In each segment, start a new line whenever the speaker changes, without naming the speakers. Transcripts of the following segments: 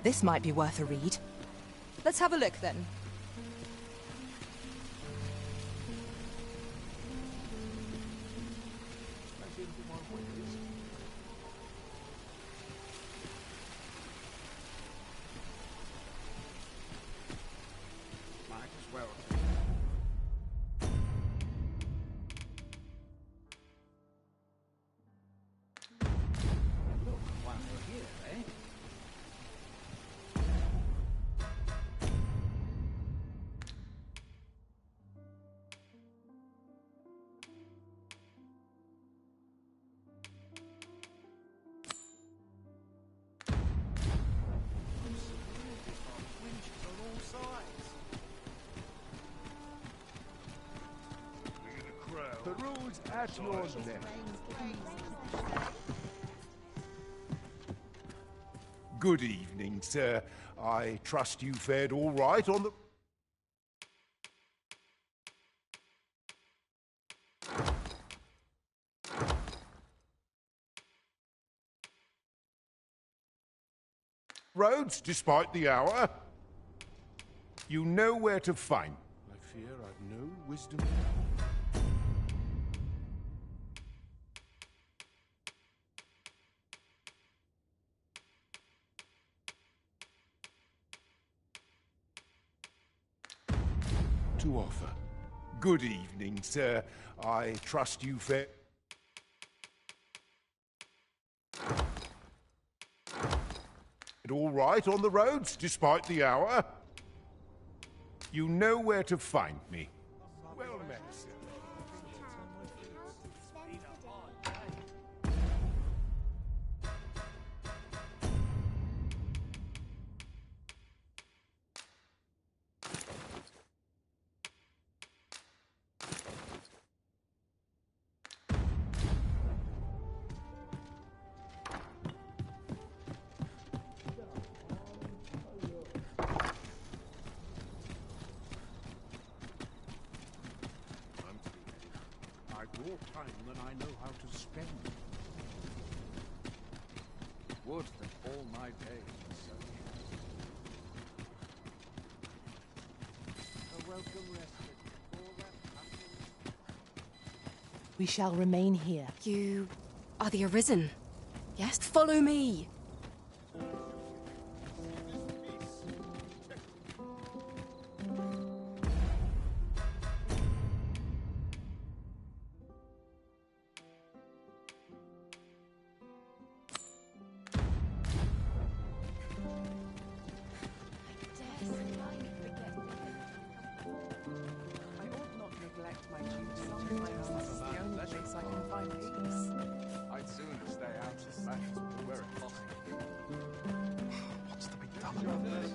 This might be worth a read.
Let's have a look then.
The rules at your neck. Good evening, sir. I trust you fared all right on the... roads, despite the hour. You know where to find. I fear I've no wisdom. To offer. Good evening, sir. I trust you fair... all right on the roads, despite the hour. You know where to find me. Well met, sir.
More time than I know how to spend. Would that all my days were so. A welcome respite for that.
We shall remain here.
You are the Arisen. Yes? Follow me!
I'd sooner stay out of matters where it possible. What's to be done about this?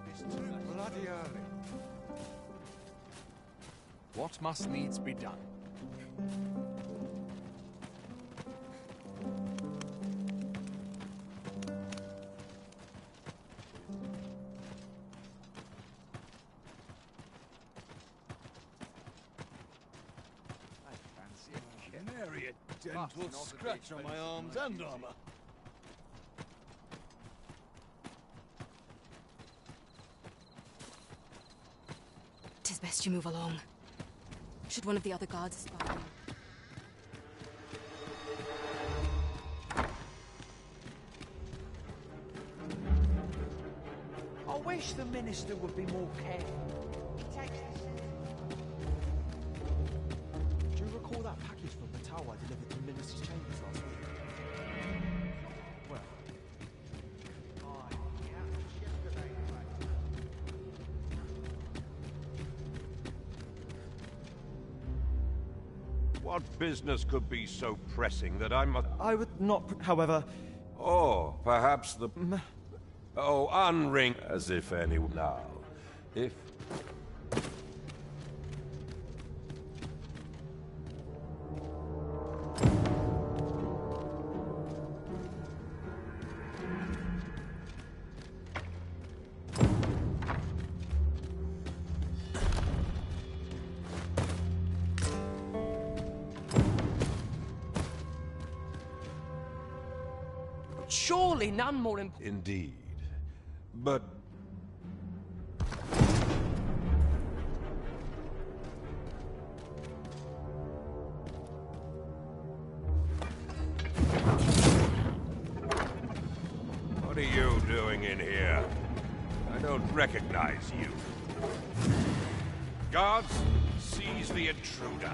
It's too bloody early. What must needs be done?
Dental scratch on my arms and armor.
Tis best you move along. Should one of the other guards spy you?
I wish the minister would be more careful. He takes this. Do you recall that package from the tower I delivered to the minister's chambers last week? Well,
What business could be so pressing that I must...
I would not, however...
Oh, perhaps the... Oh, unring as if any... Now, if...
Surely none more important.
Indeed. But what are you doing in here? I don't recognize you. Guards, seize the intruder.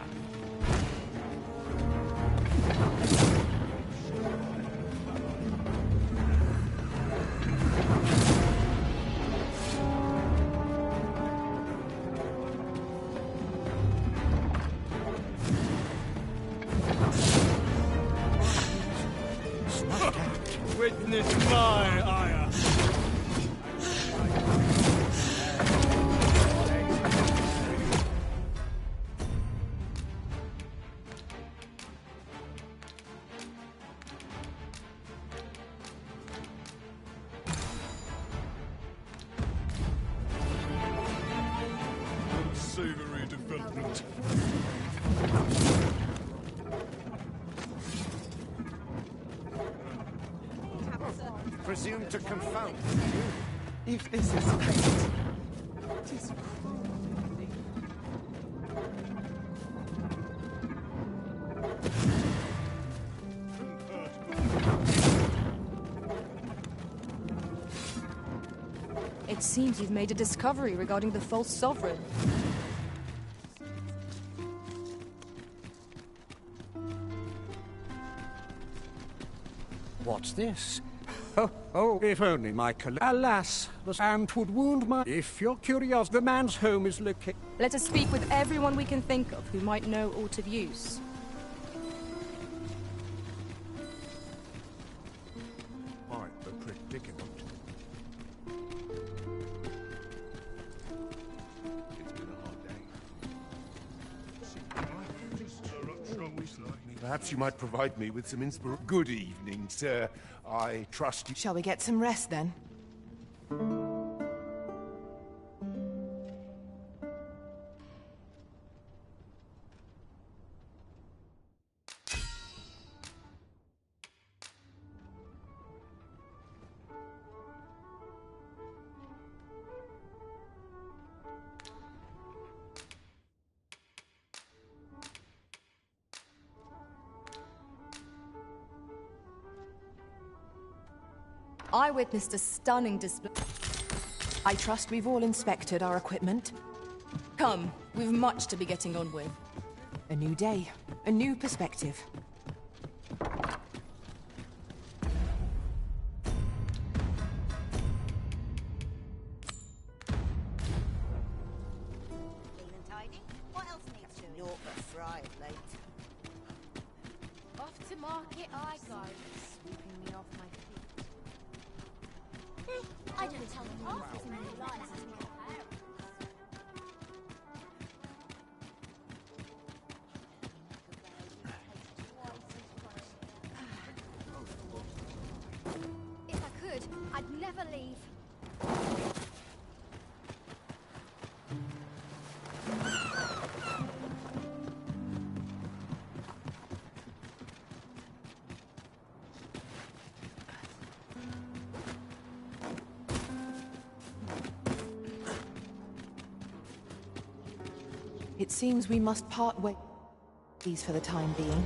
Witness my ire. Unsavory development.
Presume to confound.
If this is fate, it is cruel.
It seems you've made a discovery regarding the false sovereign.
What's this? Oh, if only my Alas, the sand would wound my... If you're curious, the man's home is located...
Let us speak with everyone we can think of who might know aught of use.
Quite the predicament. It's been a hard day. Perhaps you might provide me with some inspiration. Good evening, sir. I trust you.
Shall we get some rest then?
I witnessed a stunning display.
I trust we've all inspected our equipment.
Come, we've much to be getting on with.
A new day, a new perspective.
Clean and tidy. What else needs doing? Naught but fry of late.
Off to market I go, sweeping me off my feet. I don't tell them half as many lies as my parents.
If I could, I'd never leave.
It seems we must part ways for the time being.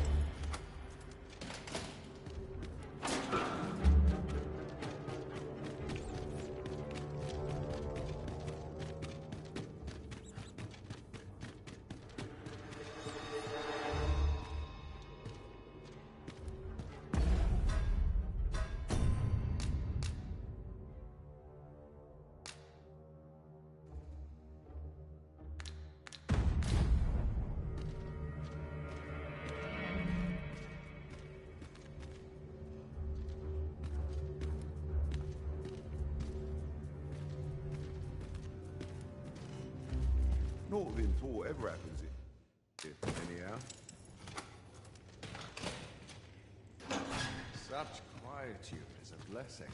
Not within thought ever happens it. Anyhow.
Such quietude is a blessing.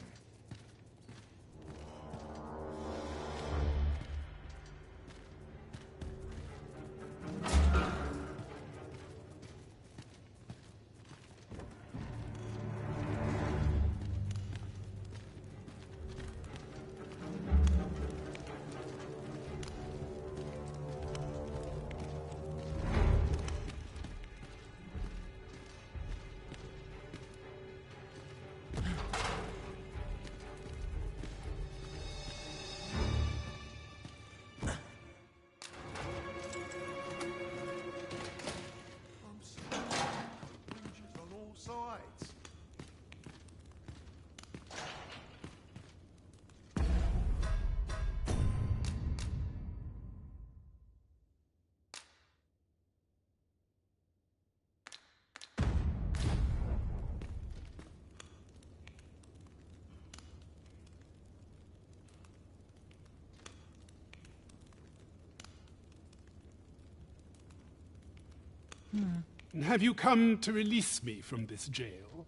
Have you come to release me from this jail?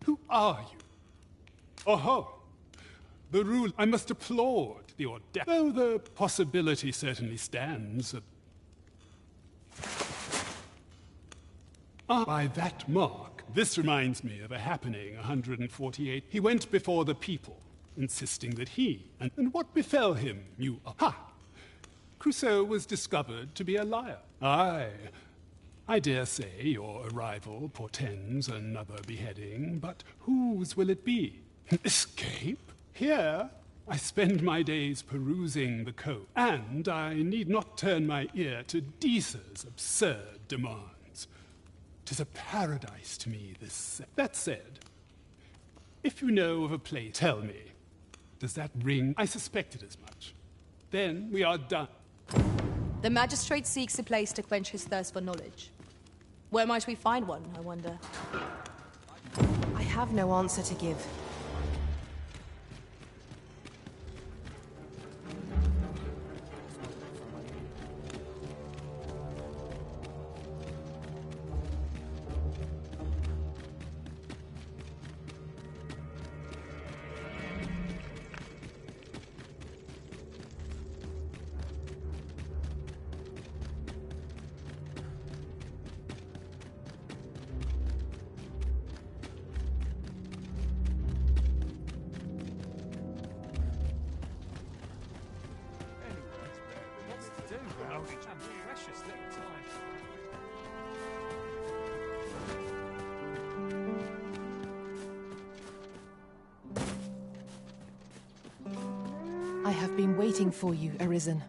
Who are you? Oh, the rule. I must applaud the audacity, though the possibility certainly stands. By that mark, this reminds me of a happening 148. He went before the people, insisting that he, and what befell him, you... Ha! Crusoe was discovered to be a liar. Aye. I dare say your arrival portends another beheading, but whose will it be? Escape? Here, I spend my days perusing the code, and I need not turn my ear to Deesa's absurd demands. 'Tis a paradise to me, this. That said, if you know of a place, tell me. Does that ring? I suspected as much. Then we are done.
The magistrate seeks a place to quench his thirst for knowledge. Where might we find one, I wonder?
I have no answer to give. I have been waiting for you, Arisen.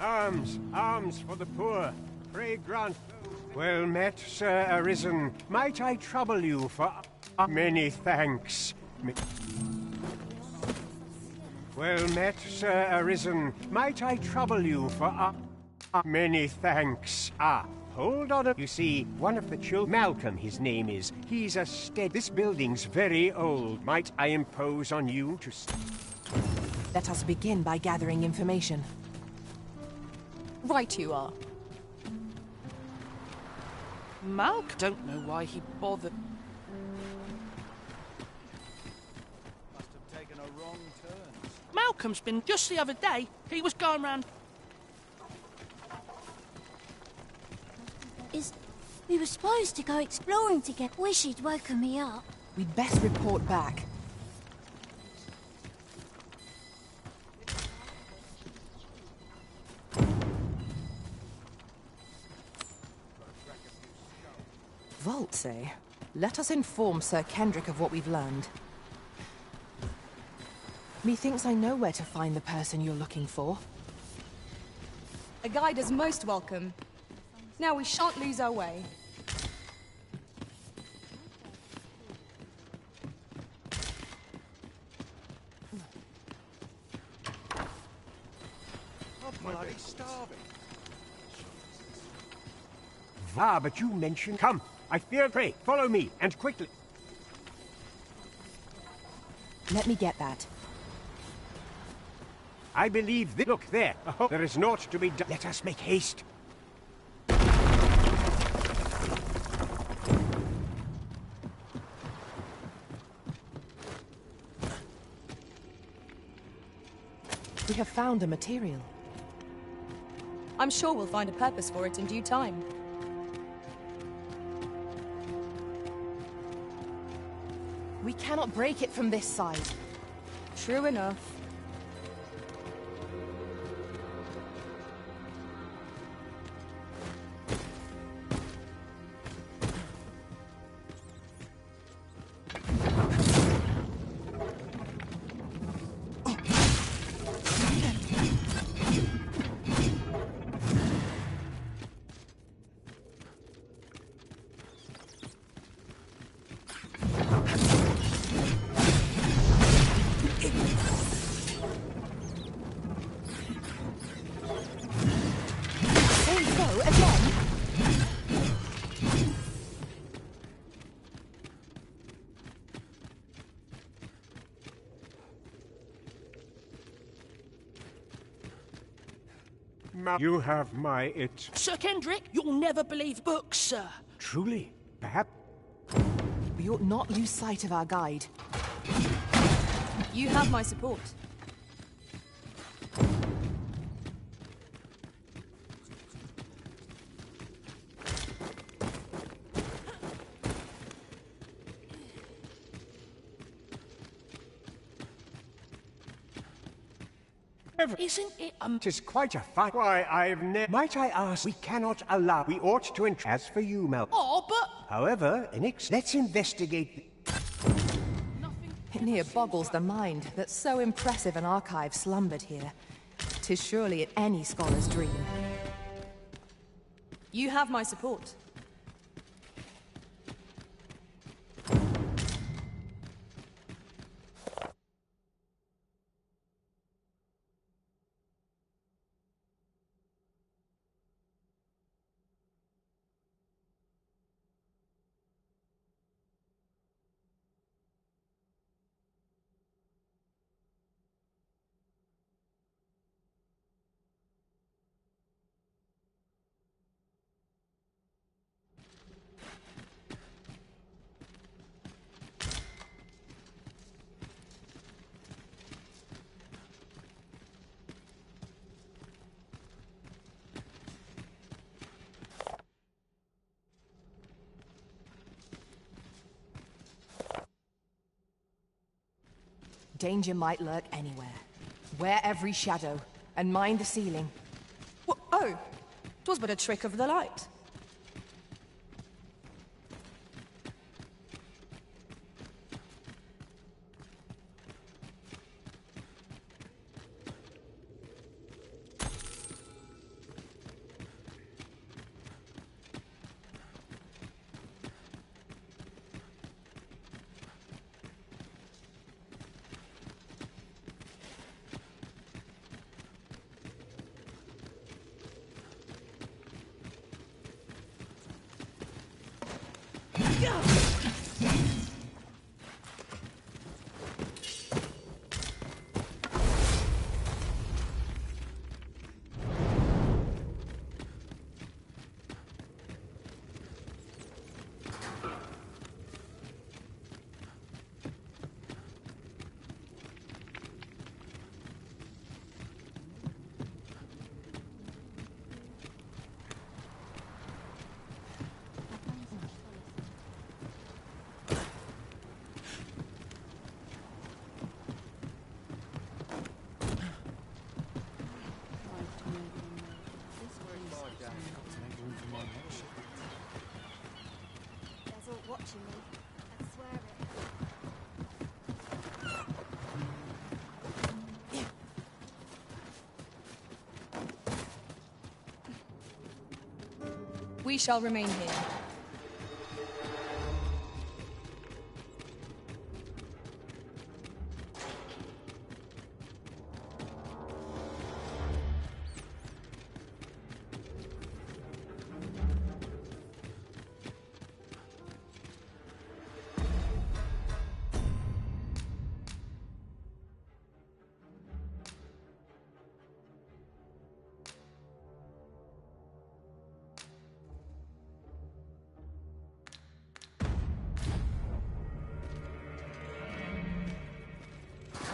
Arms, arms for the poor. Pray grant. Well met, Sir Arisen. Might I trouble you for... Many thanks. Well met, Sir Arisen. Might I trouble you for... Many thanks. Hold on. You see, one of the children... Malcolm, his name is. He's a This building's very old. Might I impose on you to...
Let us begin by gathering information.
Right you are.
Malk don't know why he bothered.
Must have taken a wrong turn.
Malcolm's been just the other day. He was going round.
We were supposed to go exploring together. Wish he'd woken me up.
We'd best report back. Vaults, eh? Let us inform Sir Kendrick of what we've learned. Methinks I know where to find the person you're looking for.
A guide is most welcome. Now we shan't lose our way.
I'm bloody starving.
But you mentioned... Come, I fear... Pray, follow me, and quickly.
Let me get that.
I believe... Look, there. There is naught to be done. Let us make haste.
We have found a material.
I'm sure we'll find a purpose for it in due time.
We cannot break it from this side.
True enough.
You have my it.
Sir Kendrick, you'll never believe books, sir.
Truly, perhaps.
We ought not lose sight of our guide.
You have my support.
Isn't it
Tis quite a fight. Why, I've Might I ask, we cannot allow. We ought to As for you, Mel.
Oh, but...
However, let's investigate.
It near boggles the mind that so impressive an archive slumbered here. 'Tis surely any scholar's dream.
You have my support.
Danger might lurk anywhere. Wear every shadow, and mind the ceiling.
Oh, 'twas but a trick of the light.
Watching me. I swear it.
We shall remain here.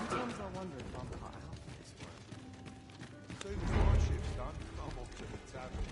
Sometimes I wonder if I'm cut out for this work. As soon as my ship's done, I'm off to the tavern.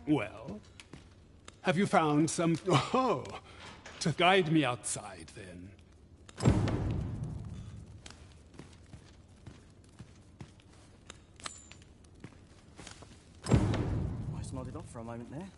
Well, have you found some... Oh, to guide me outside, then.
Why wandered off for a moment there.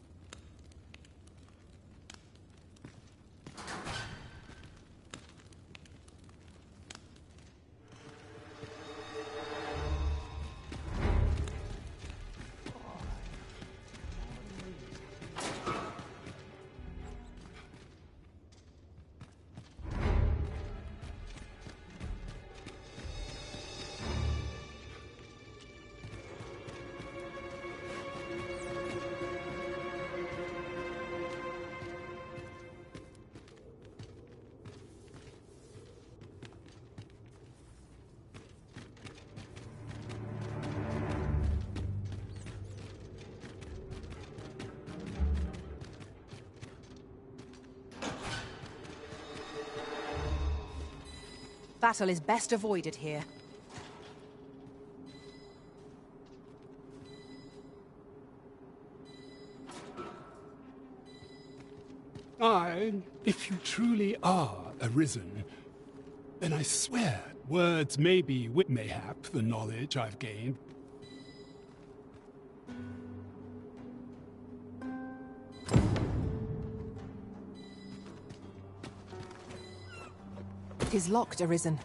Battle is best avoided here.
If you truly are arisen, then I swear words may be mayhap the knowledge I've gained.
It is locked, Arisen.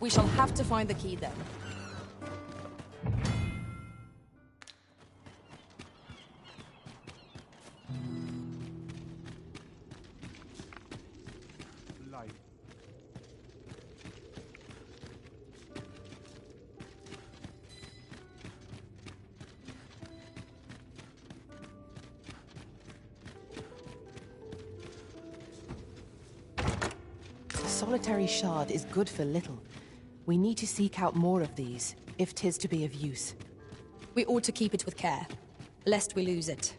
We shall have to find the key then.
Solitary shard is good for little. We need to seek out more of these, if 'tis to be of use.
We ought to keep it with care, lest we lose it.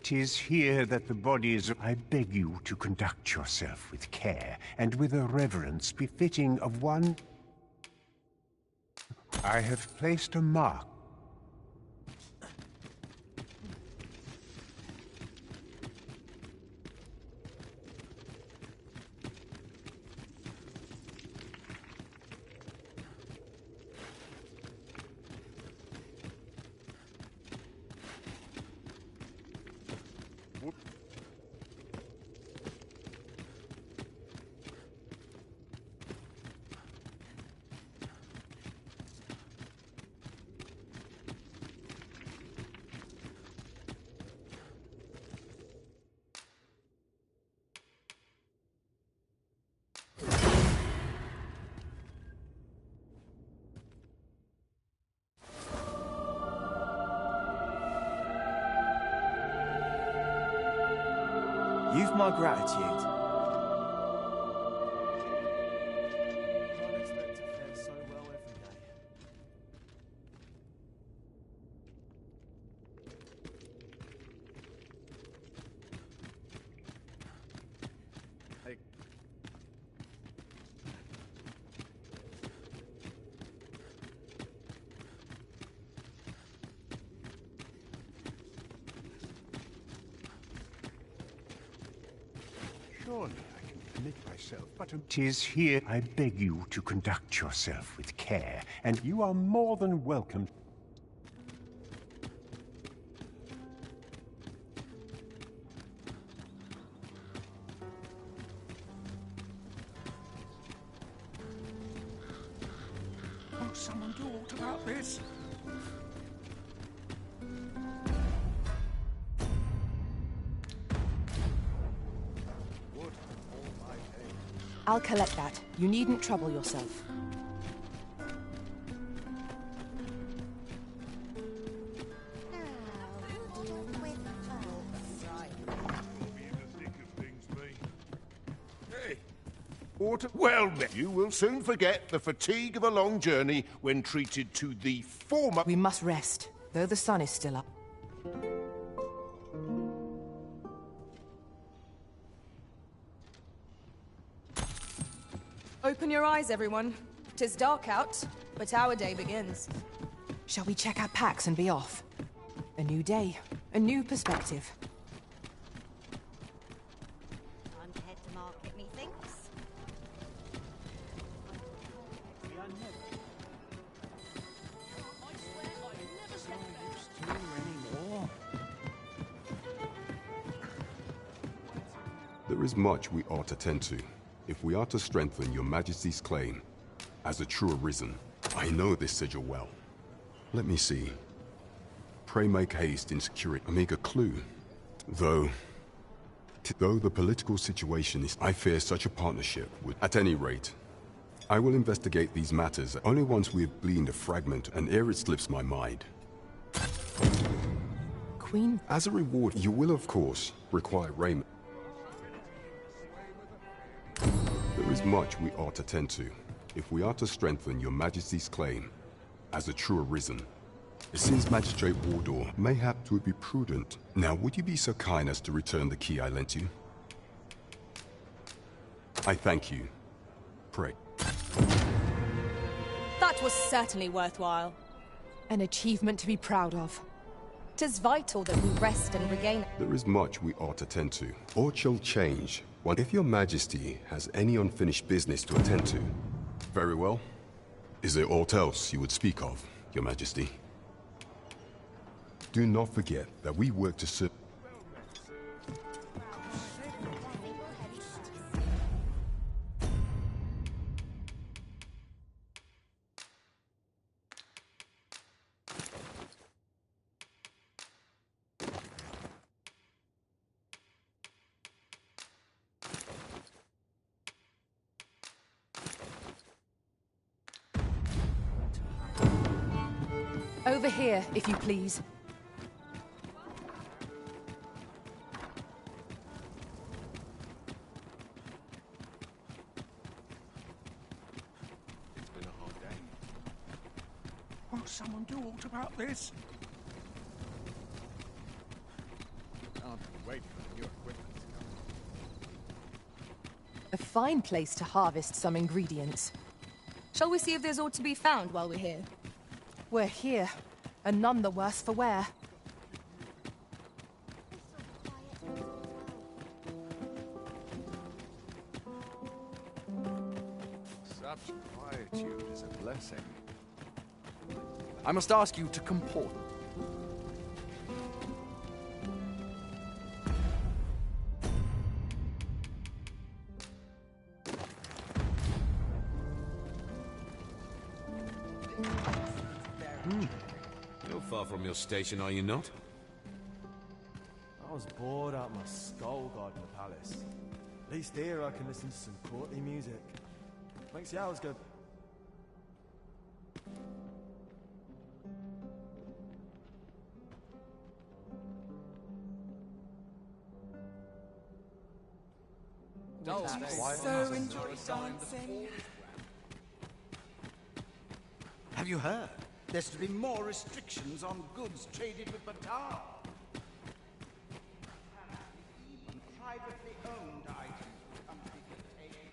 "'Tis here that the bodies... I beg you to conduct yourself with care, and with a reverence befitting of one... I have placed a mark.
You've my gratitude. Can't expect to fare so well every day. Hey.
Surely I can commit myself, but 'tis here I beg you to conduct yourself with care, and you are more than welcome.
someone do aught about this?
I'll collect that. You needn't trouble yourself.
Water? Well, you will soon forget the fatigue of a long journey when treated to the former...
We must rest, though the sun is still up.
Open your eyes, everyone. 'Tis dark out, but our day begins.
Shall we check our packs and be off? A new day, a new perspective.
Time to head to market, methinks.
There is much we ought to tend to, if we are to strengthen your Majesty's claim as a true arisen. I know this sigil well. Let me see. Pray make haste in securing a meager clue. Though the political situation is, I fear such a partnership would... At any rate, I will investigate these matters only once we have gleaned a fragment and ere it slips my mind.
Queen?
As a reward, you will of course require raiment. There is much we ought to tend to, if we are to strengthen your Majesty's claim as a true arisen. Since Magistrate Wardor, mayhap 'twould be prudent. Now, would you be so kind as to return the key I lent you? I thank you. Pray.
That was certainly worthwhile.
An achievement to be proud of.
'Tis vital that we rest and regain...
There is much we ought to tend to. Aught shall change. If your Majesty has any unfinished business to attend to, very well. Is there aught else you would speak of, Your Majesty? Do not forget that we work to serve...
Over here, if you please.
It's been a hard day. Won't someone do aught about this?
Can't wait for the new equipment to come.
A fine place to harvest some ingredients.
Shall we see if there's aught to be found while we're here?
We're here, and none the worse for wear.
Such quietude is a blessing. I must ask you to comport.
You're far from your station, are you not?
I was bored out my skull guarding the palace. At least here I can listen to some courtly music. Makes the hours go...
So enjoy dancing.
Have you heard? There's to be more restrictions on goods traded with Batar. Even privately owned items will come to be contained.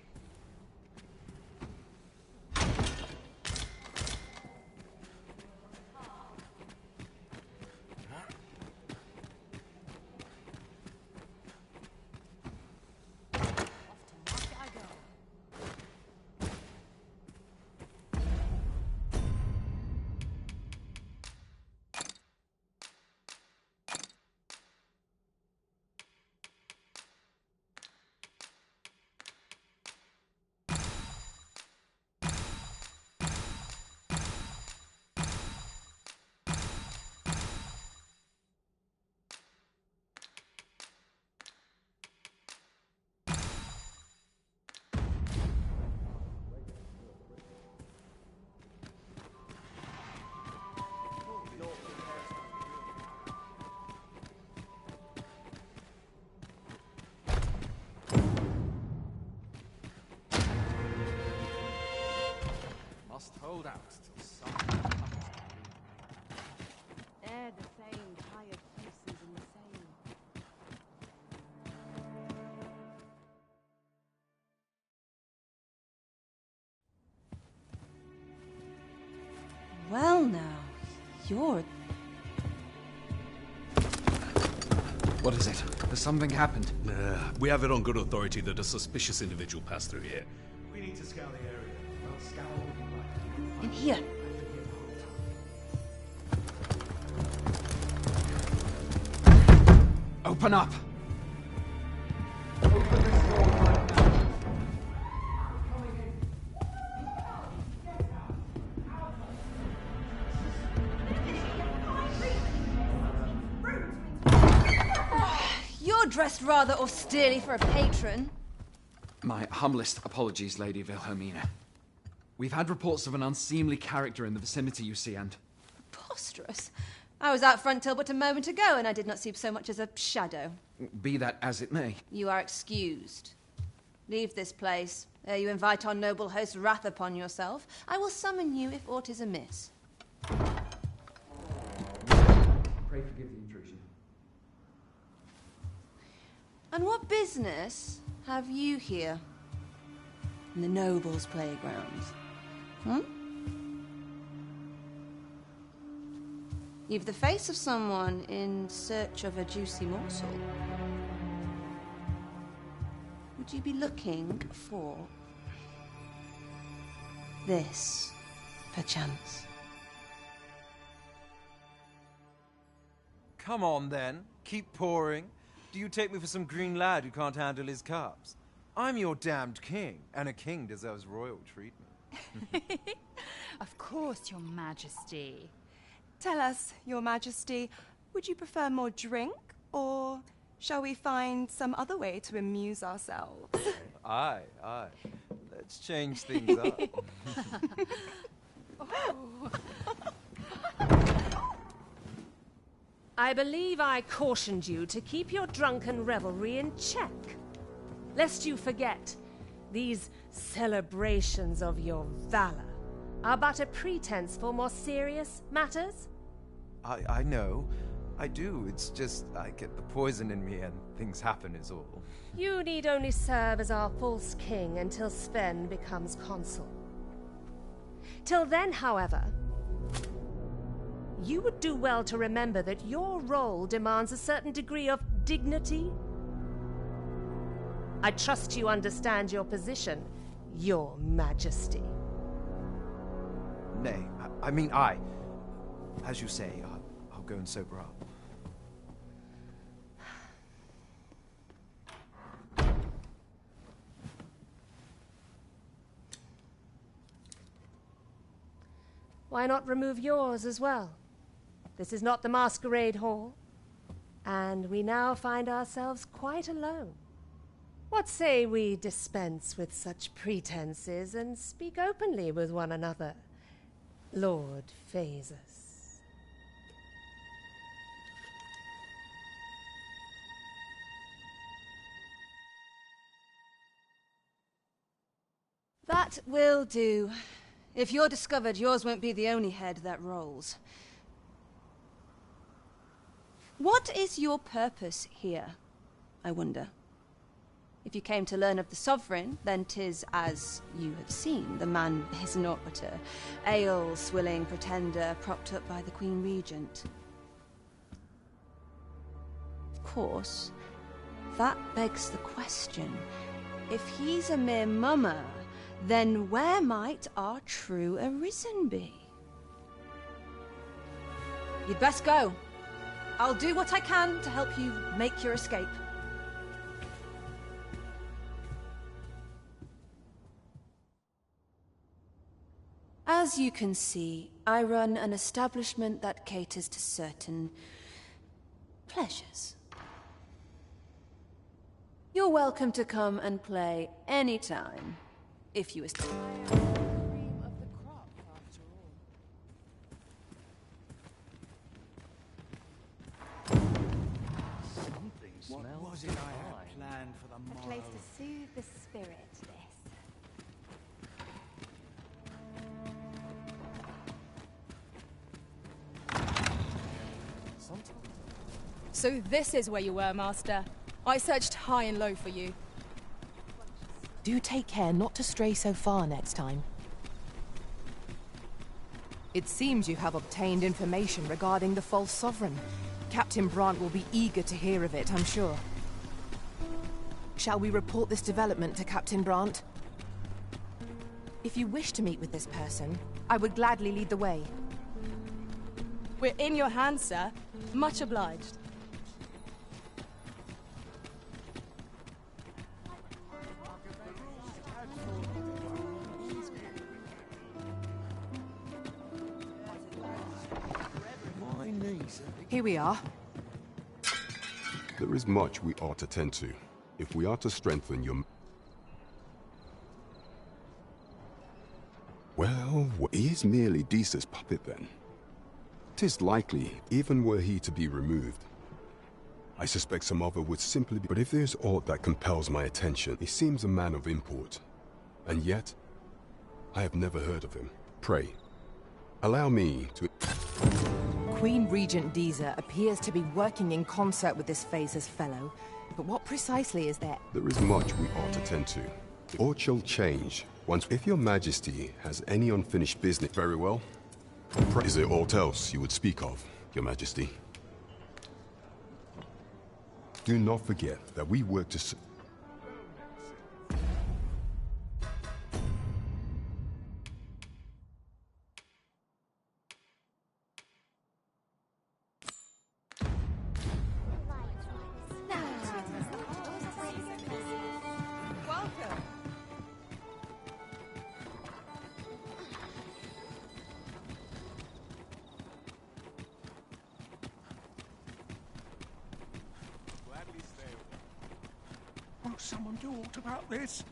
hold out till someone comes to believe me.
They're the same hired pieces in the same.
Well now, you're...
What is it? Has something happened?
We have it on good authority that a suspicious individual passed through here.
We need to scour the area. Well, scour would be right.
In here.
Open up!
You're dressed rather austerely for a patron.
My humblest apologies, Lady Wilhelmina. We've had reports of an unseemly character in the vicinity, you see, and...
Preposterous. I was out front till but a moment ago, and I did not see so much as a shadow.
Be that as it may.
You are excused. Leave this place, ere you invite our noble host's wrath upon yourself. I will summon you if aught is amiss.
Pray forgive the intrusion.
And what business have you here? In the nobles' playgrounds? You've the face of someone in search of a juicy morsel. Would you be looking for this, perchance?
Come on, then. Keep pouring. Do you take me for some green lad who can't handle his cups? I'm your damned king, and a king deserves royal treatment.
Of course, Your Majesty. Tell us, Your Majesty, would you prefer more drink, or shall we find some other way to amuse ourselves?
Aye. Let's change things up.
I believe I cautioned you to keep your drunken revelry in check. Lest you forget, these celebrations of your valor are but a pretense for more serious matters.
I know. I do. It's just I get the poison in me and things happen is all.
You need only serve as our false king until Sven becomes consul. Till then, however, you would do well to remember that your role demands a certain degree of dignity. I trust you understand your position, Your Majesty.
Nay, as you say, I'll go and sober up.
Why not remove yours as well? This is not the masquerade hall, and we now find ourselves quite alone. What say we dispense with such pretenses and speak openly with one another, Lord Phaesus?
That will do. If you're discovered, yours won't be the only head that rolls. What is your purpose here, I wonder? If you came to learn of the Sovereign, then 'tis as you have seen. The man is naught but a ale-swilling pretender propped up by the Queen Regent. Of course, that begs the question. If he's a mere mummer, then where might our true Arisen be? You'd best go. I'll do what I can to help you make your escape. As you can see, I run an establishment that caters to certain pleasures. You're welcome to come and play anytime, if you wish.
What was it I had planned for the
A
morrow?
place to soothe the spirit, this.
So this is where you were, Master. I searched high and low for you.
Do take care not to stray so far next time. It seems you have obtained information regarding the false sovereign. Captain Brant will be eager to hear of it, I'm sure. Shall we report this development to Captain Brant? If you wish to meet with this person, I would gladly lead the way.
We're in your hands, sir. Much obliged.
Here we are.
There is much we ought to tend to, if we are to strengthen your... Well, he is merely Desa's puppet then. 'Tis likely, even were he to be removed. I suspect some other would simply be... But if there's aught that compels my attention, he seems a man of import. And yet, I have never heard of him. Pray, allow me to...
Queen Regent Disa appears to be working in concert with this Phaser's fellow, but what precisely is there?
There is much we ought to tend to. Aught shall change once... If your majesty has any unfinished business... Very well. Is there aught else you would speak of, your majesty? Do not forget that we work to...
Will someone do aught about this?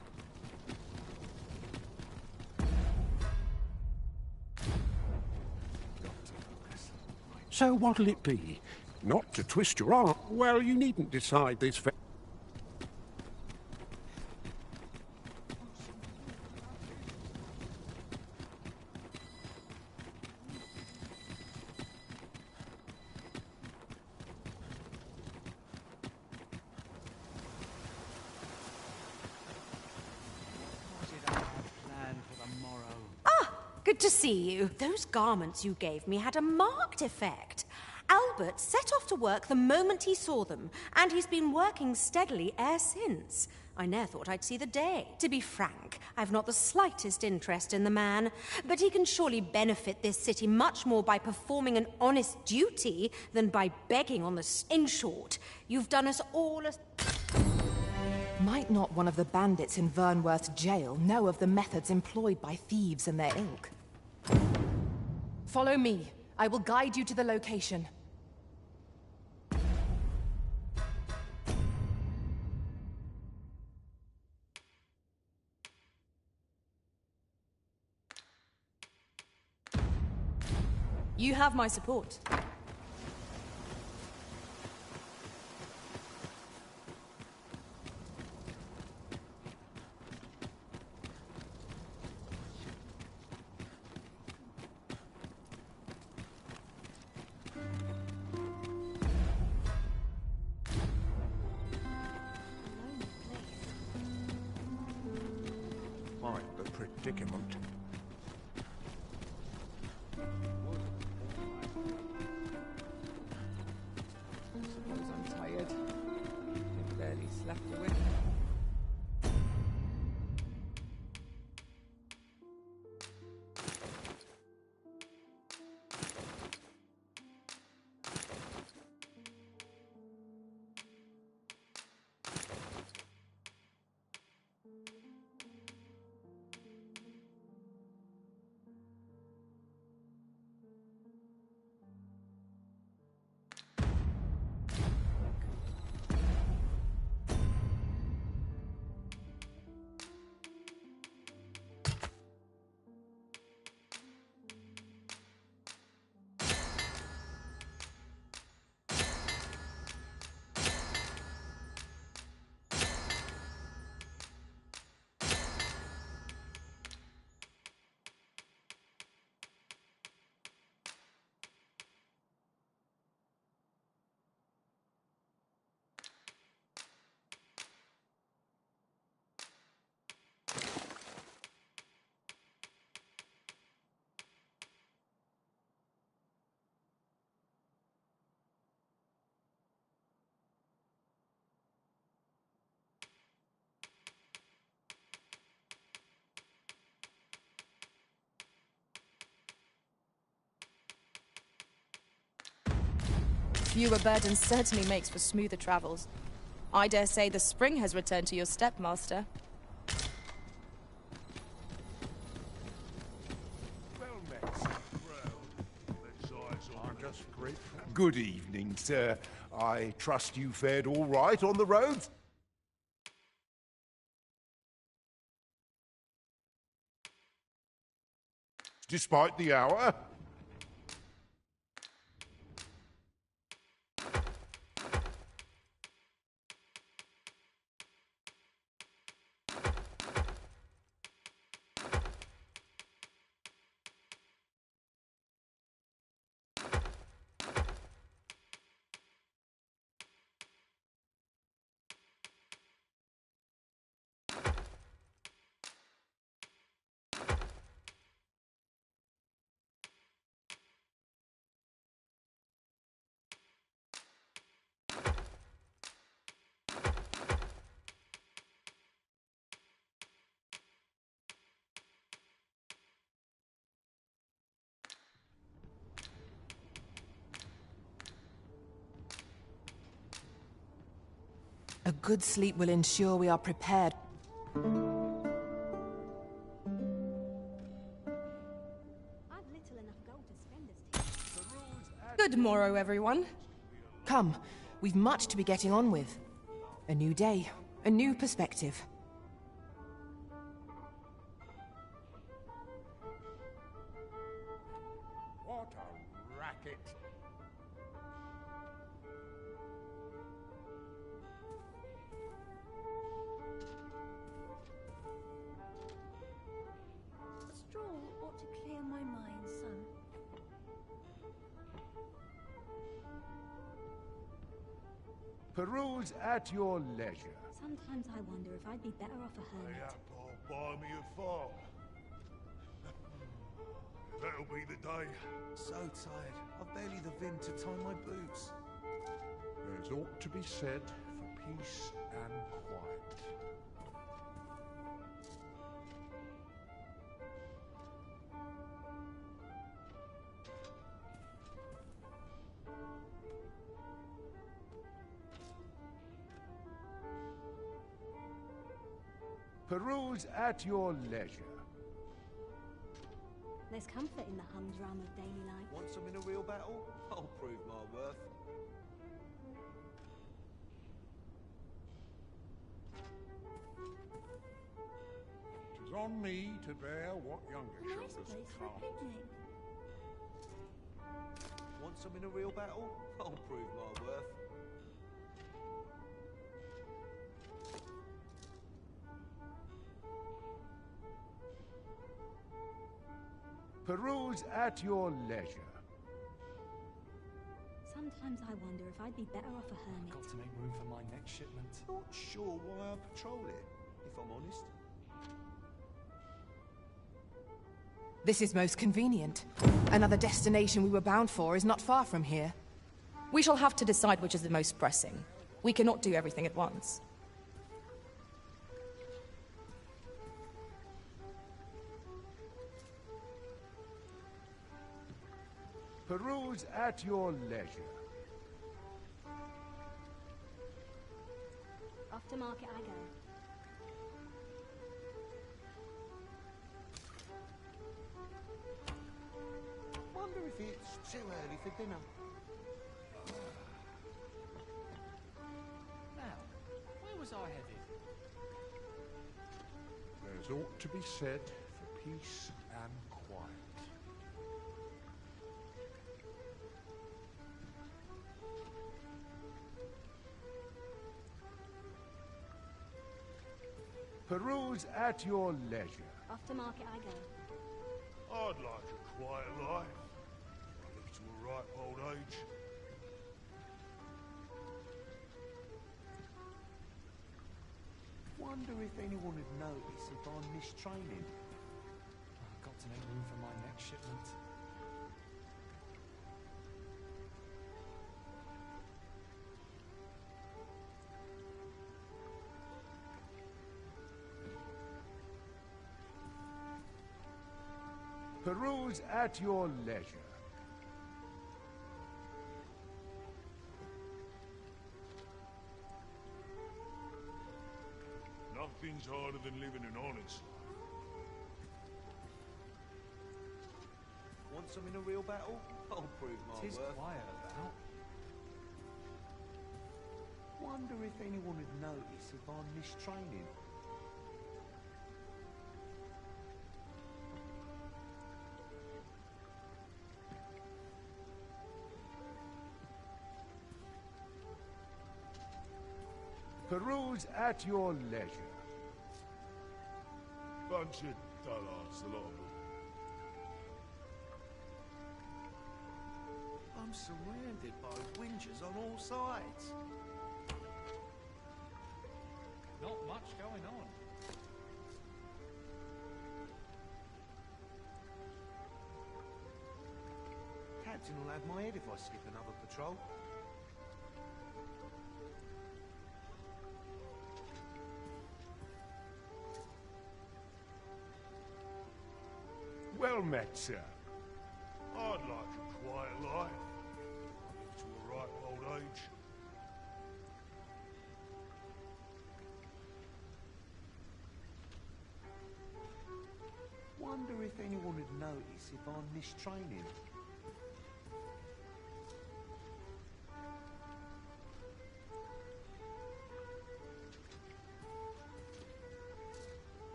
So what'll it be? Not to twist your arm. Well, you needn't decide this.
Good to see you. Those garments you gave me had a marked effect. Albert set off to work the moment he saw them, and he's been working steadily e'er since. I ne'er thought I'd see the day. To be frank, I've not the slightest interest in the man, but he can surely benefit this city much more by performing an honest duty than by begging on the... In short, you've done us all a...
Might not one of the bandits in Vernworth's jail know of the methods employed by thieves and their ilk? Follow me. I will guide you to the location.
You have my support.
Quite the predicament.
Suppose I'm tired. I barely slept away.
Fewer burdens certainly makes for smoother travels. I dare say the spring has returned to your stepmaster.
Well met, I'm just grateful. Good evening, sir. I trust you fared all right on the roads? Despite the hour?
A good sleep will ensure we are prepared.
Good morrow, everyone.
Come, we've much to be getting on with. A new day, a new perspective.
What a racket.
A stroll ought to clear my mind, son.
Peruse at your leisure.
Sometimes I wonder if I'd be better off a hermit.
Buy me a farm. That'll be the day.
So tired. I've barely the vim to tie my boots.
There's aught to be said for peace and quiet. Peruse at your leisure.
There's comfort in the humdrum of daily life.
Want some in a real battle? I'll prove my worth.
Tis on me to bear what younger shoulders can't.
Want some in a real battle? I'll prove my worth.
Peruse at your leisure.
Sometimes I wonder if I'd be better off a hermit.
Got to make room for my next shipment.
Not sure why I patrol it, if I'm honest.
This is most convenient. Another destination we were bound for is not far from here.
We shall have to decide which is the most pressing. We cannot do everything at once.
Peruse at your leisure.
Off to market I go.
Wonder if it's too early for dinner.
Now, where was I headed?
There's aught to be said for peace and quiet. Peruse at your leisure.
Off to market I go.
I'd like a quiet life. I live to a ripe old age.
Wonder if anyone would notice if I'm mistraining.
I've got to make room for my next shipment.
Peruse at your leisure.
Nothing's harder than living an honest life.
Want some in a real battle? I'll prove my
Tis
worth.
quiet about.
Wonder if anyone would notice if I'm mistraining.
Peruse at your leisure.
Bunch of dullards, a lot of them.
I'm surrounded by whingers on all sides.
Not much going on.
Captain will have my head if I skip another patrol.
Well met, sir.
I'd like a quiet life. I live to a ripe old age.
Wonder if anyone would notice if I'm mistraining.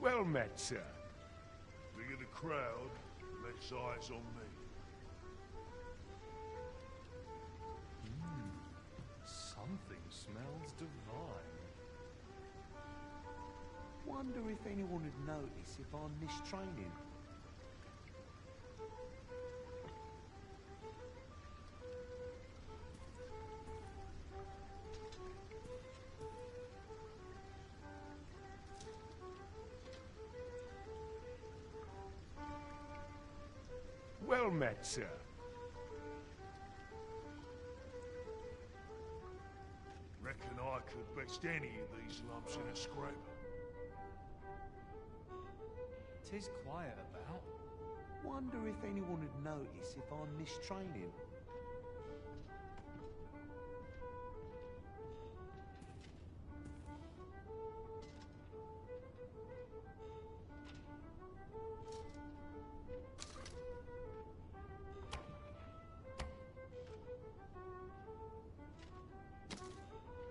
Well met, sir.
Bigger the crowd, less eyes on me.
Something smells divine.
Wonder if anyone would notice if I'm mistraining.
Well met, sir.
Reckon I could best any of these lumps in a scraper.
Tis quiet about.
Wonder if anyone would notice if I'm mistraining.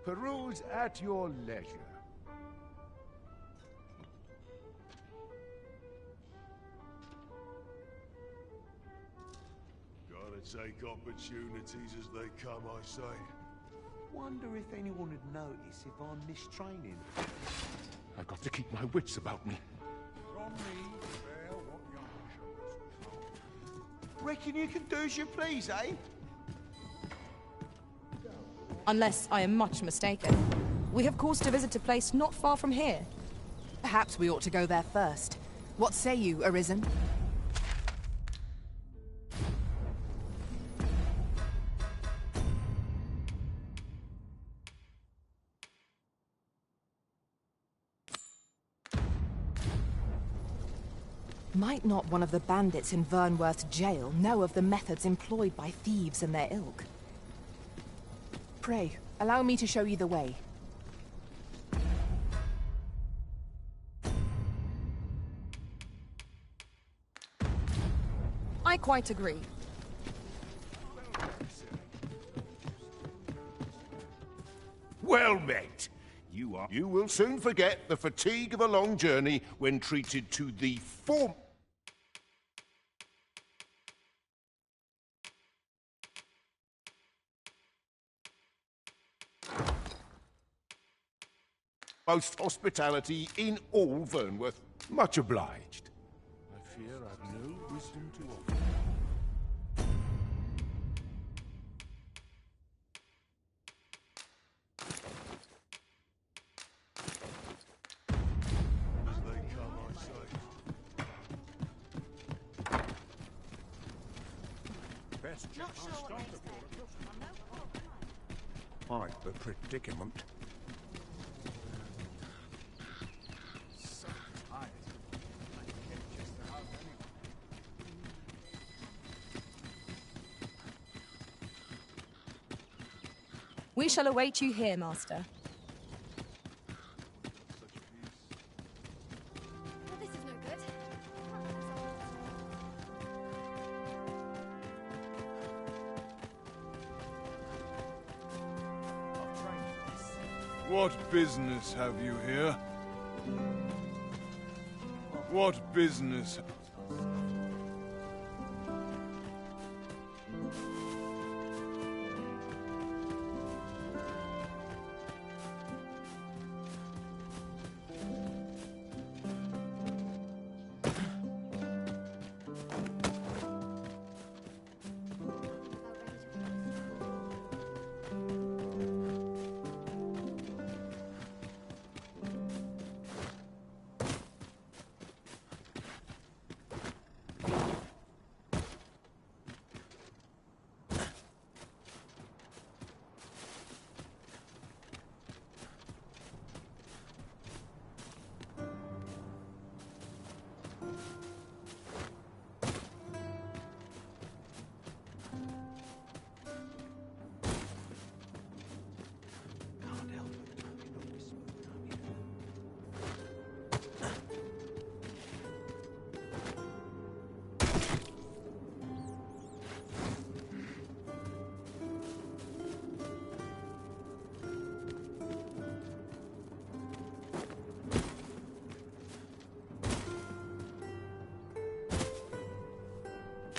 Peruse at your leisure.
Gotta take opportunities as they come, I say.
Wonder if anyone would notice if I'm mistraining.
I've got to keep my wits about me.
From me, bear what young shoulders.
Reckon you can do as you please, eh?
Unless I am much mistaken. We have caused a visit to a place not far from here.
Perhaps we ought to go there first. What say you, Arisen? Might not one of the bandits in Vernworth's jail know of the methods employed by thieves and their ilk? Pray, allow me to show you the way.
I quite agree.
Well met. You will soon forget the fatigue of a long journey when treated to the most hospitality in all Vernworth. Much obliged.
I fear I've no wisdom to offer. As they come, I say.
Best just start quite the predicament. So tired. I can get just about anyway.
We shall await you here, Master.
Well, this is no good.
What business have you here? What business?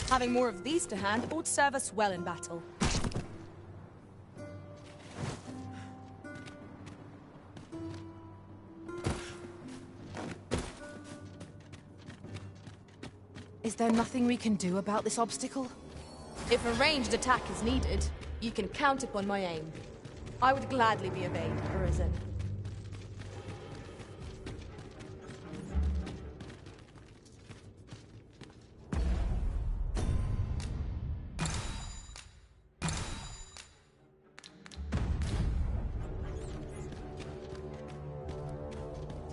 Having more of these to hand ought serve us well in battle.
Is there nothing we can do about this obstacle?
If a ranged attack is needed, you can count upon my aim. I would gladly be of aid, Arisen.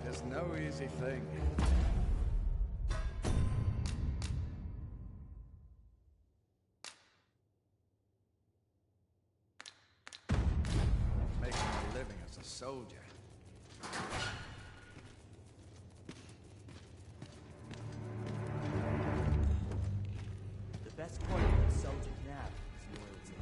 It's no easy thing. Making a living as a soldier.
The best quality a soldier can have is loyalty.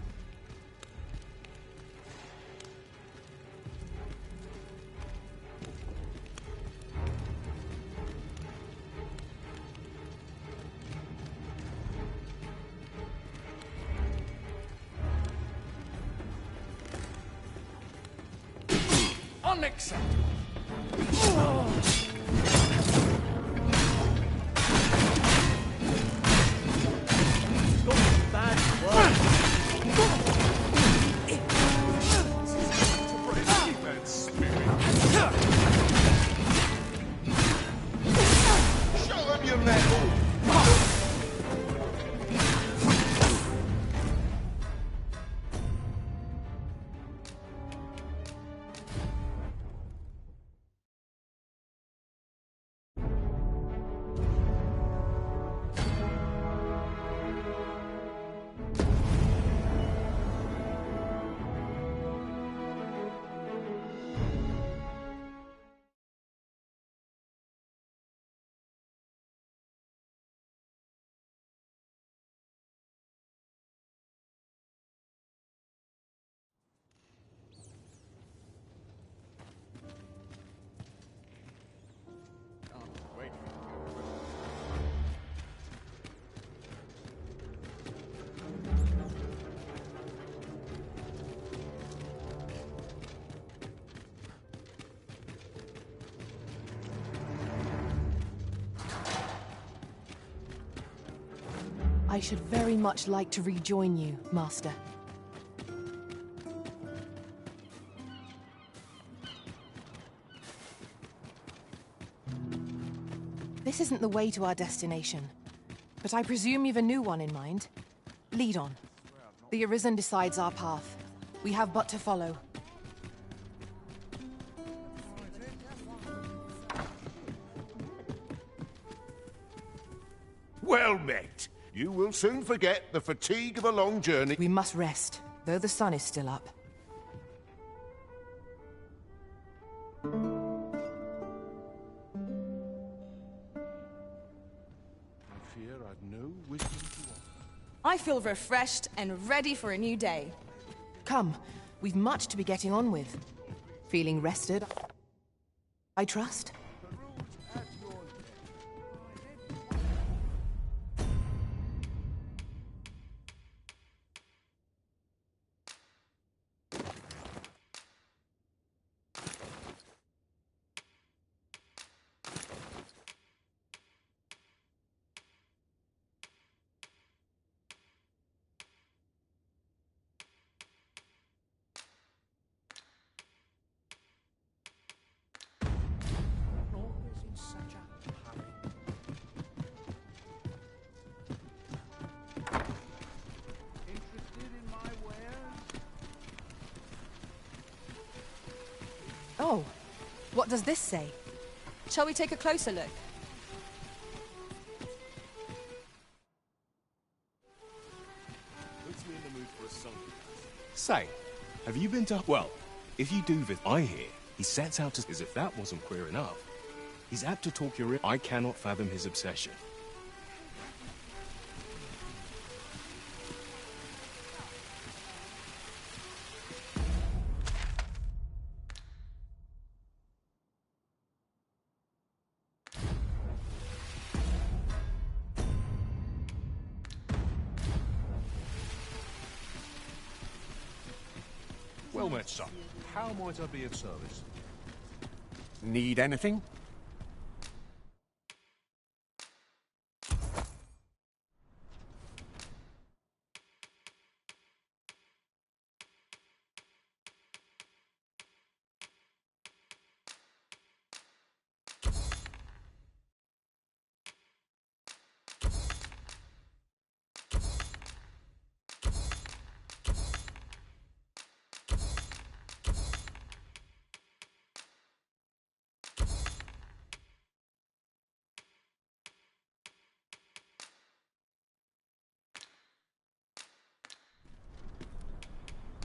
Unacceptable!
Show them your metal!
I should very much like to rejoin you, Master. This isn't the way to our destination, but I presume you've a new one in mind. Lead on. The Arisen decides our path. We have but to follow.
Well met. You will soon forget the fatigue of a long journey.
We must rest, though the sun is still up.
here had no wisdom to offer.
I feel refreshed and ready for a new day.
Come, we've much to be getting on with. Feeling rested, I trust? Oh, what does this say?
Shall we take a closer look?
Puts me in the mood for a song. Say, have you been to... Well, if you do visit, I hear he sets out to... As if that wasn't queer enough. He's apt to talk your... I cannot fathom his obsession.
Well met, son. How might I be of service?
Need anything?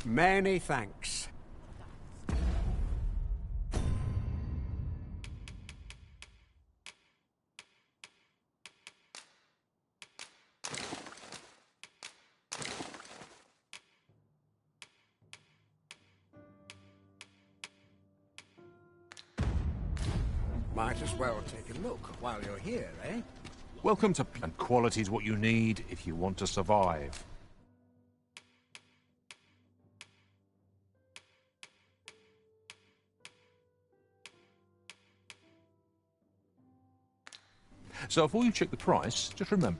Many thanks. Might as well take a look while you're here, eh?
Welcome to... And quality's what you need if you want to survive. So before you check the price, just remember...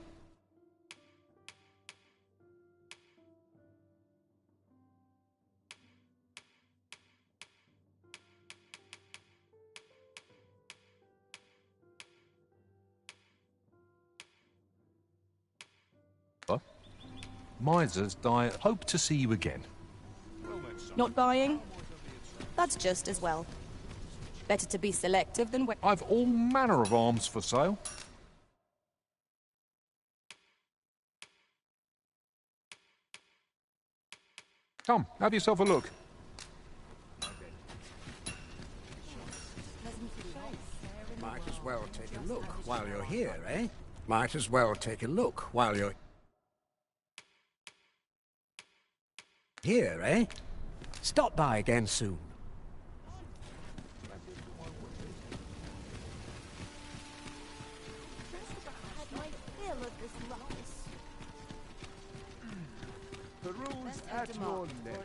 Misers die. Hope to see you again.
Not buying? That's just as well. Better to be selective than...
I've all manner of arms for sale. Come, have yourself a look.
Might as well take a look while you're here, eh? Might as well take a look while you're... here, eh? Stop by again soon.
Peruse at your neck.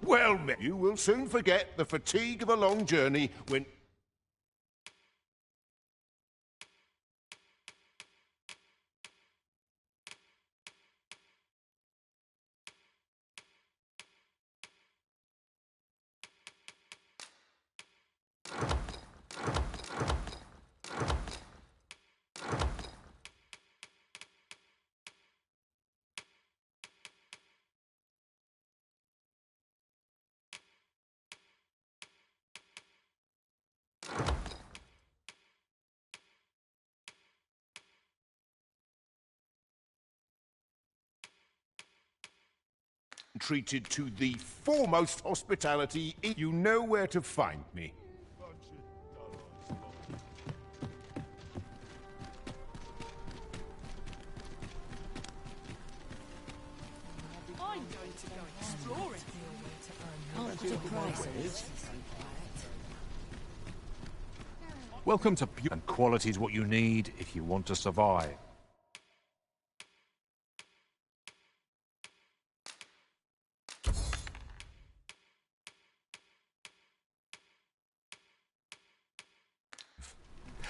Well met. You will soon forget the fatigue of a long journey when... treated to the foremost hospitality. You know where to find me.
Welcome to Pure, and quality is what you need if you want to survive.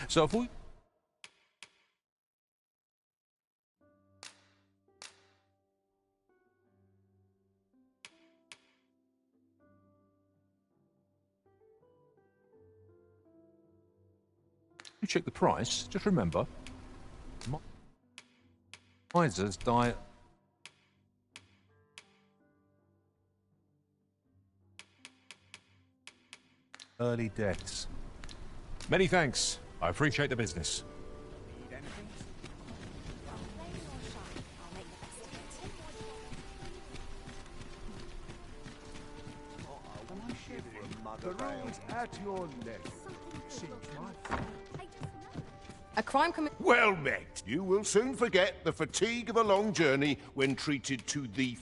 So if we... You check the price, just remember, misers die... early deaths. Many thanks. I appreciate the business.
The road's at your neck. Seems right.
A crime committed.
Well met. You will soon forget the fatigue of a long journey when treated to the...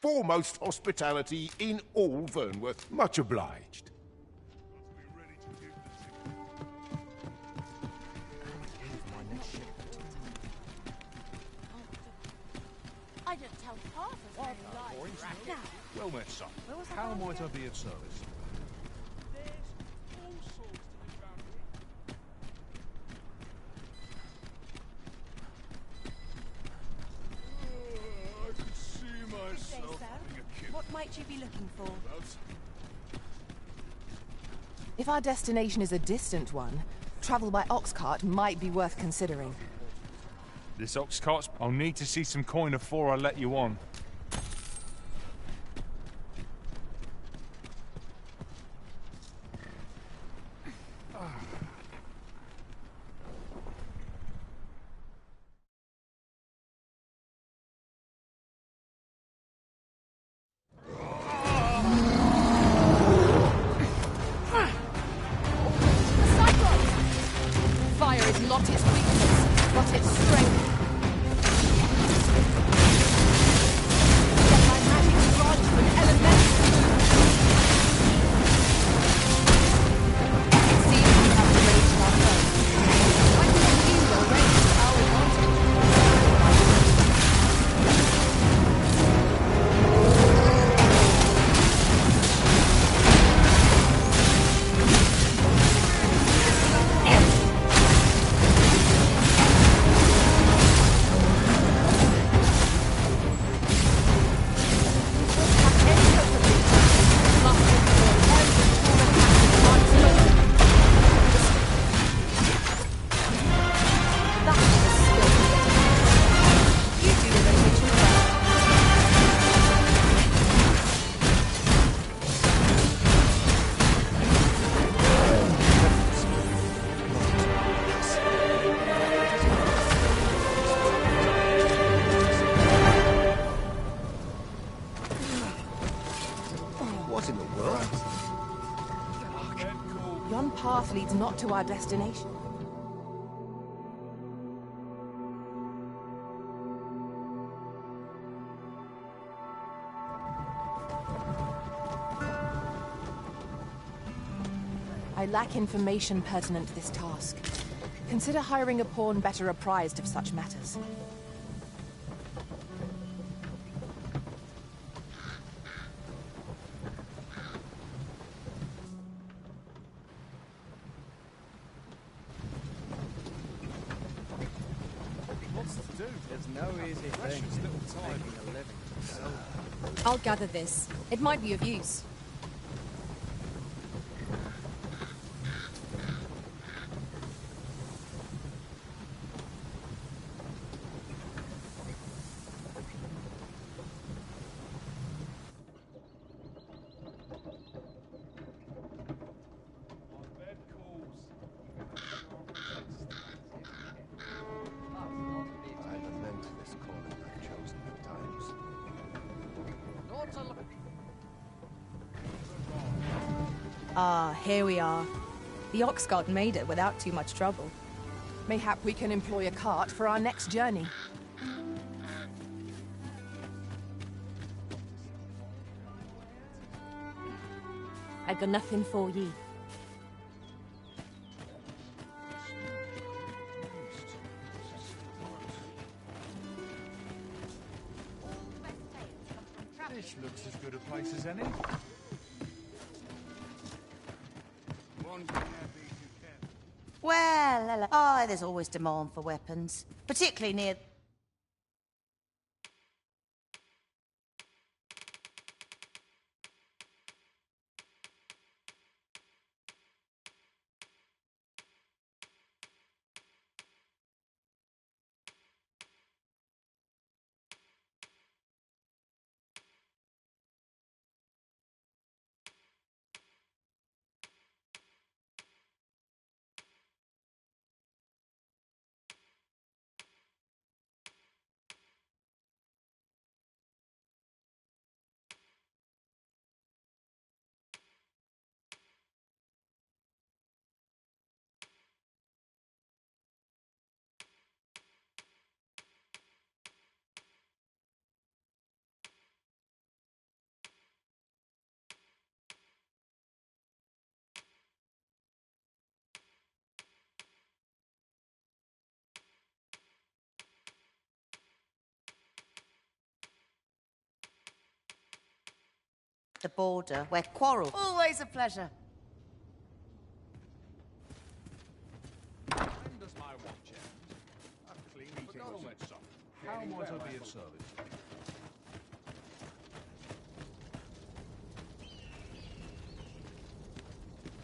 foremost hospitality in all Vernworth. Much obliged.
I didn't tell half as many lies right now.
Well met, son. How might I be of service?
What might you be looking for?
If our destination is a distant one, travel by ox cart might be worth considering.
This ox cart's... I'll need to see some coin before I let you on.
Fire is not its weakness, but its strength. Yet my magic grants an elemental. It seems we have arranged our foe. Why couldn't you arrange our advantage? Yon path leads not to our destination. I lack information pertinent to this task. Consider hiring a pawn better apprised of such matters.
What's to do? There's no easy thing. Making a living.
I'll gather this. It might be of use.
I lament this calling I've chosen at times.
Ah, here we are. The Oxguard made it without too much trouble.
Mayhap we can employ a cart for our next journey.
I got nothing for ye.
This looks as good a place as any.
Well, hello. Oh, there's always demand for weapons, particularly near... the border, where quarrel... Always a pleasure.
When does my watch end? A clean meeting was at some. How might I be of service?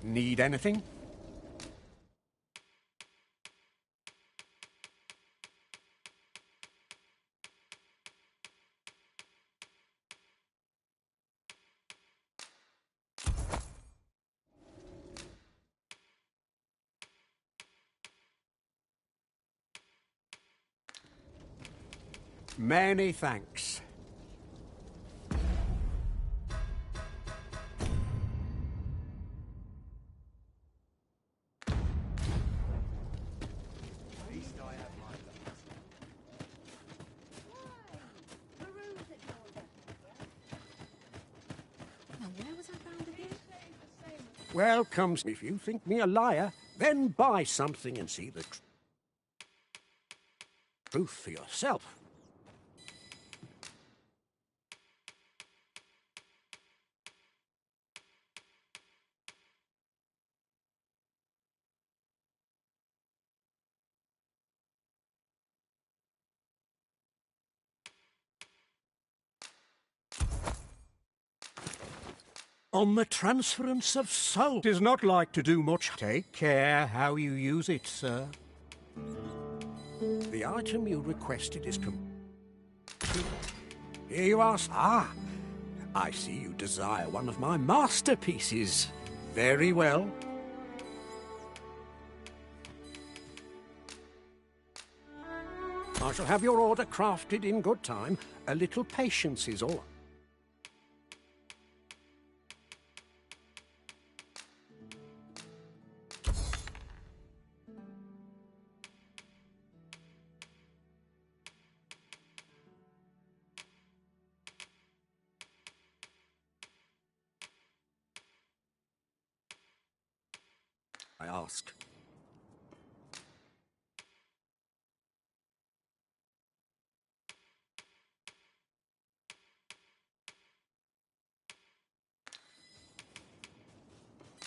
Need anything? Many thanks.
Now, where was I bound again?
Well, comes if you think me a liar, then buy something and see the truth for yourself. On the transference of soul. 'Tis not like to do much. Take care how you use it, sir. The item you requested is Here you are. Ah, I see you desire one of my masterpieces. Very well. I shall have your order crafted in good time. A little patience is all. I ask.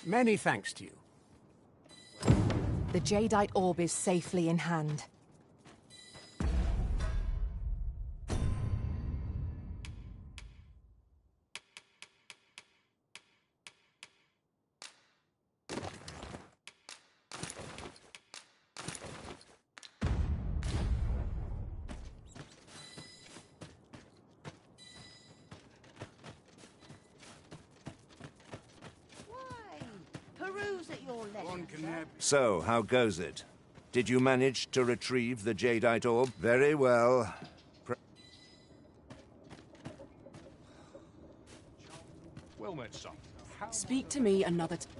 Many thanks to you.
The Jadeite orb is safely in hand.
So, how goes it? Did you manage to retrieve the Jadeite orb? Very well.
Well met, son.
Speak to me another time.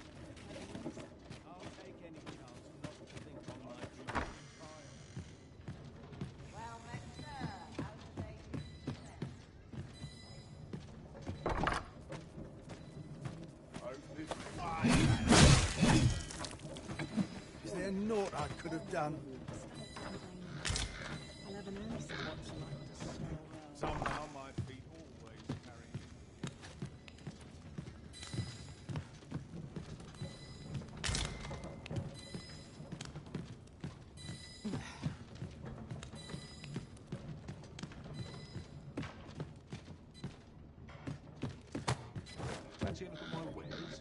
Is there naught I could have done?
Somehow my feet always carry me. Fancy a look at my wares?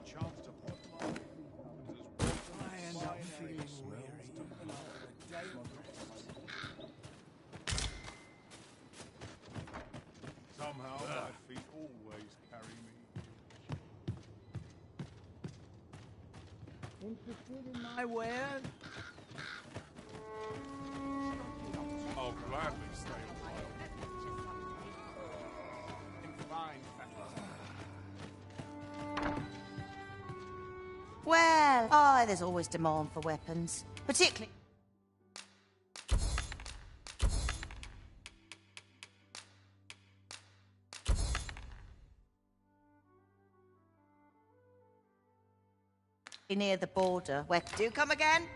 Chance to put my
I end up feeling weary. A day of rest.
Somehow my feet always carry me.
Interested in my wares?
I'll gladly stay a while. In fine fashion.
Well, there's always demand for weapons. Particularly... near the border, where... Do come again?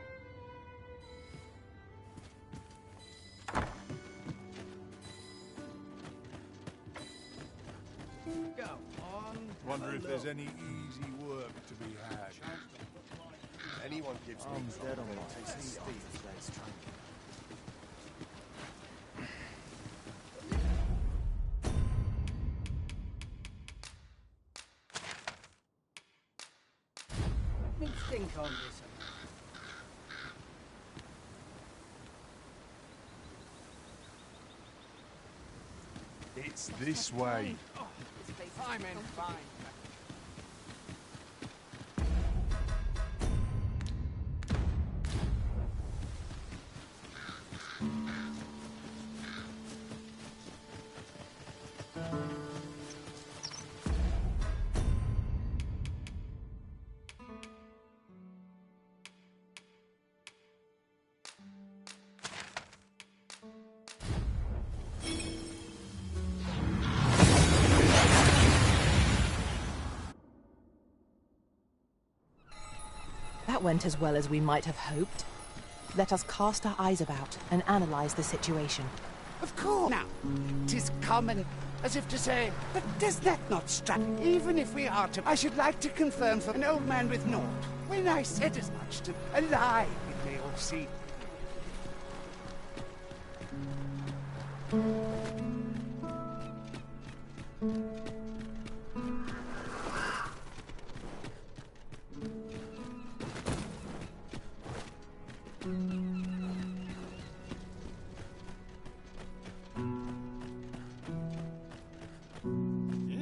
Go on.
Wonder if there's any easy work to be had.
Anyone gives me
dead on my Let's think on this.
It's this way.
I'm in fine.
That went as well as we might have hoped. Let us cast our eyes about and analyze the situation.
Of course. Now, 'tis common, as if to say, but does that not strike? Even if we are to... I should like to confirm for an old man with naught. When I said as much to a lie, it may all seem.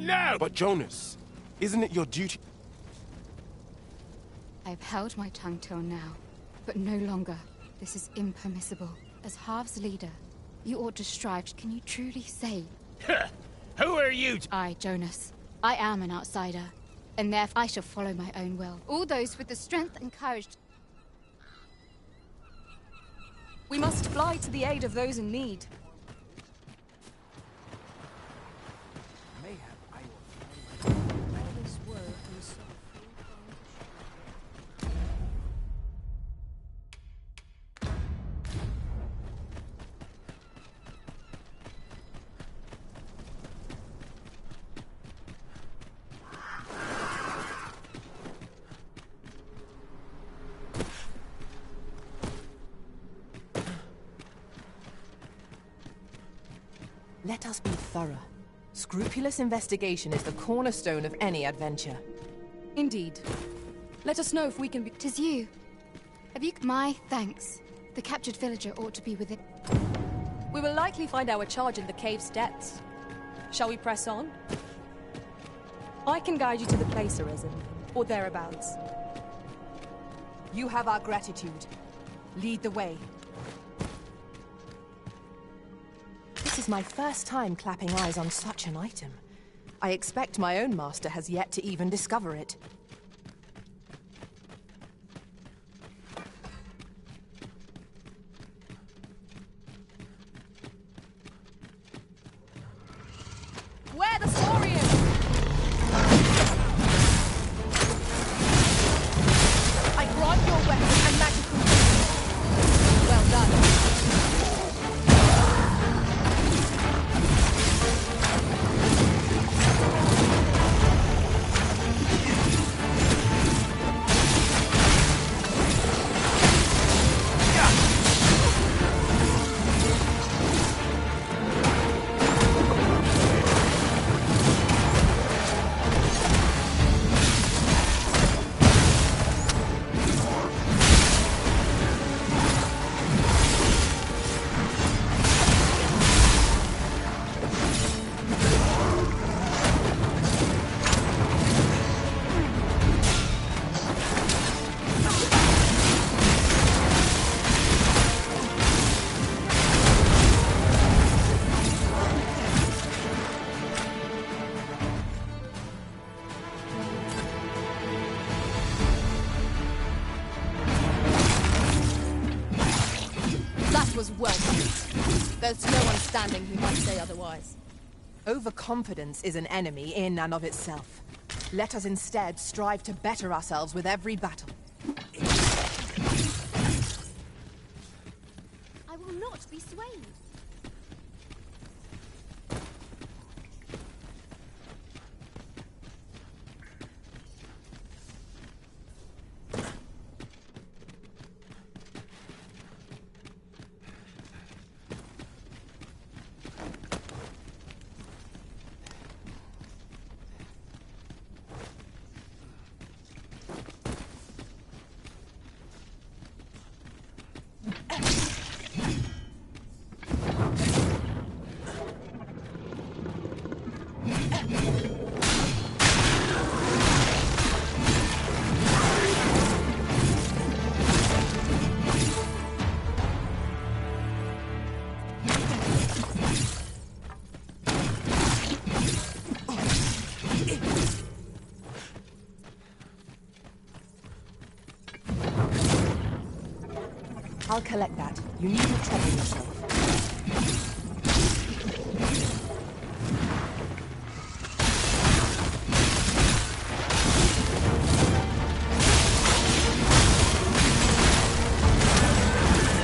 No! But Jonas, isn't it your duty?
I've held my tongue till now, but no longer. This is impermissible. As Half's leader, you ought to strive. Can you truly say?
Who are you?
I, Jonas. I am an outsider, and therefore I shall follow my own will. All those with the strength and courage.
We must fly to the aid of those in need.
Let us be thorough. Scrupulous investigation is the cornerstone of any adventure.
Indeed. Let us know if we can be...
'Tis you. Have you... My thanks. The captured villager ought to be with it.
We will likely find our charge in the cave's depths. Shall we press on? I can guide you to the place, Arisen, or thereabouts.
You have our gratitude. Lead the way. This is my first time clapping eyes on such an item. I expect my own master has yet to even discover it.
Where the Saurians? I grant your weapon and magical. Well done. Was well done. There's no one standing who might say otherwise.
Overconfidence is an enemy in and of itself. Let us instead strive to better ourselves with every battle.
I will not be swayed.
I'll collect that. You needn't trouble yourself.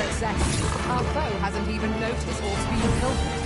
Success. Our foe hasn't even noticed what's being pilfered.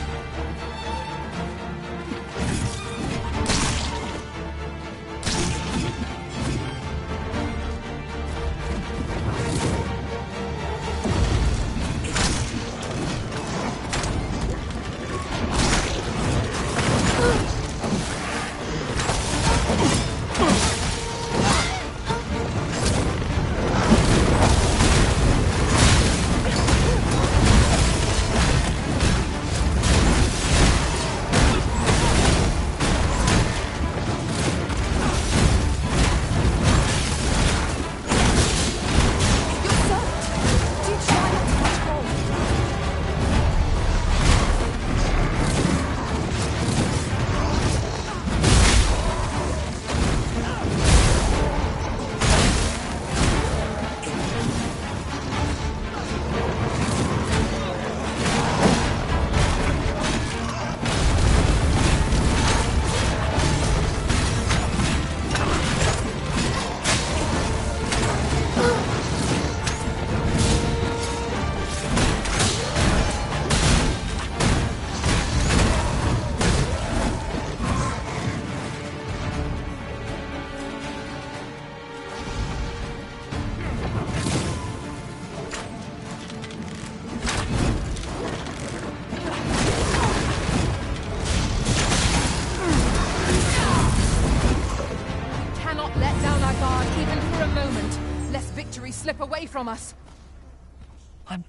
Slip away from us.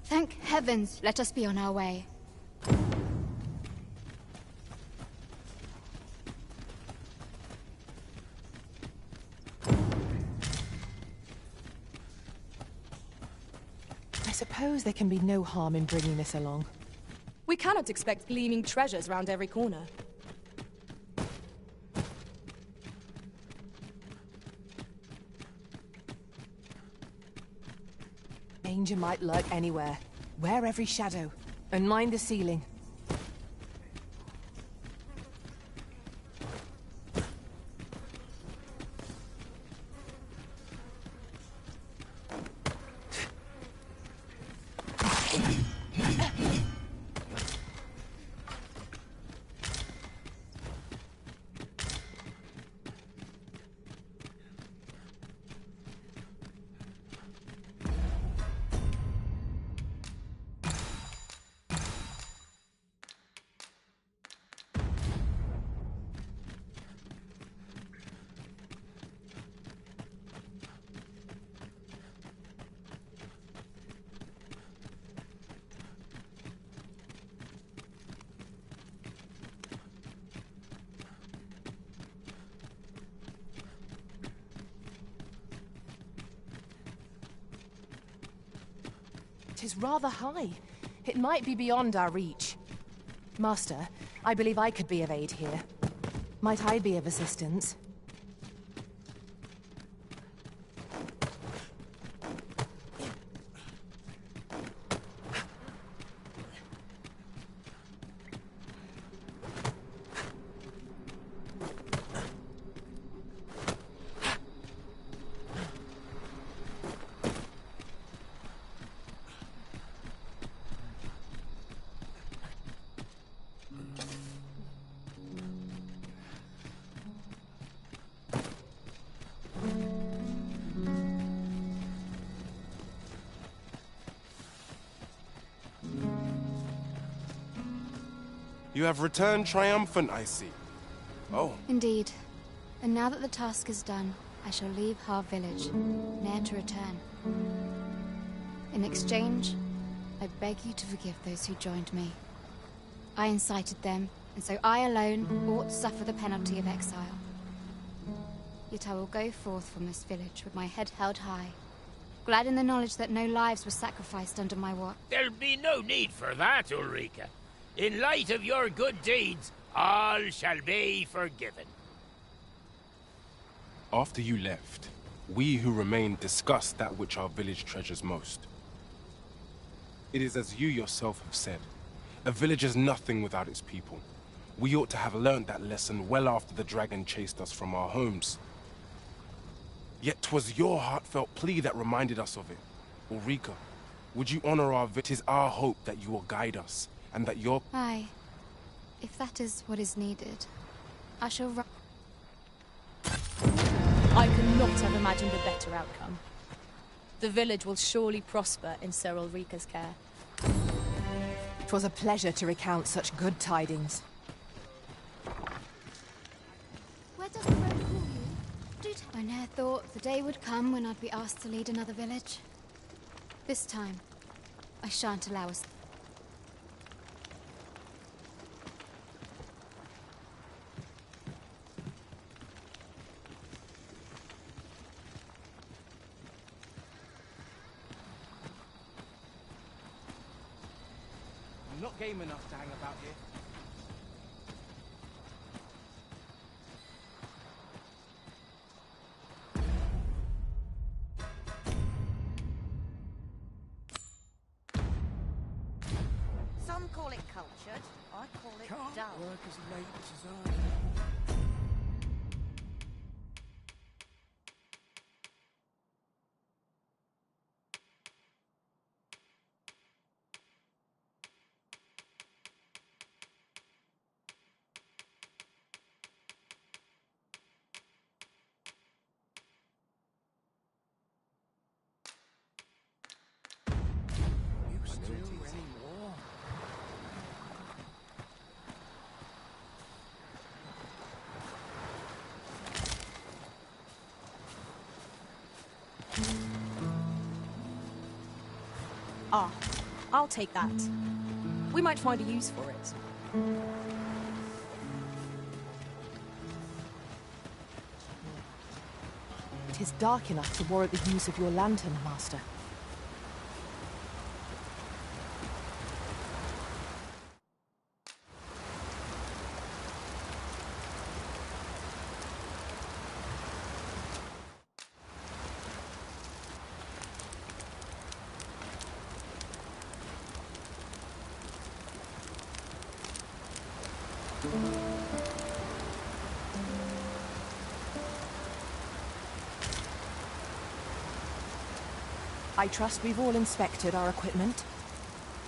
Thank heavens, let us be on our way.
suppose there can be no harm in bringing this along.
We cannot expect gleaming treasures round every corner.
Danger might lurk anywhere. Wear every shadow, and mind the ceiling. It is rather high. It might be beyond our reach. Master, I believe I could be of aid here. Might I be of assistance?
You have returned triumphant, I see. Oh.
Indeed. And now that the task is done, I shall leave Harv Village, ne'er to return. In exchange, I beg you to forgive those who joined me. I incited them, and so I alone ought to suffer the penalty of exile. Yet I will go forth from this village with my head held high, glad in the knowledge that no lives were sacrificed under my watch.
There'll be no need for that, Ulrika. In light of your good deeds, all shall be forgiven.
After you left, we who remained discussed that which our village treasures most. It is as you yourself have said, a village is nothing without its people. We ought to have learned that lesson well after the dragon chased us from our homes. Yet 'twas your heartfelt plea that reminded us of it. Ulrika, would you honor our it is our hope that you will guide us, and that your...
Aye. If that is what is needed, I shall
I could not have imagined a better outcome. The village will surely prosper in Sir Ulrika's care.
'Twas a pleasure to recount such good tidings.
Where does the road call you? I ne'er thought the day would come when I'd be asked to lead another village. This time, I shan't allow us...
I'm not game enough to hang about here.
Some call it cultured, I call it dull.
Work as late as I...
Ah, I'll take that. We might find a use for it.
It is dark enough to warrant the use of your lantern, Master. I trust we've all inspected our equipment.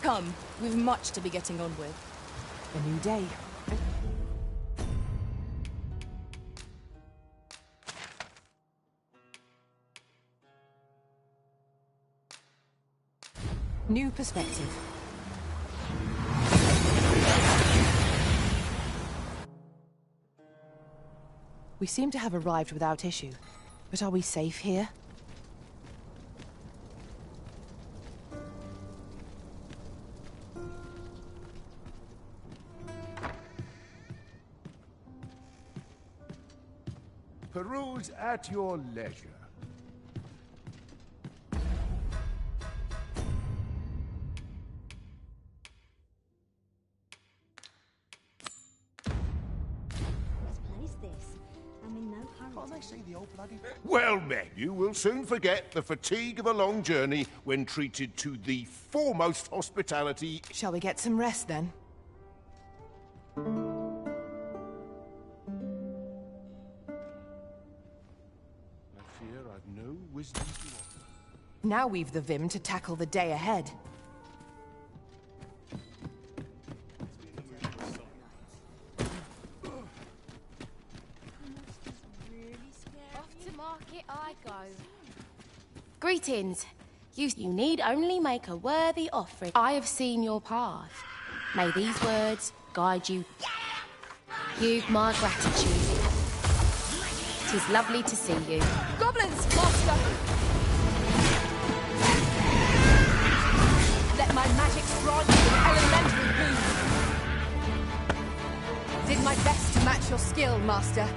Come, we've much to be getting on with.
A new day. New perspective. We seem to have arrived without issue. But are we safe here?
Peruse at your leisure. Well met. You will soon forget the fatigue of a long journey when treated to the foremost hospitality.
Shall we get some rest then?
I fear I've no wisdom to offer.
Now we've the vim to tackle the day ahead.
Market I go. Greetings. You need only make a worthy offering. I have seen your path. May these words guide you. You've my gratitude. 'Tis lovely to see you.
Goblins, master! Let my magic grant you an elemental boon.
Did my best to match your skill, master.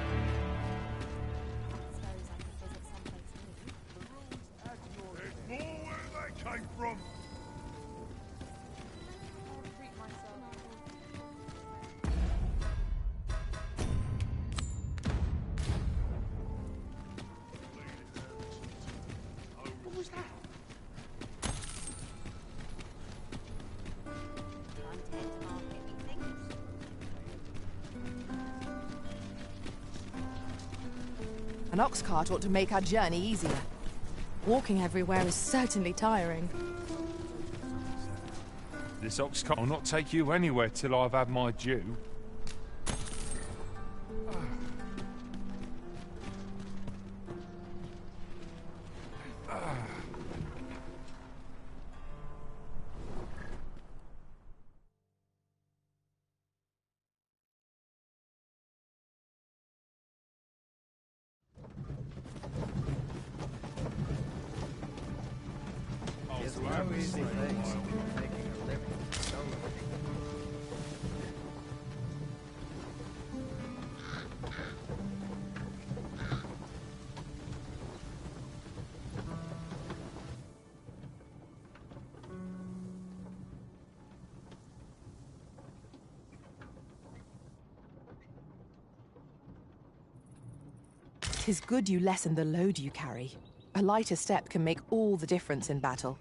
An ox cart ought to make our journey easier.
Walking everywhere is certainly tiring.
This ox cart will not take you anywhere till I've had my due.
Tis good you lessen the load you carry. A lighter step can make all the difference in battle.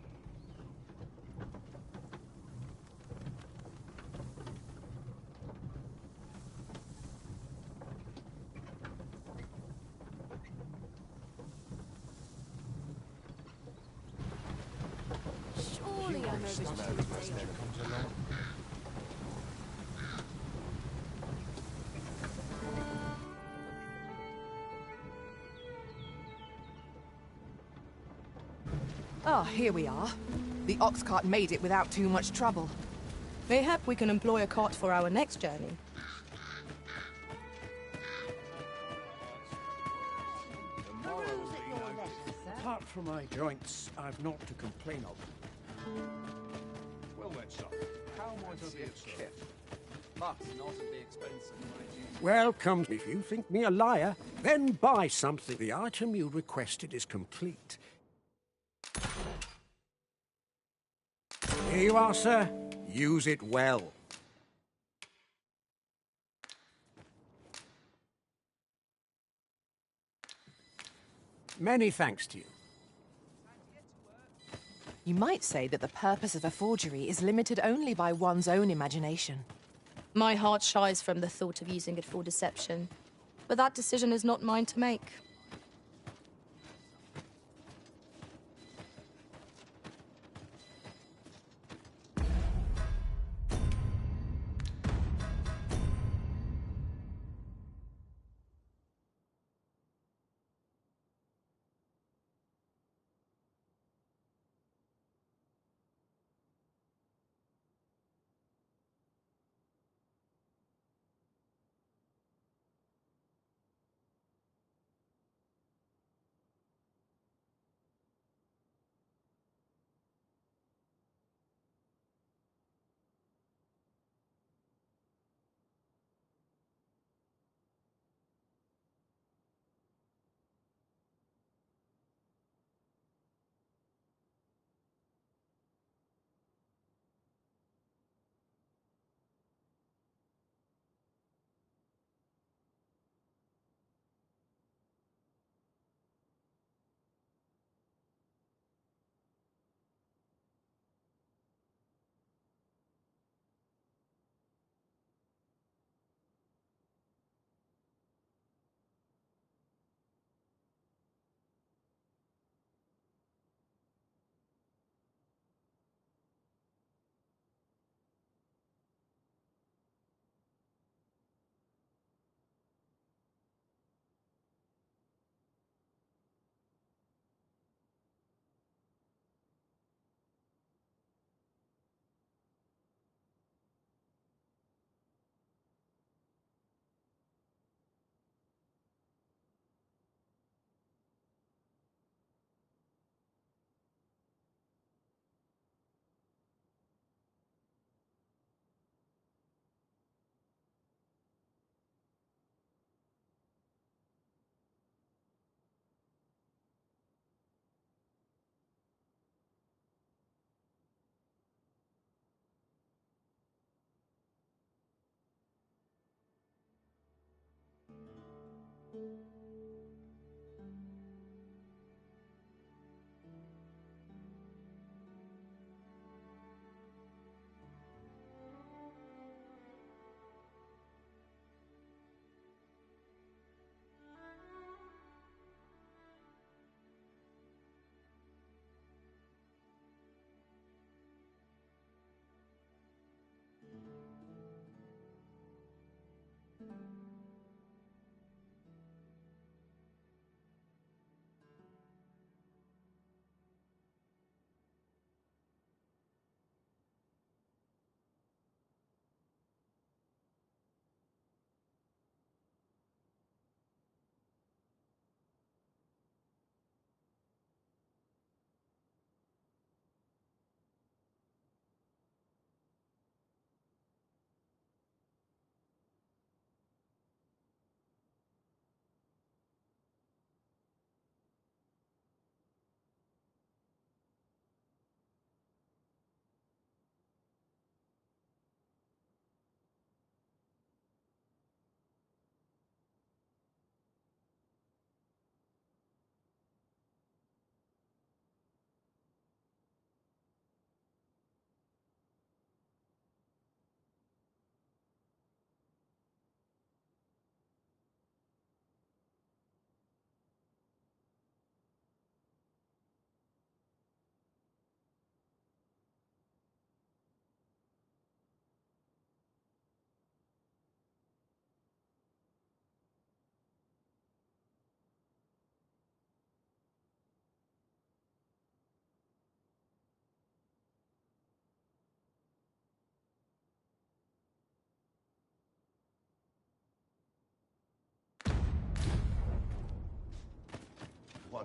Surely I know this too
comes along.
Ah, here we are. The ox cart made it without too much trouble.
Mayhap we can employ a cart for our next journey.
Apart from my joints, I've naught to complain of.
Well then, son, how might I be of service?
Must not be expensive, my G.
Welcome. If you think me a liar, then buy something. The item you requested is complete. Here you are, sir. Use it well. Many thanks to you.
You might say that the purpose of a forgery is limited only by one's own imagination.
My heart shies from the thought of using it for deception, but that decision is not mine to make.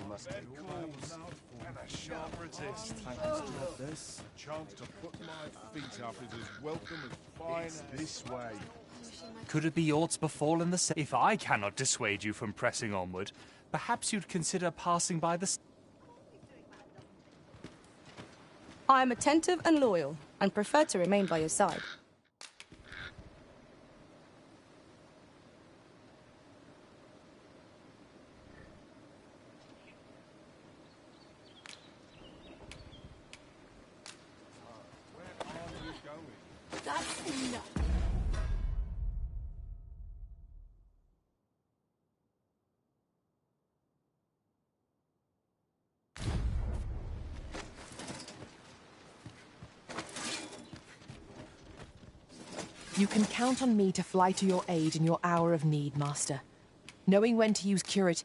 One must take calls and a sharp resist.
This chance to put my feet up is as welcome as fine as this way.
Could it be aught befallen the If I cannot dissuade you from pressing onward, perhaps you'd consider passing by the...
I am attentive and loyal, and prefer to remain by your side.
That's enough.
You can count on me to fly to your aid in your hour of need, Master. Knowing when to use curate...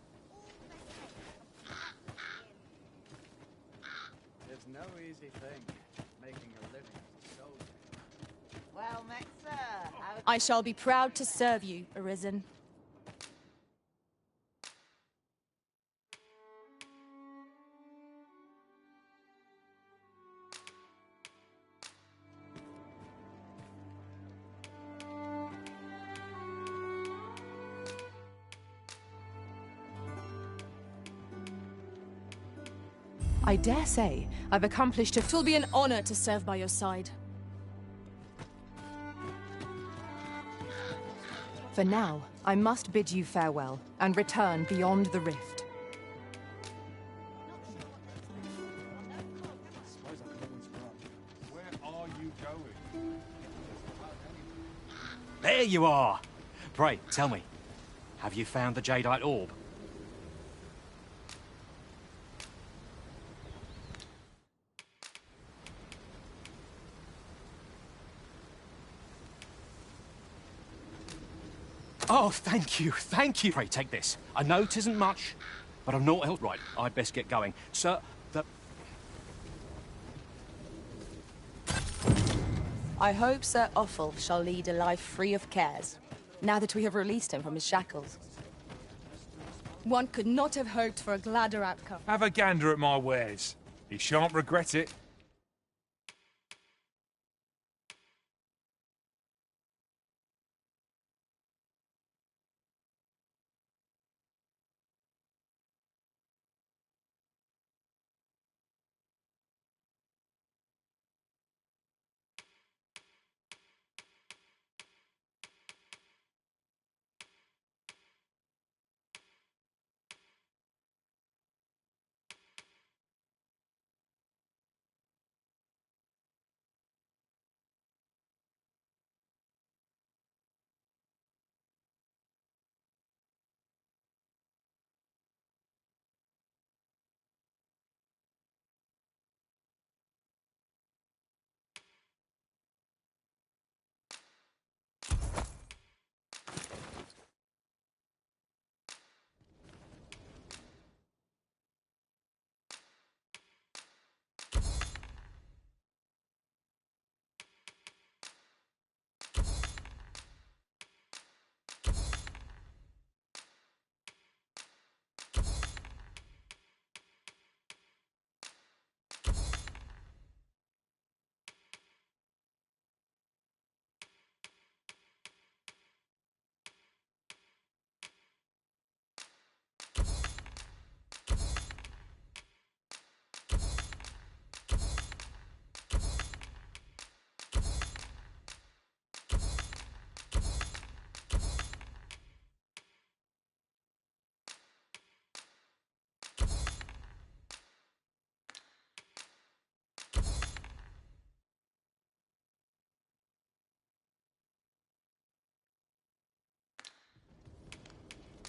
It's no easy thing, making a living as a soldier.
Well met, sir.
I shall be proud to serve you, Arisen.
I dare say I've accomplished a...
'Twill be an honor to serve by your side.
For now, I must bid you farewell and return beyond the rift.
Where are you going?
There you are! Pray, tell me, have you found the Jadeite orb? Oh, thank you, thank you. Pray, take this. I know 'tisn't much, but I'm not help right. I'd best get going. Sir,
I hope Sir Offal shall lead a life free of cares, now that we have released him from his shackles. One could not have hoped for a gladder outcome.
Have a gander at my wares. He shan't regret it.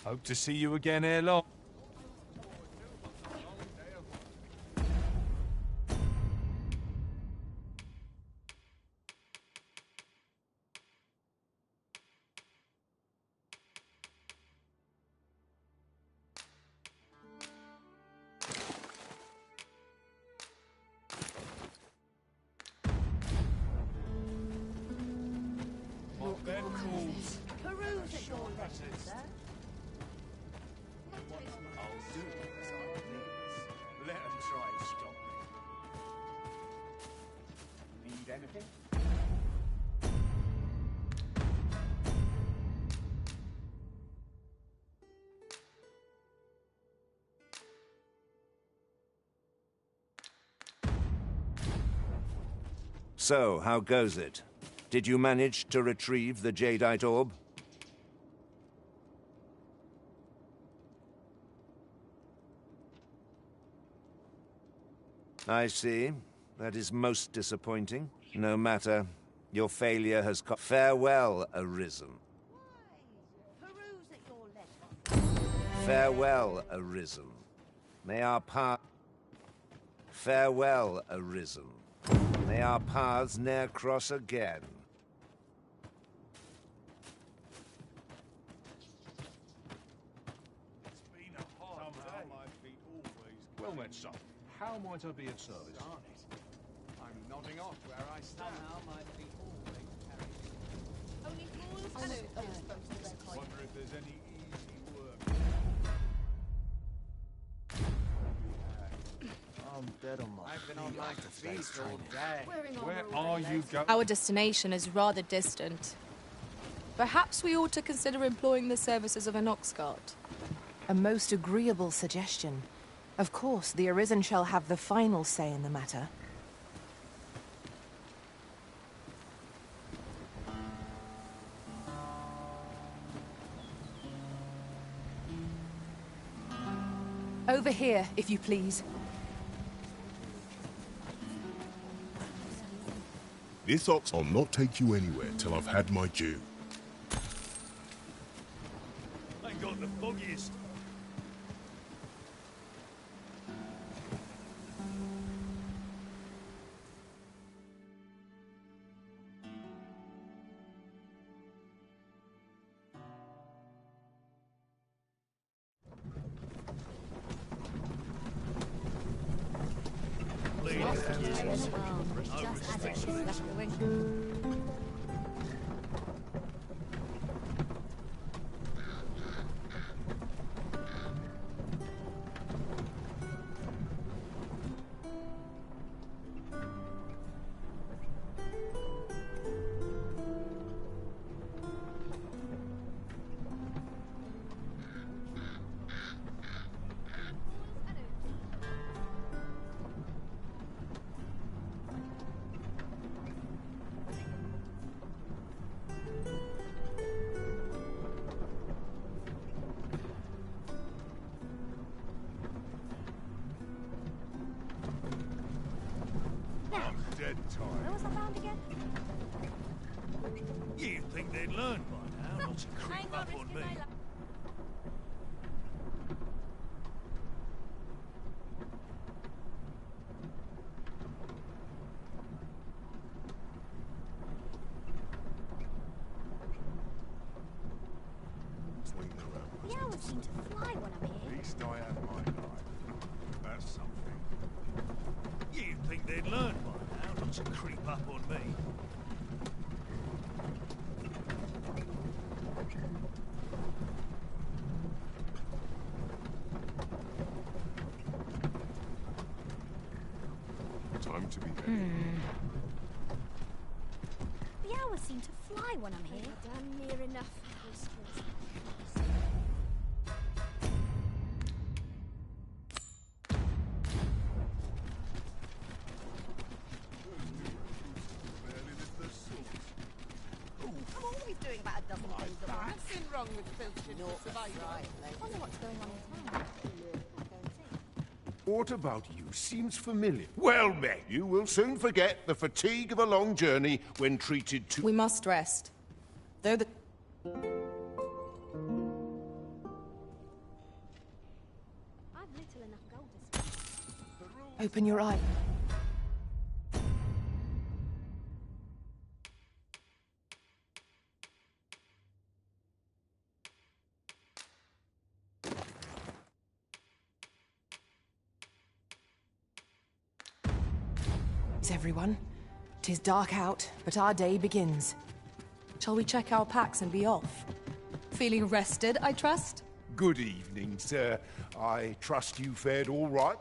Hope to see you again ere long.
Peruse it, your legend, sir.
I'll do as I please.
So, how goes it? Did you manage to retrieve the Jadeite orb? I see. That is most disappointing. No matter. Your failure has come. Farewell, Arisen. Farewell, Arisen. May our path... Farewell, Arisen. May our paths ne'er cross again.
Well met, son. How might I be of service?
I'm nodding off where I stand.
Only fools and
Wonder if there's any easy work.
I'm dead on my
I've been on my feet all day.
Where are you going?
Our destination is rather distant. Perhaps we ought to consider employing the services of an ox cart.
A most agreeable suggestion. Of course, the Arisen shall have the final say in the matter. Over here, if you please.
This ox will not take you anywhere till I've had my due.
Ain't got the foggiest.
Dead tired.
Where was I found again?
You'd think they'd learn by now not to creep up on me.
Swing around.
The hours seem to fly when I'm here.
At least I have my life. That's something.
You'd think they'd learn by now not to creep up on me.
Time to be heading.
The hours seem to fly when I'm here. Done near enough.
I'm always doing about a dozen things at once. Nothing wrong with filching survival.
I wonder what's going on in town.
What about you seems familiar. Well met. You will soon forget the fatigue of a long journey when treated to...
We must rest. Though the...
I've little enough gold to spend.
Open your eye. Everyone. 'Tis dark out, but our day begins.
Shall we check our packs and be off? Feeling rested, I trust?
Good evening, sir. I trust you fared all right?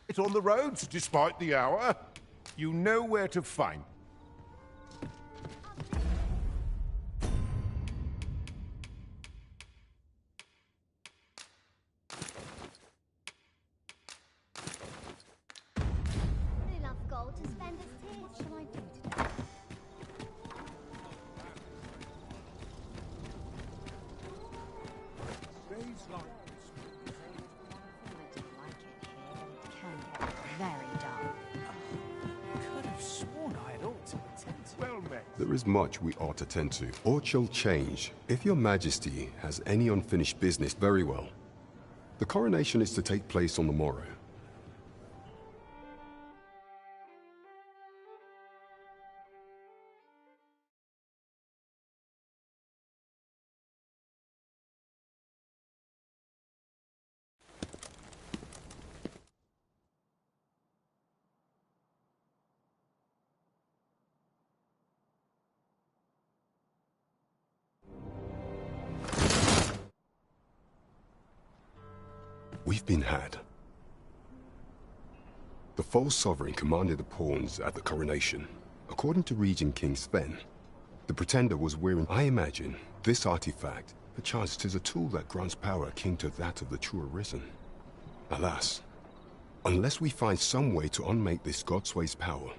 It's on the roads, despite the hour. You know where to find.
Very dull.
Could have sworn I had ought to attend to.
Well met.
There is much we ought to tend to, or shall change. If your majesty has any unfinished business, very well. The coronation is to take place on the morrow. We've been had. The false sovereign commanded the pawns at the coronation. According to Regent King Sven, the pretender was wearing... I imagine this artifact, perchance 'tis a tool that grants power akin to that of the true arisen. Alas, unless we find some way to unmake this Godsway's power,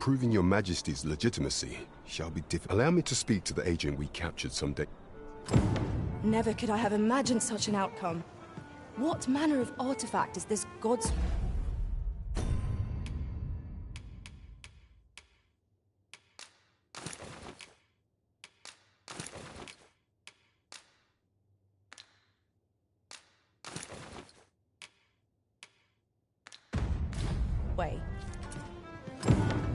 proving your majesty's legitimacy shall be difficult. Allow me to speak to the agent we captured some day.
Never could I have imagined such an outcome. What manner of artifact is this God's... way?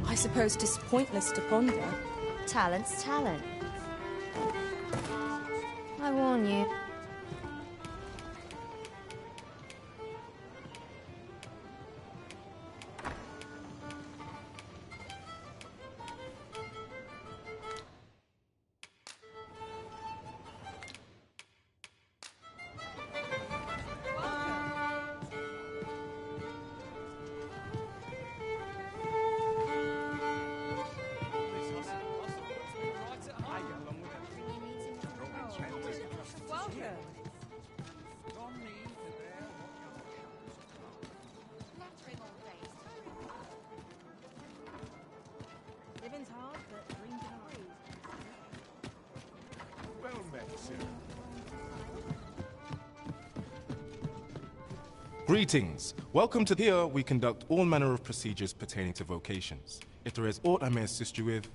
I suppose 'tis pointless to ponder.
Talent's talent. I warn you.
Living's hard, but dreams are free.
Well met, sir.
Greetings. Welcome to here we conduct all manner of procedures pertaining to vocations. If there is aught I may assist you with,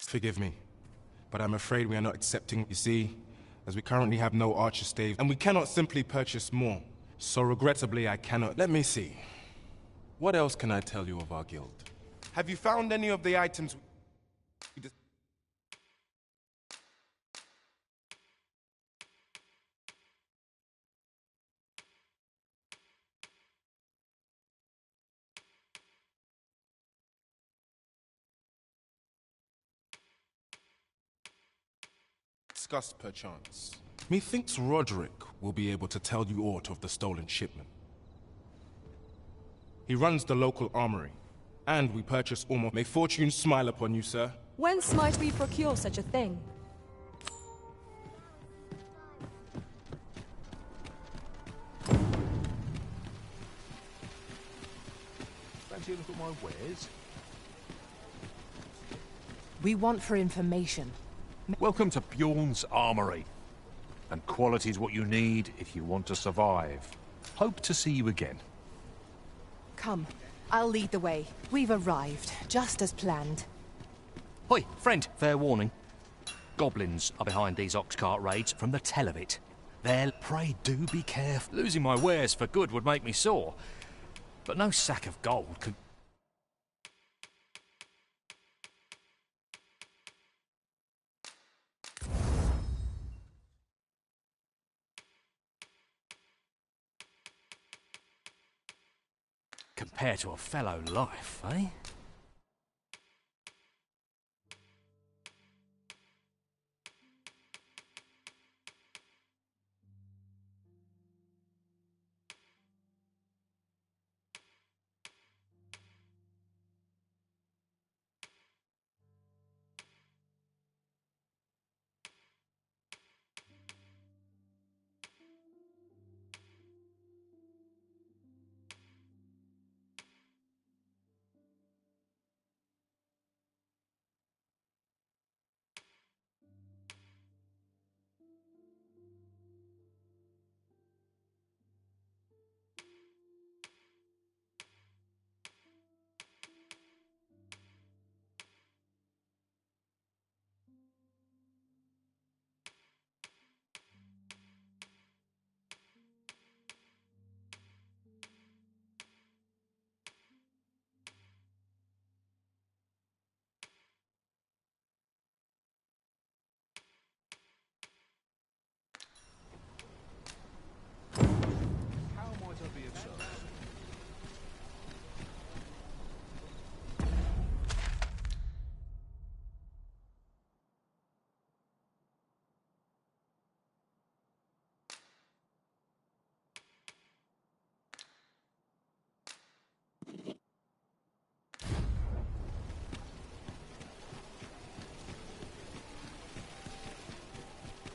Forgive me, but I'm afraid we are not accepting. You see, as we currently have no archer staves, and we cannot simply purchase more. So regrettably, I cannot. Let me see. What else can I tell you of our guild? Have you found any of the items we discussed perchance? Methinks Roderick will be able to tell you aught of the stolen shipment. He runs the local armory, and we purchase almost. May fortune smile upon you, sir.
Whence might we procure such a thing?
Fancy a look at my wares?
We want for information.
Welcome to Bjorn's Armory. And quality's what you need if you want to survive. Hope to see you again.
Come, I'll lead the way. We've arrived, just as planned.
Hoi, friend, fair warning. Goblins are behind these ox cart raids from the tell of it. Pray do be careful. Losing my wares for good would make me sore. But no sack of gold could... compare to a fellow life, eh?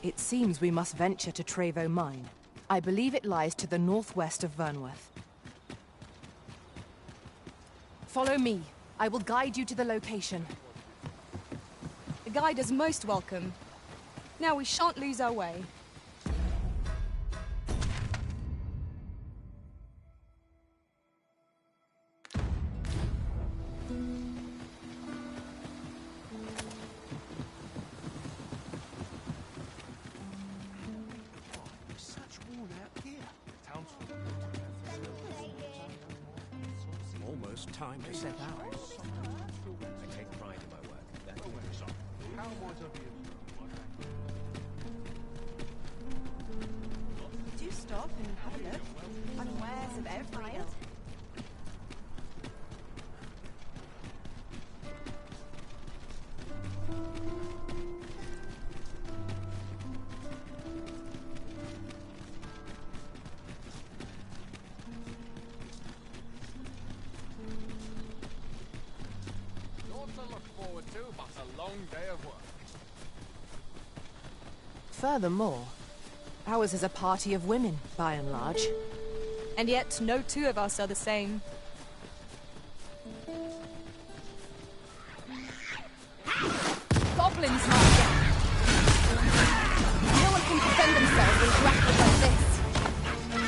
It seems we must venture to Trevo Mine. I believe it lies to the northwest of Vernworth. Follow me. I will guide you to the location.
The guide is most welcome. Now we shan't lose our way.
Almost time to set out.
I take pride in my work. That's all.
How might I be
Do stop and have a look. Unawares of every ilk.
Furthermore, ours is a party of women, by and large.
And yet, no two of us are the same. Goblins, Master! No one can defend themselves in grapples like this.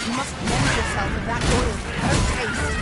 You must cleanse yourself of that oil. Her taste.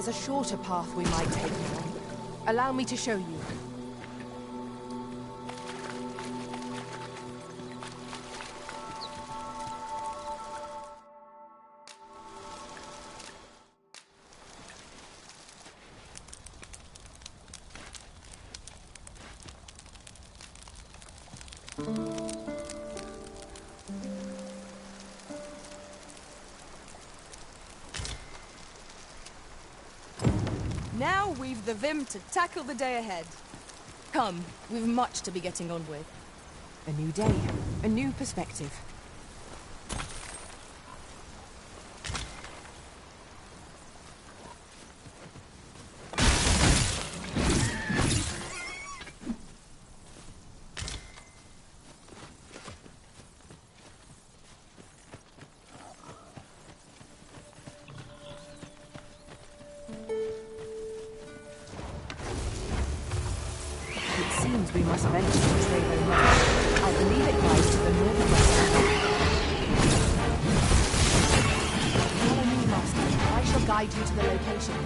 there's a shorter path we might take now. Allow me to show you.
Now we've the vim to tackle the day ahead. Come, we've much to be getting on with.
A new day, a new perspective. We must venture to Trevo North. I believe it lies to the northwest. Follow me, Master. I shall guide you to the location.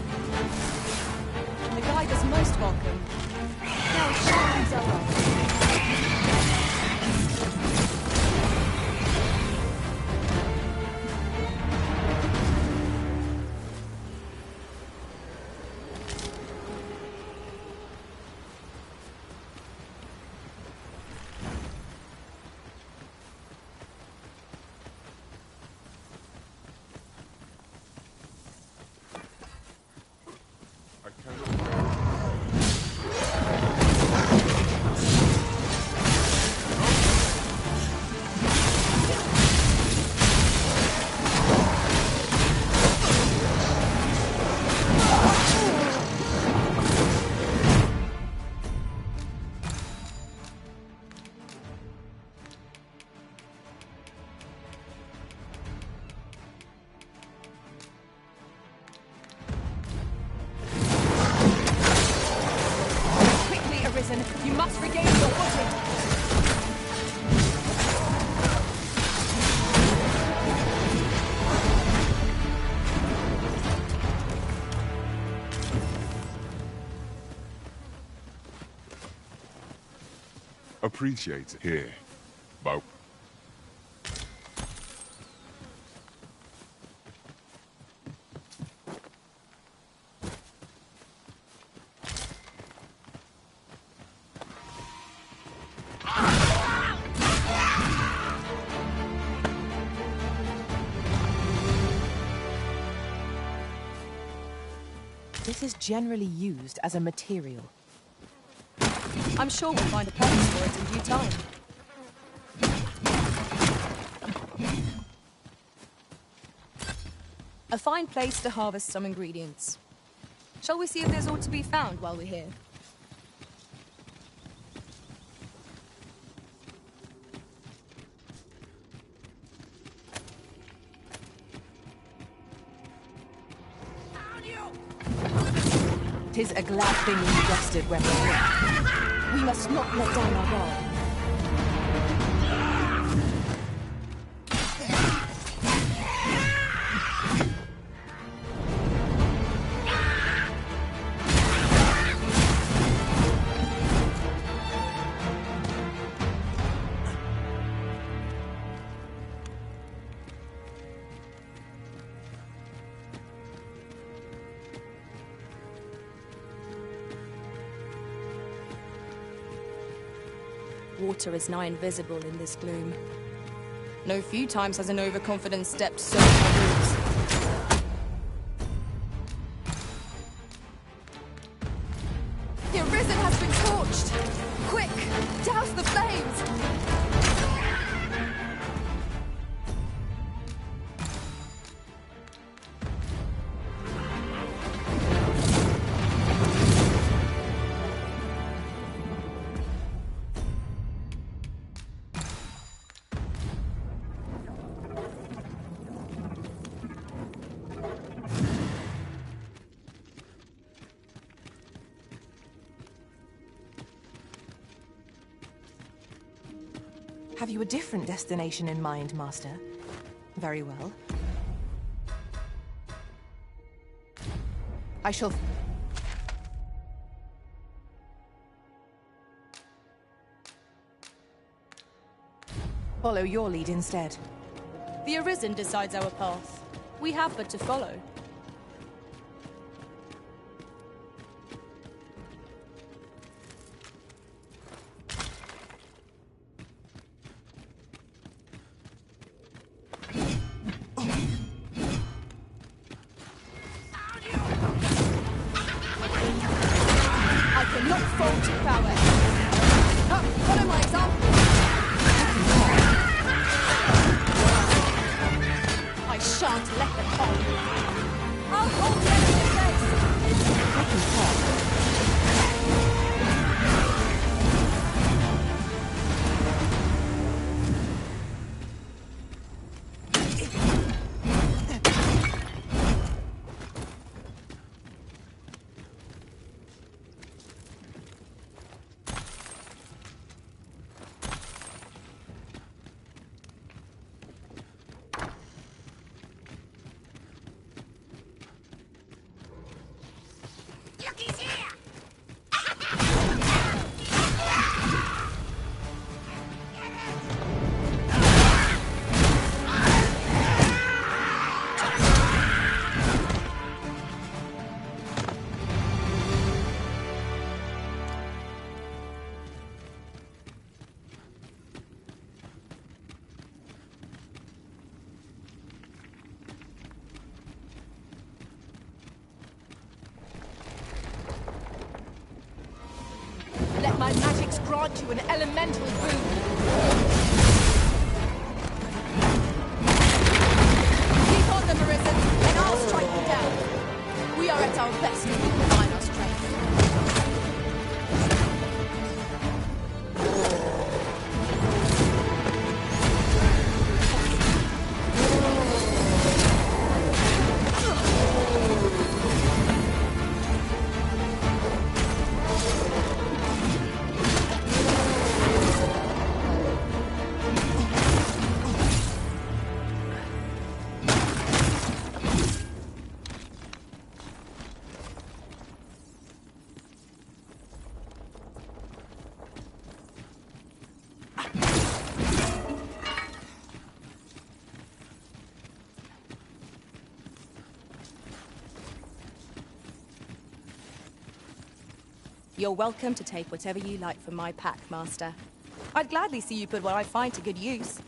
The guide is most welcome. Now, show me Zelda.
You must regain your footing.
Appreciate it. Here. Bo.
This is generally used as a material.
I'm sure we'll find a purpose for it in due time. A fine place to harvest some ingredients. Shall we see if there's aught to be found while we're here?
Tis a glad thing we rested when we're here.
We must not let down our guard. Water is nigh invisible in this gloom. No few times has an overconfident stepped so far roots. The Arisen has been torched! Quick, douse the flames!
Have you a different destination in mind, Master? Very well. I shall... follow your lead instead.
The Arisen decides our path. We have but to follow. I cannot fold to power. Follow my example. I shan't let them on. I'll hold the enemy at Let my magics grant you an elemental boon. Keep on them, Arisen, and I'll strike you down. We are at our best when we combine our strength. You're welcome to take whatever you like from my pack, Master. I'd gladly see you put what I find to good use.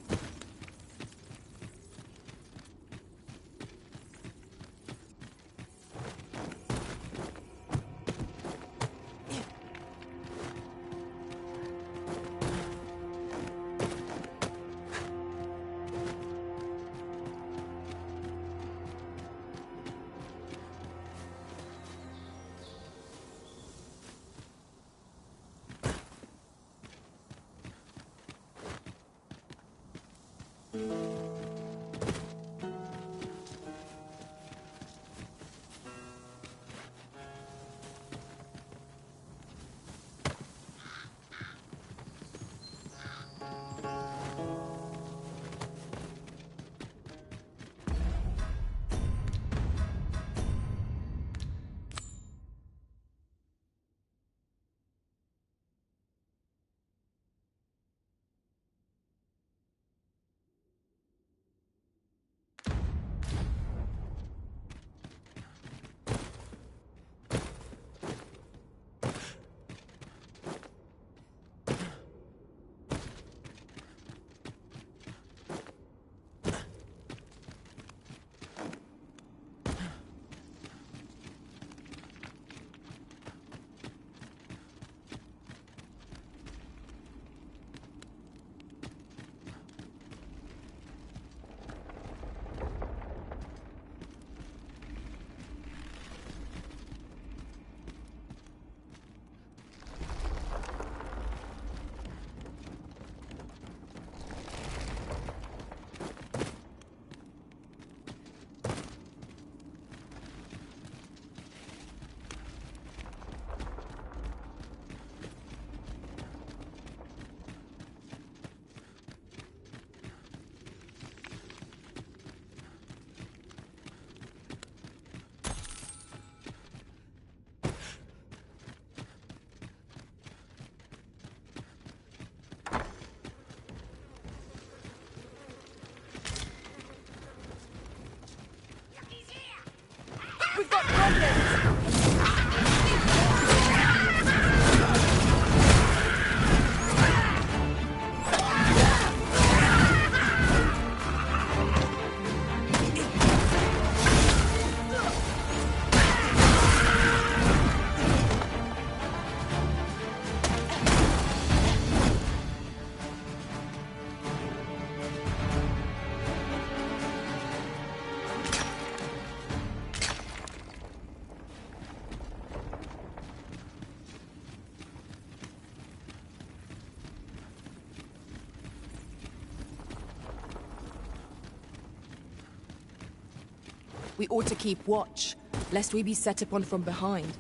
We ought to keep watch, lest we be set upon from behind.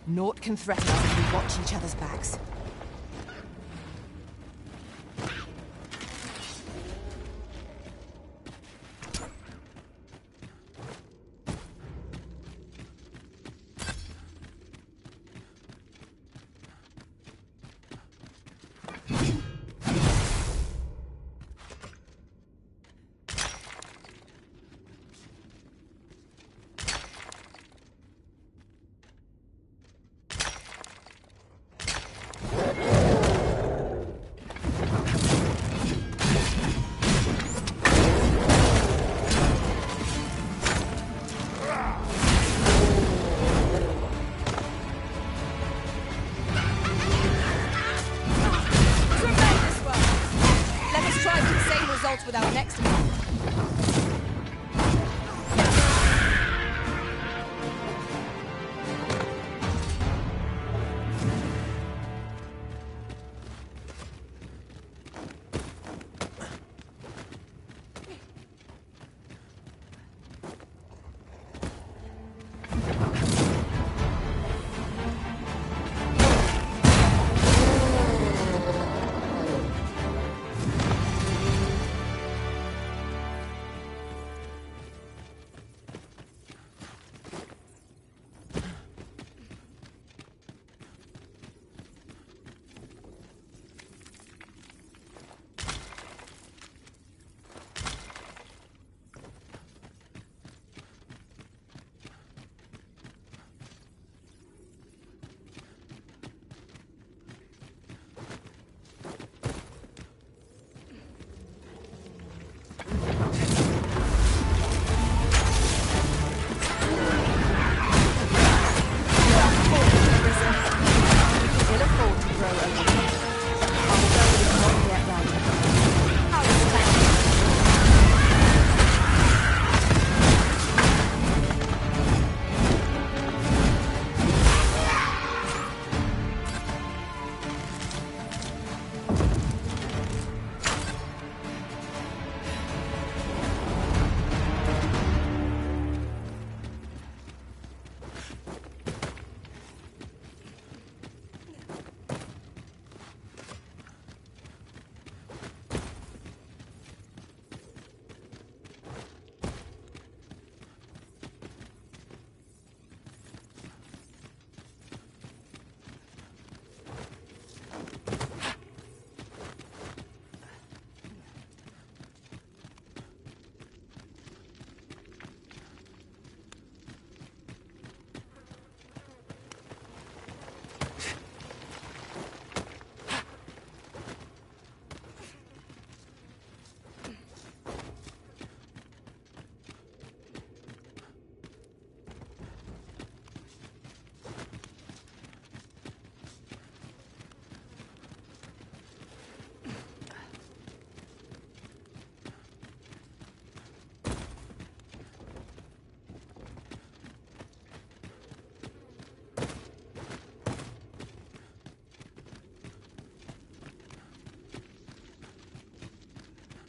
Naught can threaten us if we watch each other's backs.
With our next attack.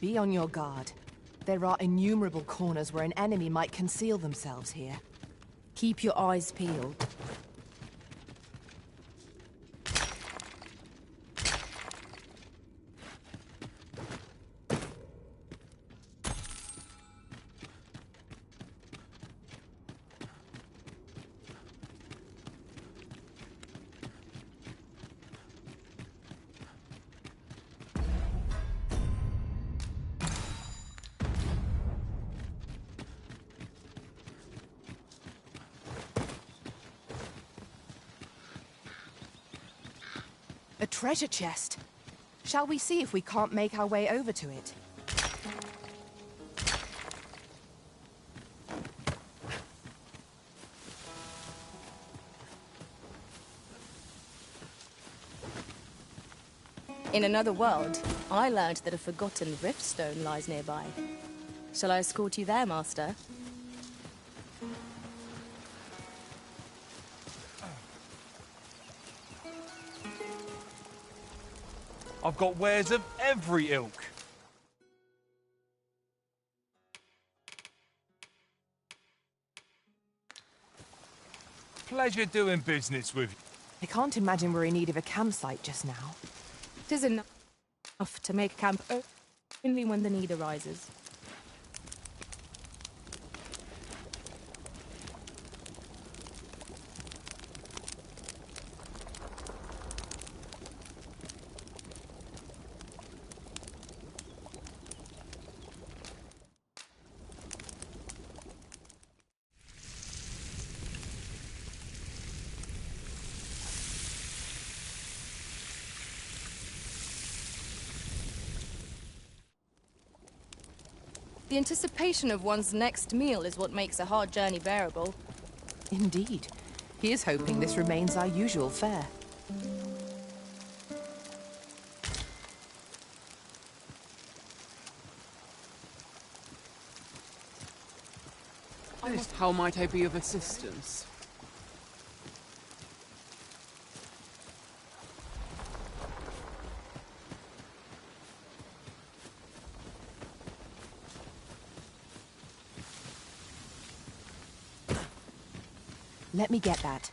Be on your guard. There are innumerable corners where an enemy might conceal themselves here. Keep your eyes peeled.
A treasure chest. Shall we see if we can't make our way over to it?
In another world, I learned that a forgotten riftstone lies nearby. Shall I escort you there, Master?
I've got wares of every ilk.
Pleasure doing business with you.
I can't imagine we're in need of a campsite just now.
'Tis enough to make camp only when the need arises. The anticipation of one's next meal is what makes a hard journey bearable.
Indeed. Here's hoping this remains our usual fare.
How might I be of assistance?
Let me get that.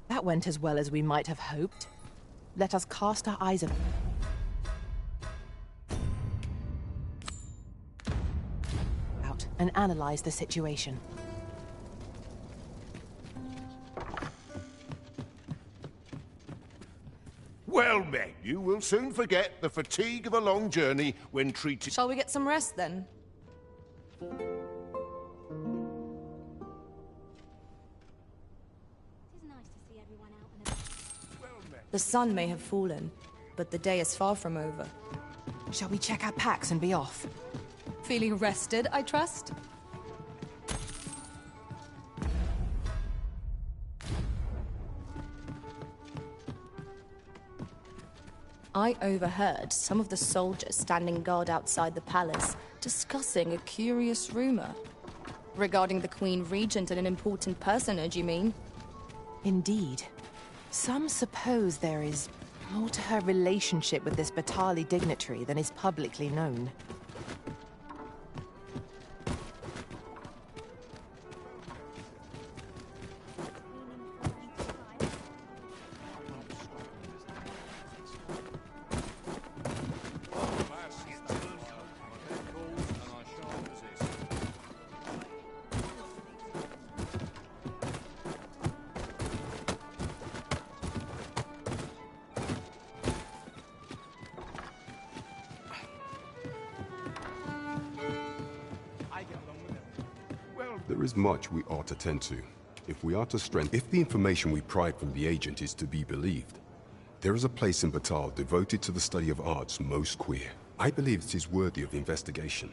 That went as well as we might have hoped. Let us cast our eyes out and analyze the situation.
Well met, you will soon forget the fatigue of a long journey when treated...
Shall we get some rest then? The sun may have fallen, but the day is far from over.
Shall we check our packs and be off?
Feeling rested, I trust? I overheard some of the soldiers standing guard outside the palace discussing a curious rumor. Regarding the Queen Regent and an important personage, you mean?
Indeed. Some suppose there is more to her relationship with this Batali dignitary than is publicly known.
There is much we ought to tend to. If we are to strengthen... If the information we pried from the agent is to be believed, there is a place in Batal devoted to the study of arts most queer. I believe it is worthy of investigation.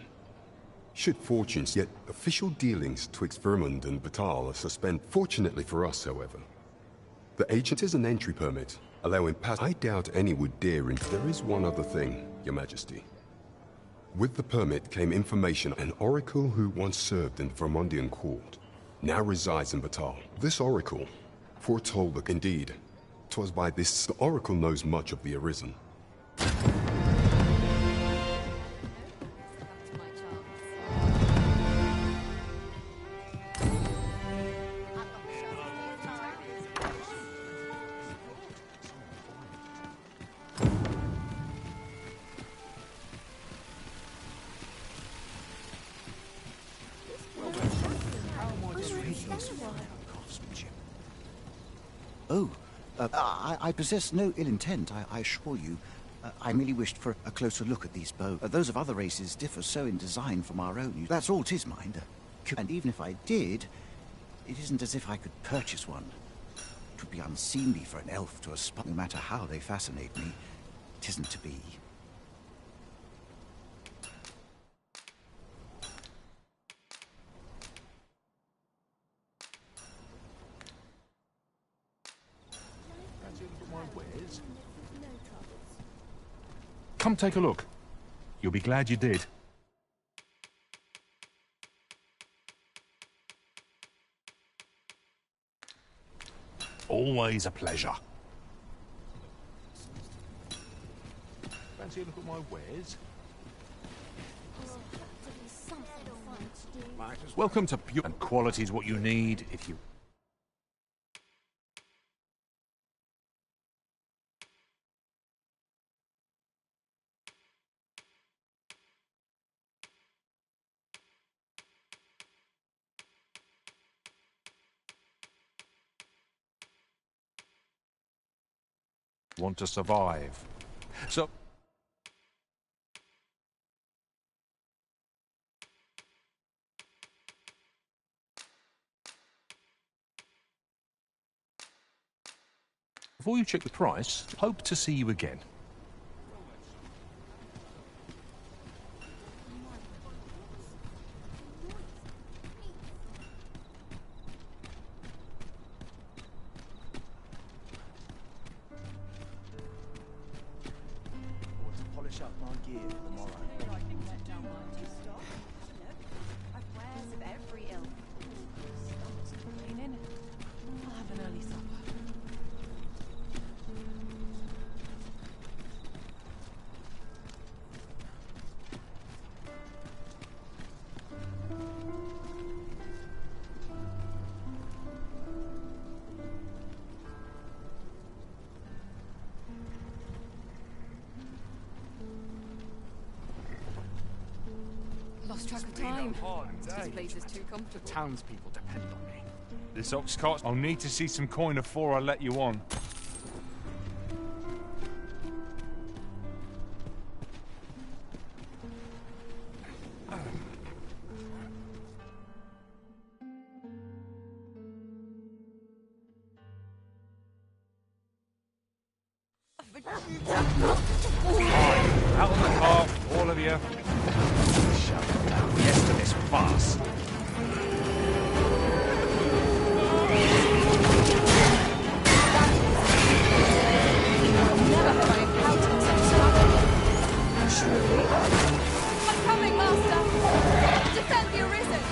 Should fortunes, yet official dealings twixt Vermund and Batal are suspended. Fortunately for us, however, the agent is an entry permit, allowing pass... I doubt any would dare in... There is one other thing, Your Majesty. With the permit came information an oracle who once served in the Vermundian court now resides in Batal. This oracle foretold that indeed, 'twas by this the oracle knows much of the Arisen.
Oh, I possess no ill intent, I assure you. I merely wished for a closer look at these bows. Those of other races differ so in design from our own. That's all 'tis, mind. And even if I did, it isn't as if I could purchase one. It would be unseemly for an elf to aspire, no matter how they fascinate me. 'Tisn't to be.
Come take a look. You'll be glad you did. Always a pleasure.
Fancy a look at my wares?
Welcome to Pure, and quality's what you need if you... want to survive. So... before you check the price, hope to see you again.
Polish up my gear for tomorrow.
I've wares of every ilk. Starts complaining. I'll have an early supper.
Lost track of time. This place is too comfortable.
The townspeople depend on me. This ox cart, I'll need to see some coin before I let you on. Out on the cart, all of you.
Shut down. Yes to this farce.
Never have I encountered such stubbornness. Truly. I'm coming, Master! Defend the Arisen!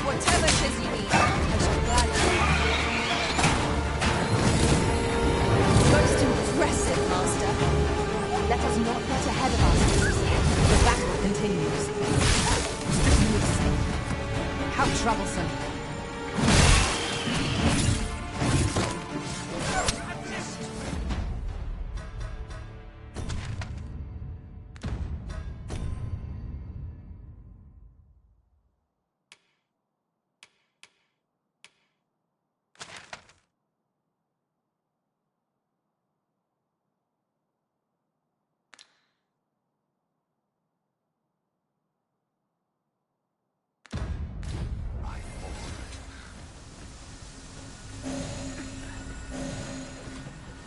Whatever 'tis you need, I shall gladly. Most impressive, Master. Let us not get ahead of ourselves. The battle continues.
How troublesome.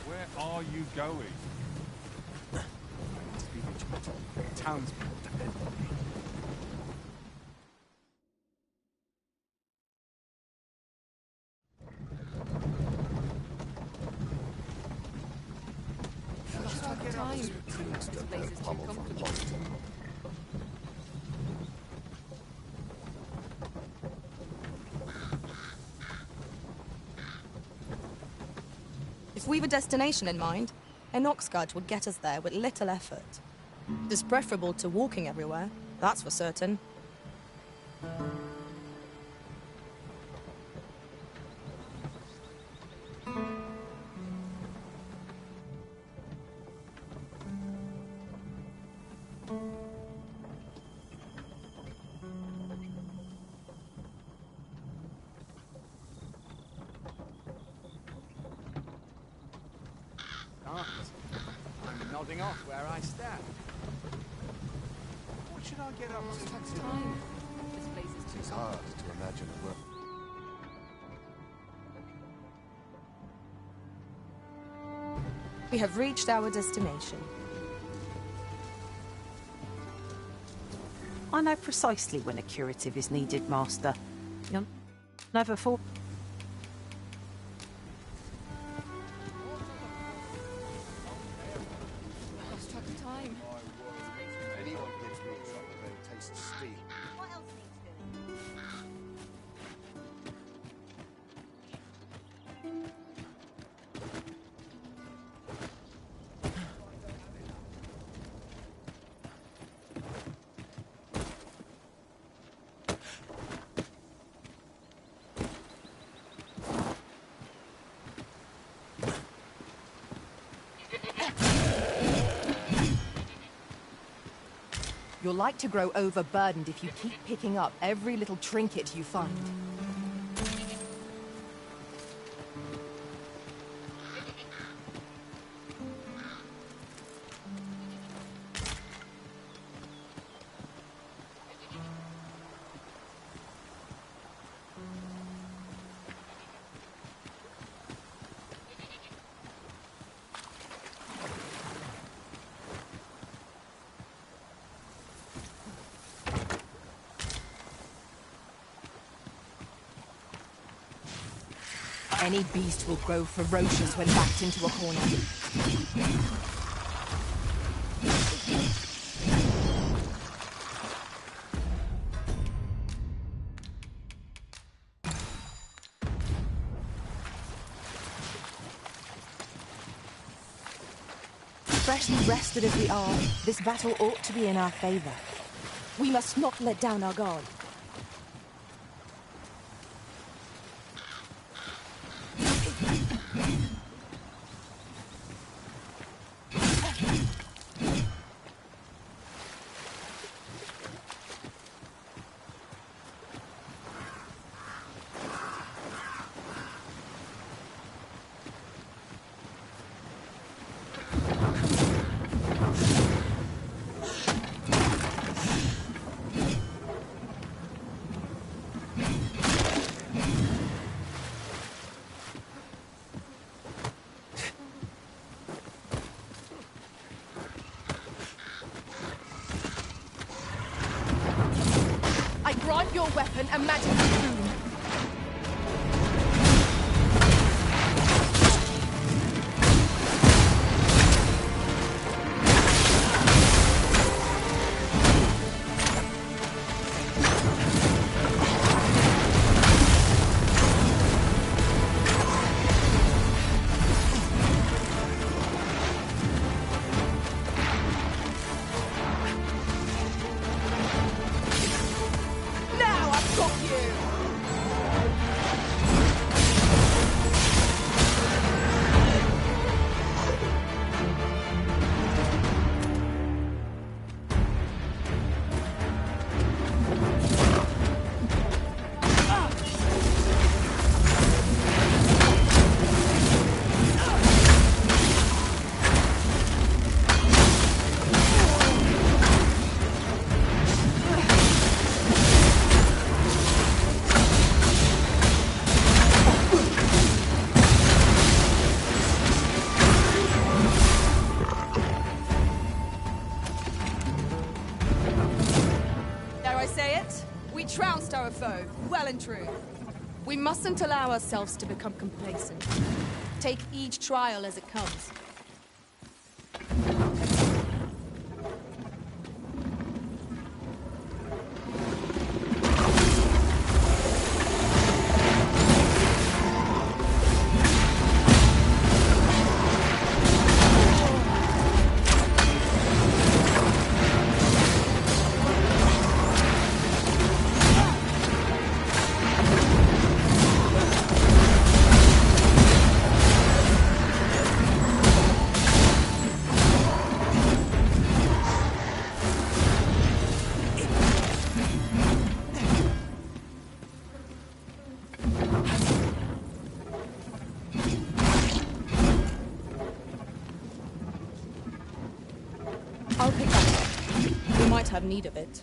Where are you going?
To be vigilant. The townspeople depend on me.
Lost track of time. This place is too comfortable.
If we've a destination in mind, an ox cart would get us there with little effort. It's preferable to walking everywhere, that's for certain.
I'm nodding off where I stand. What should I get up to?
Time. This place is too
It's hard to imagine a world.
We have reached our destination.
I know precisely when a curative is needed, Master. You'll never fall.
Lost track of time. You're like to grow overburdened if you keep picking up every little trinket you find. Any beast will grow ferocious when backed into a corner. Freshly rested as we are, this battle ought to be in our favor. We must not let down our guard. Grant your weapon a magical boon.
Trounced our foe, well and true. We mustn't allow ourselves to become complacent. Take each trial as it comes. I'll pick that up. We might have need of it.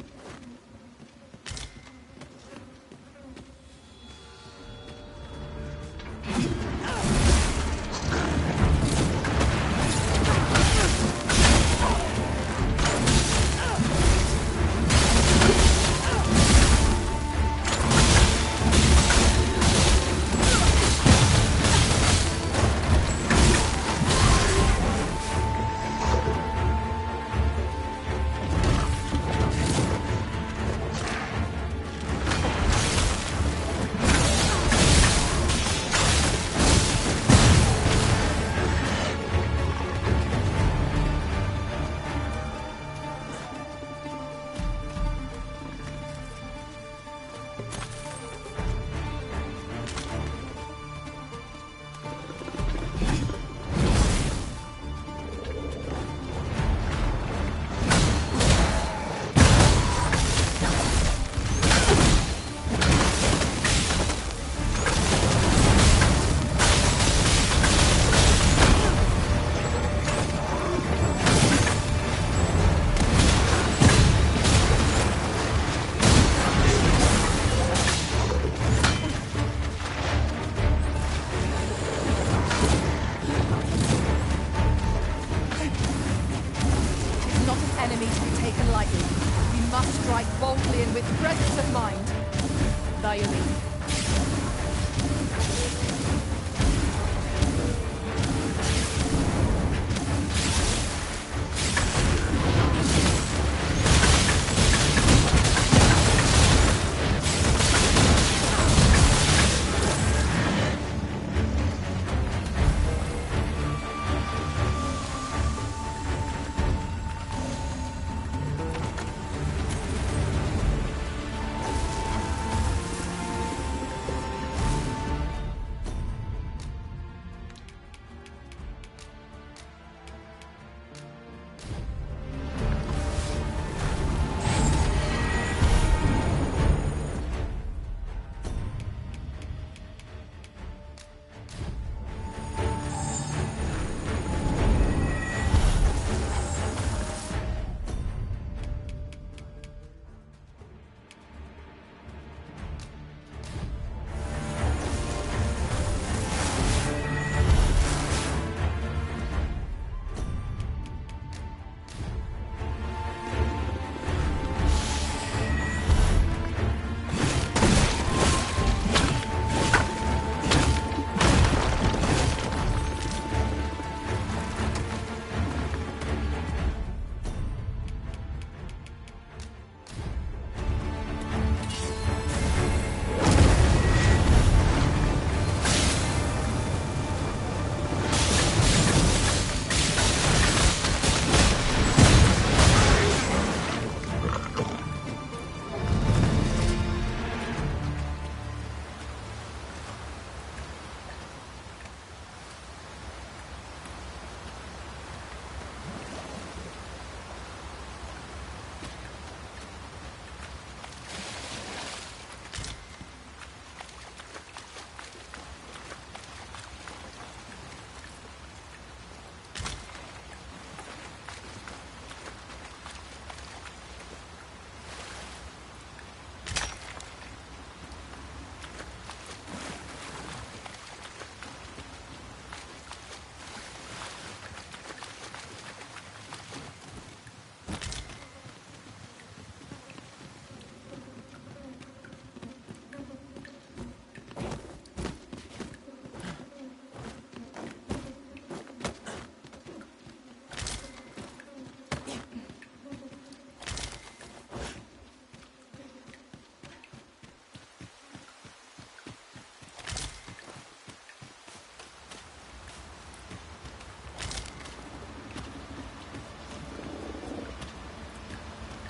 enemy to be taken lightly. We must strike boldly and with presence of mind. Violin.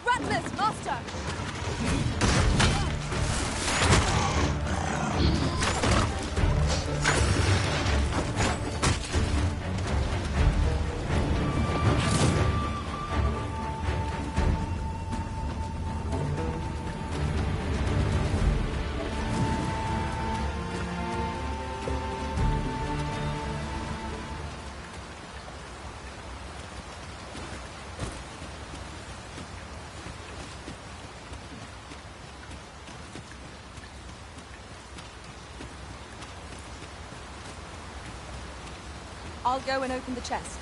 Rattlers, master!
I'll go and open the chest.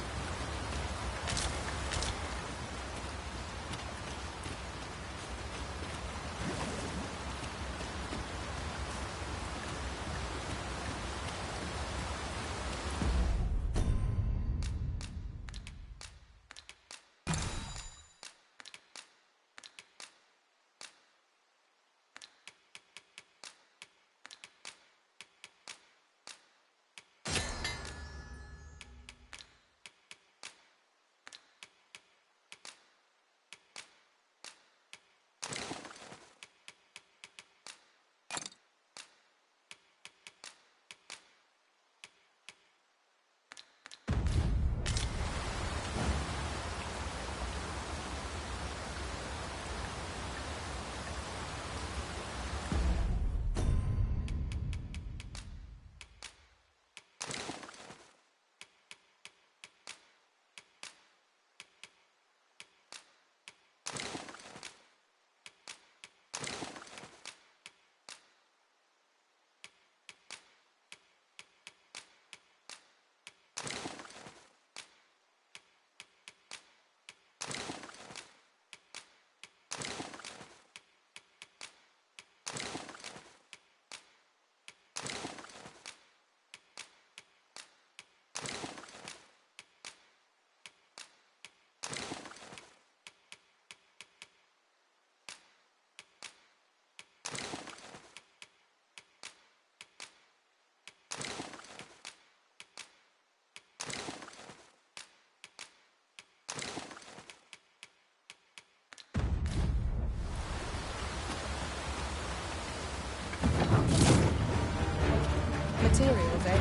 materials, eh?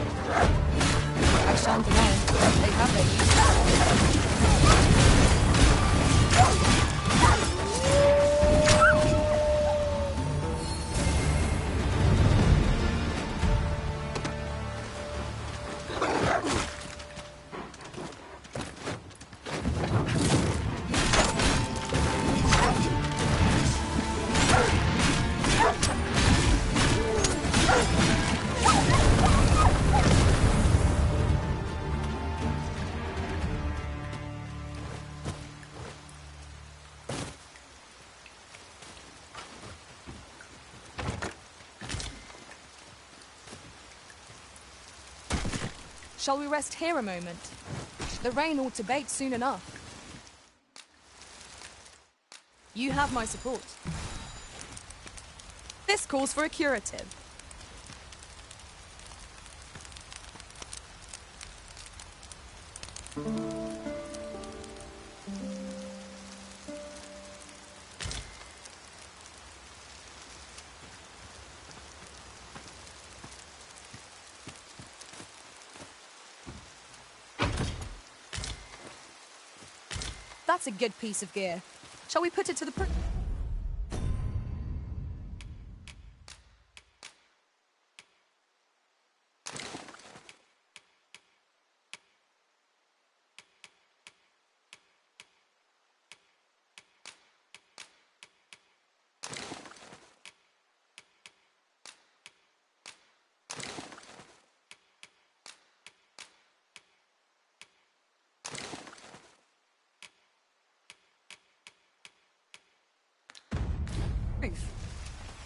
I shan't deny. They have their use. Shall we rest here a moment? The rain ought to abate soon enough. You have my support. This calls for a curative. That's a good piece of gear. Shall we put it to the proof?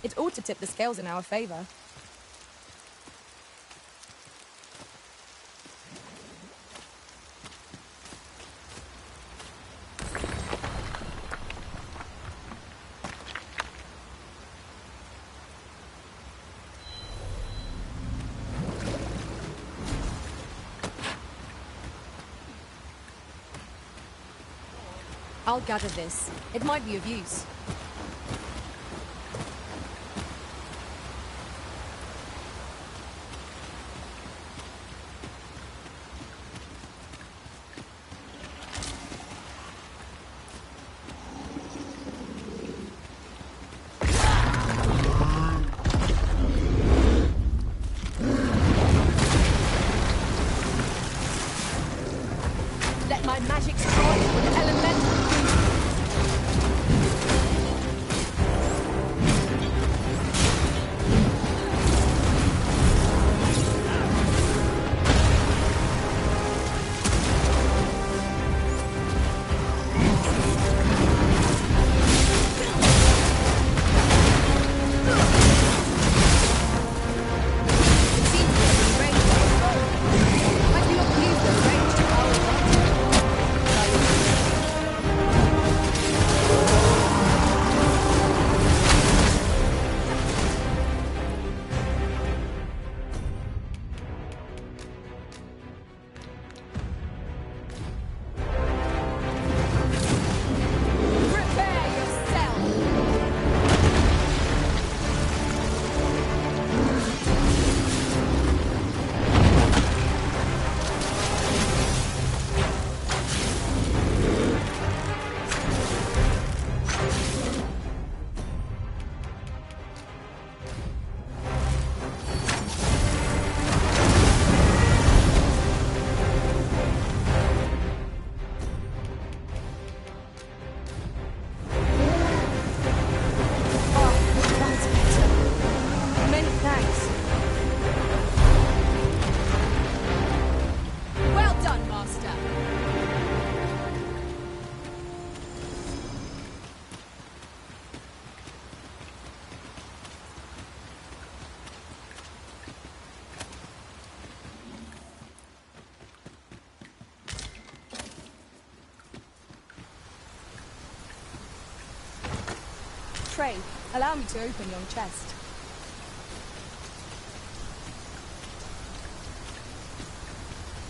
It ought to tip the scales in our favor. I'll gather this. It might be of use. Let my magic strike with elemental. Trey, allow me to open yon chest.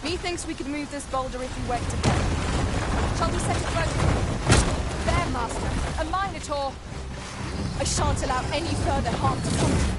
Methinks we could move this boulder if we wait together. Shall we set it both? There, Master, a Minotaur! I shan't allow any further harm to come to you.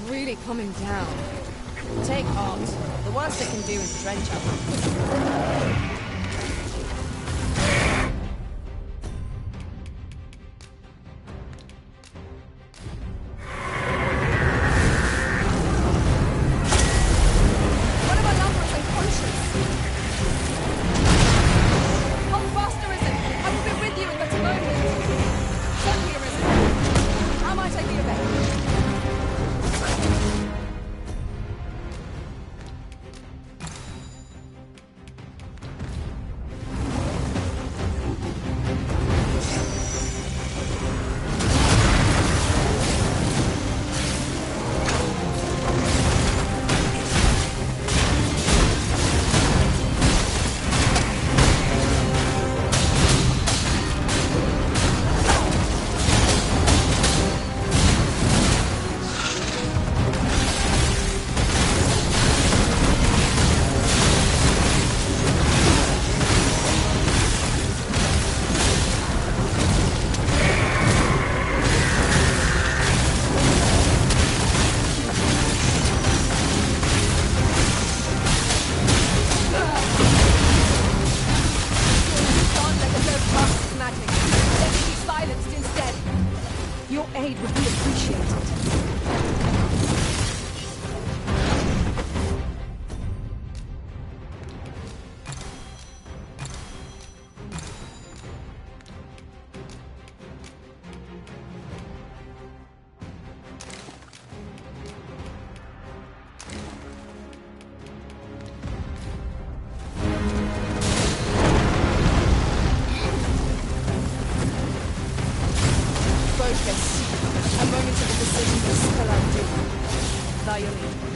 really coming down. Take heart. The worst it can do is drench us. A moment of a decision will spell out doom. Violin.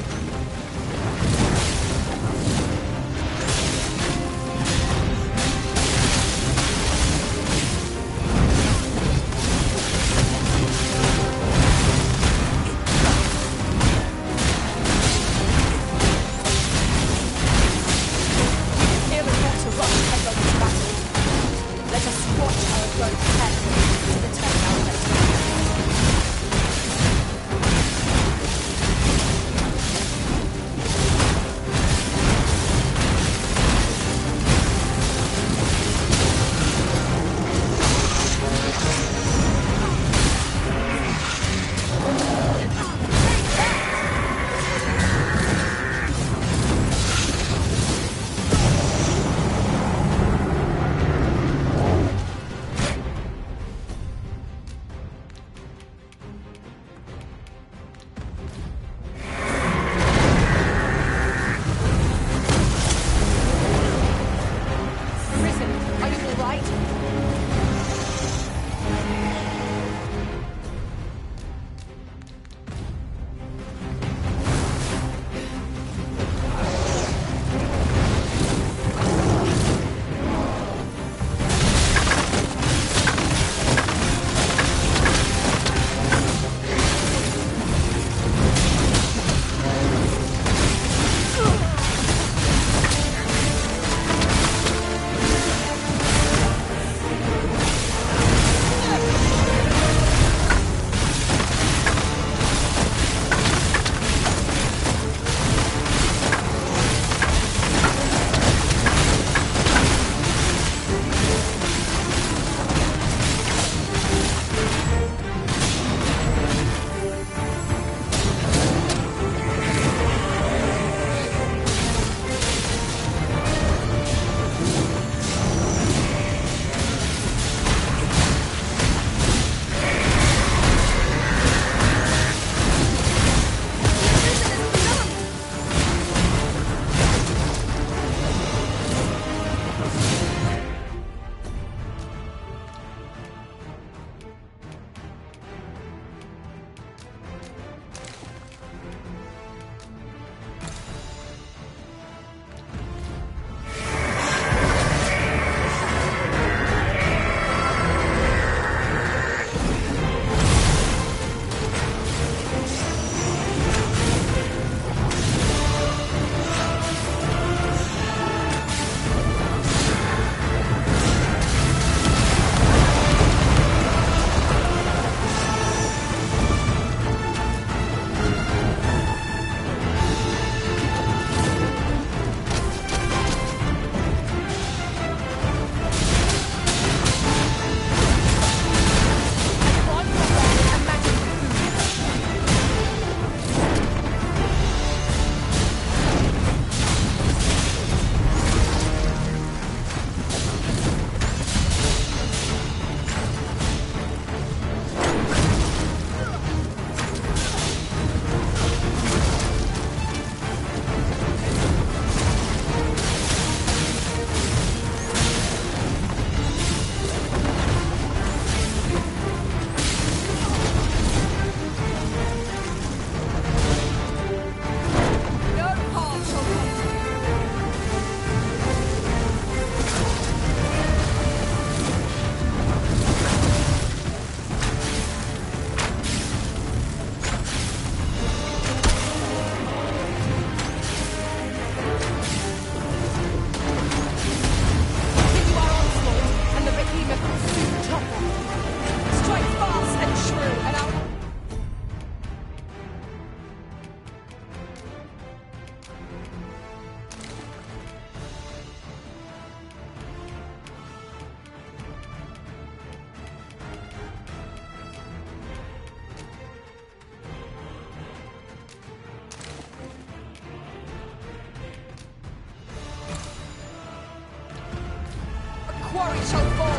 shall fall.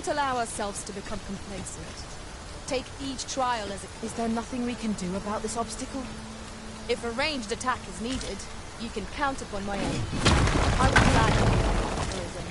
Allow ourselves to become complacent. Take each trial as a...
Is there nothing we can do about this obstacle?
If a ranged attack is needed, you can count upon my aid. I would gladly have arisen.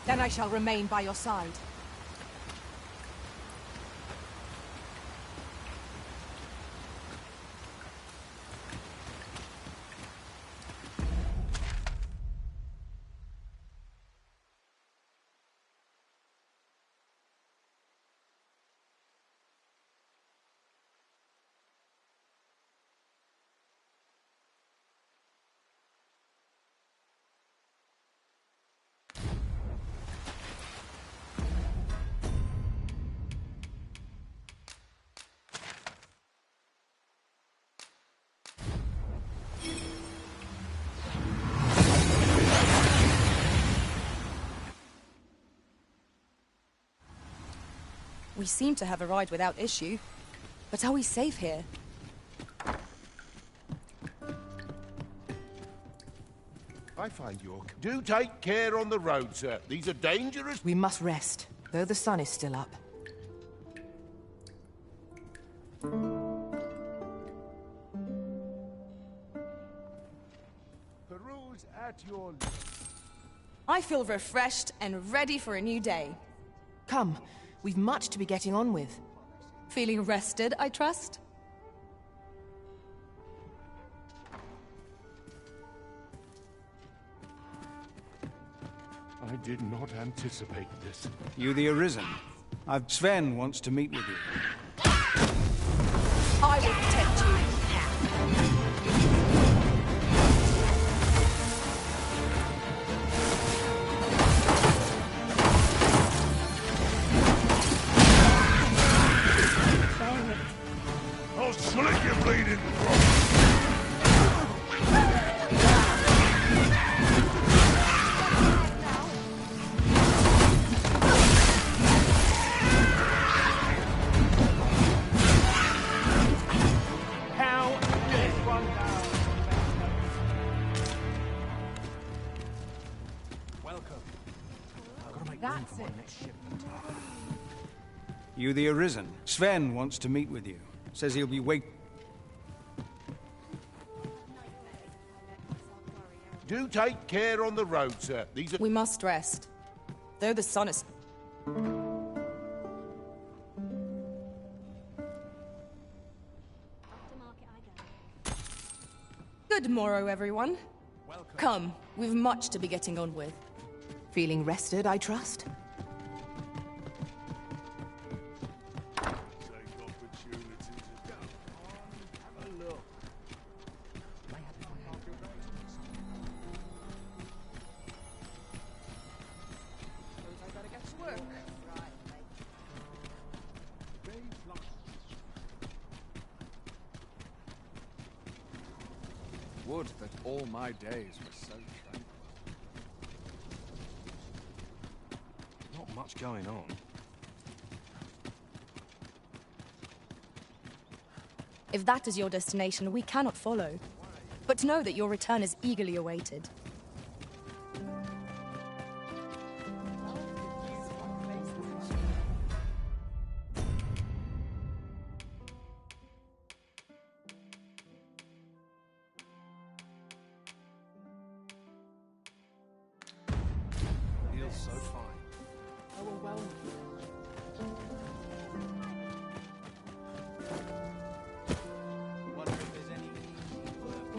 Then I shall remain by your side.
We seem to have arrived without issue. But are we safe here?
I find your... Do take care on the road, sir. These are dangerous.
We must rest, though the sun is still up.
Peruse at your...
I feel refreshed and ready for a new day.
Come, we've much to be getting on with.
Feeling rested, I trust?
I did not anticipate this.
You the Arisen? Sven wants to meet with you.
I will protect you.
I'll slit your bleeding throat!
That's it.
You the Arisen. Sven wants to meet with you. Says he'll be wait.
Do take care on the road, sir. These are...
We must rest. Though the sun is... Good morrow, everyone. Come, we've much to be getting on with.
Feeling rested, I trust?
Would that all my days were so tranquil.
Not much going on.
If that is your destination, we cannot follow. But know that your return is eagerly awaited.
Feels so fine.
Overwhelming.
Wonder if there's any easy work.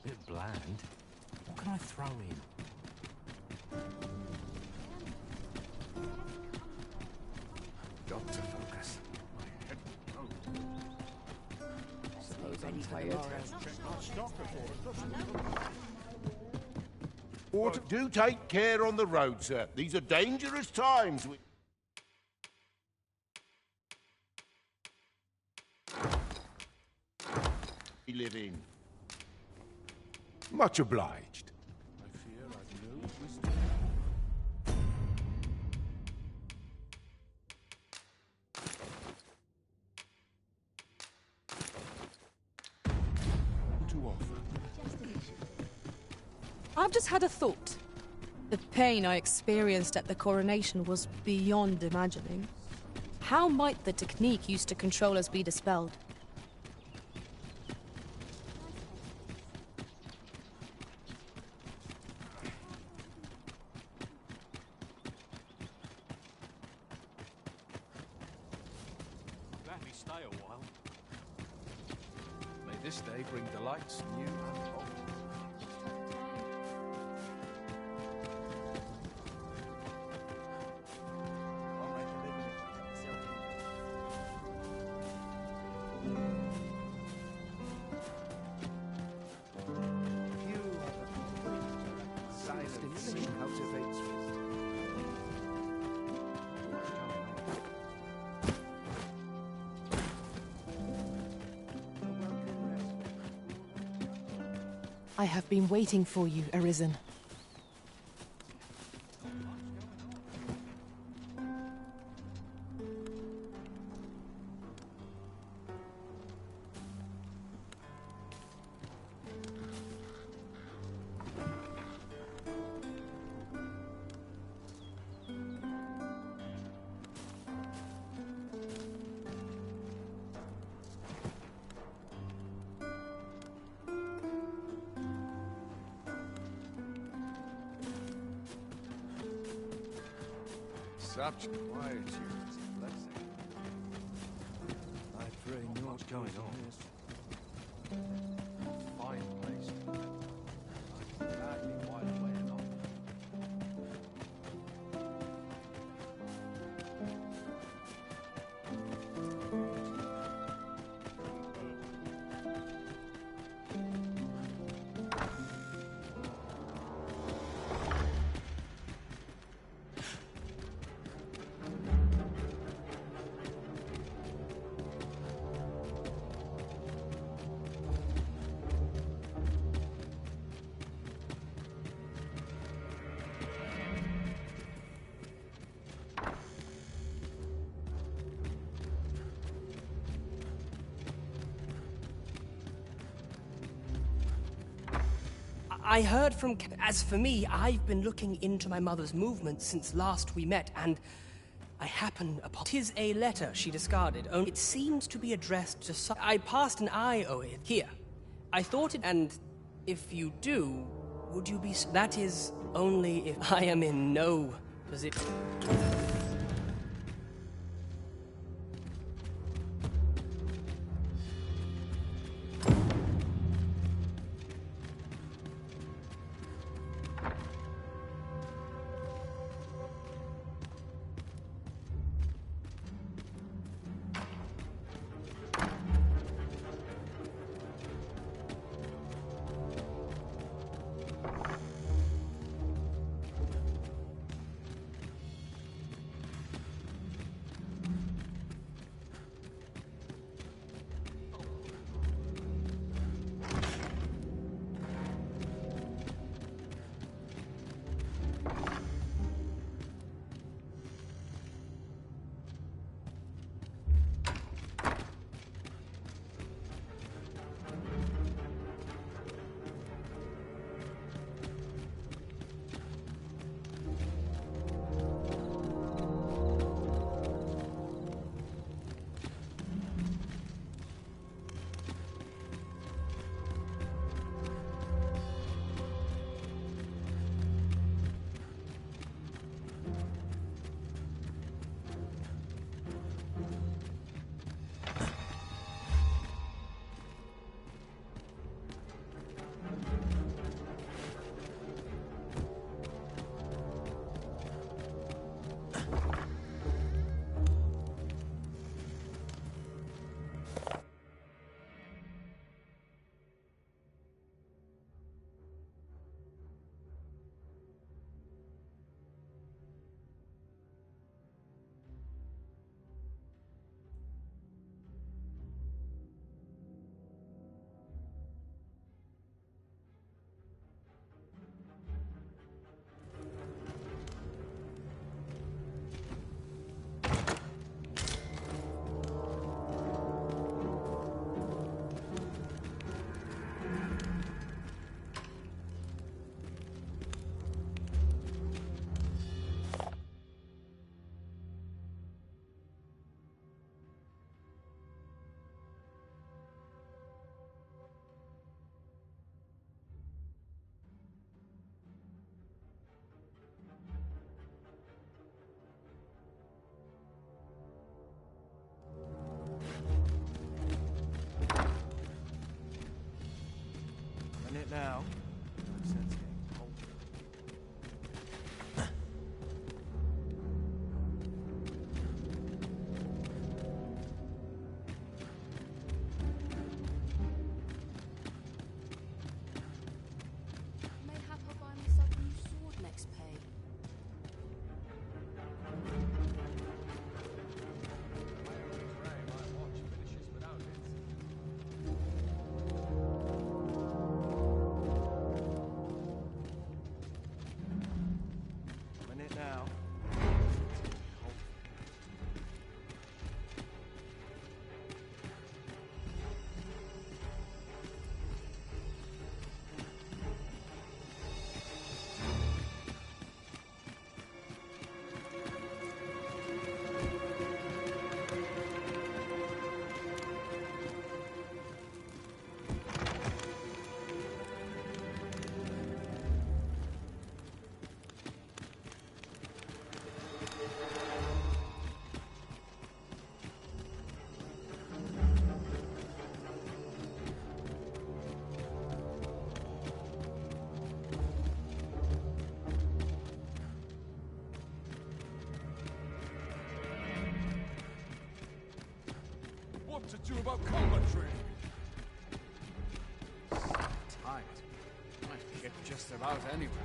Bit bland. What can I throw in?
Got to focus. My head
Suppose I'm tired.
Water. Do take care on the road, sir. These are dangerous times. We live in. Much obliged.
I fear I've no wisdom.
To offer.
I've just had a thought. The pain I experienced at the coronation was beyond imagining. How might the technique used to control us be dispelled?
Let me stay a while.
May this day bring delights new and old. Cultivates
I have been waiting for you, Arisen.
such quietude is a blessing. I pray not
What's going on?
Fine place to live. I can gladly while away along.
I heard from... As for me, I've been looking into my mother's movements since last we met, and I happen upon... 'Tis a letter she discarded, only it seems to be addressed to some... I passed an eye over it. Here. I thought it... And if you do, would you be... That is only if I am in no position...
Now.
Mayhap I'll buy myself a new sword next pay.
Now. What to do about combat training?
Tight. Might get just about anywhere.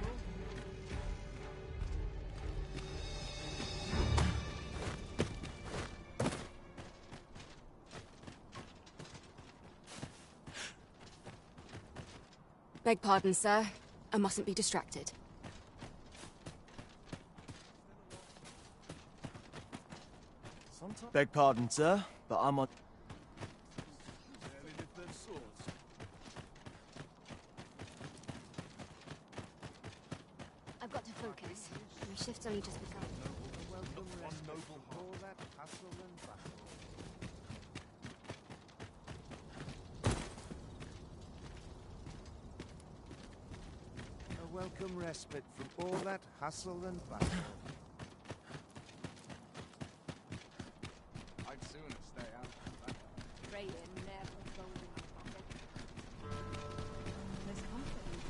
Beg pardon, sir. I mustn't be distracted.
Beg pardon, sir, but I'm on...
Focus. My shift's only just begun.
A welcome respite from all that hustle and bustle.
I'd sooner stay out of that.
Trade in never gold in my pocket. There's comfort in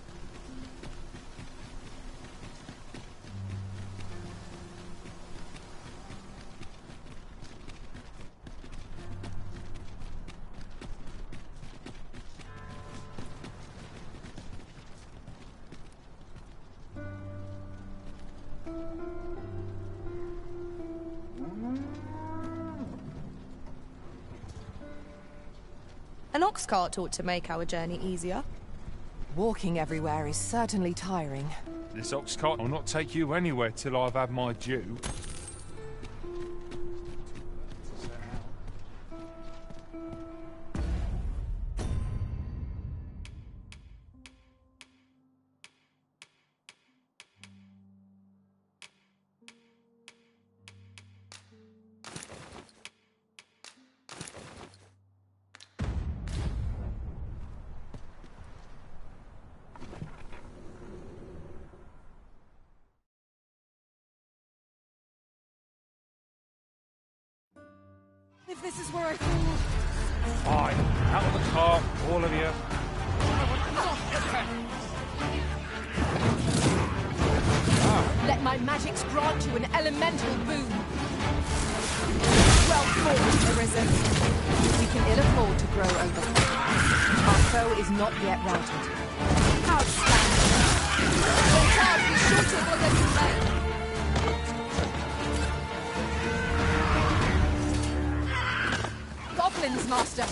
An ox cart ought to make our journey easier.
Walking everywhere is certainly tiring.
This ox cart will not take you anywhere till I've had my due.
If this is where I fall...
Fine. Out of the car, all of you.
Let my magics grant you an elemental boon. Well fought, Arisen. We can ill afford to grow over. Our foe is not yet routed. Outstanding. The charge be shorter than you may. Goblins, Master.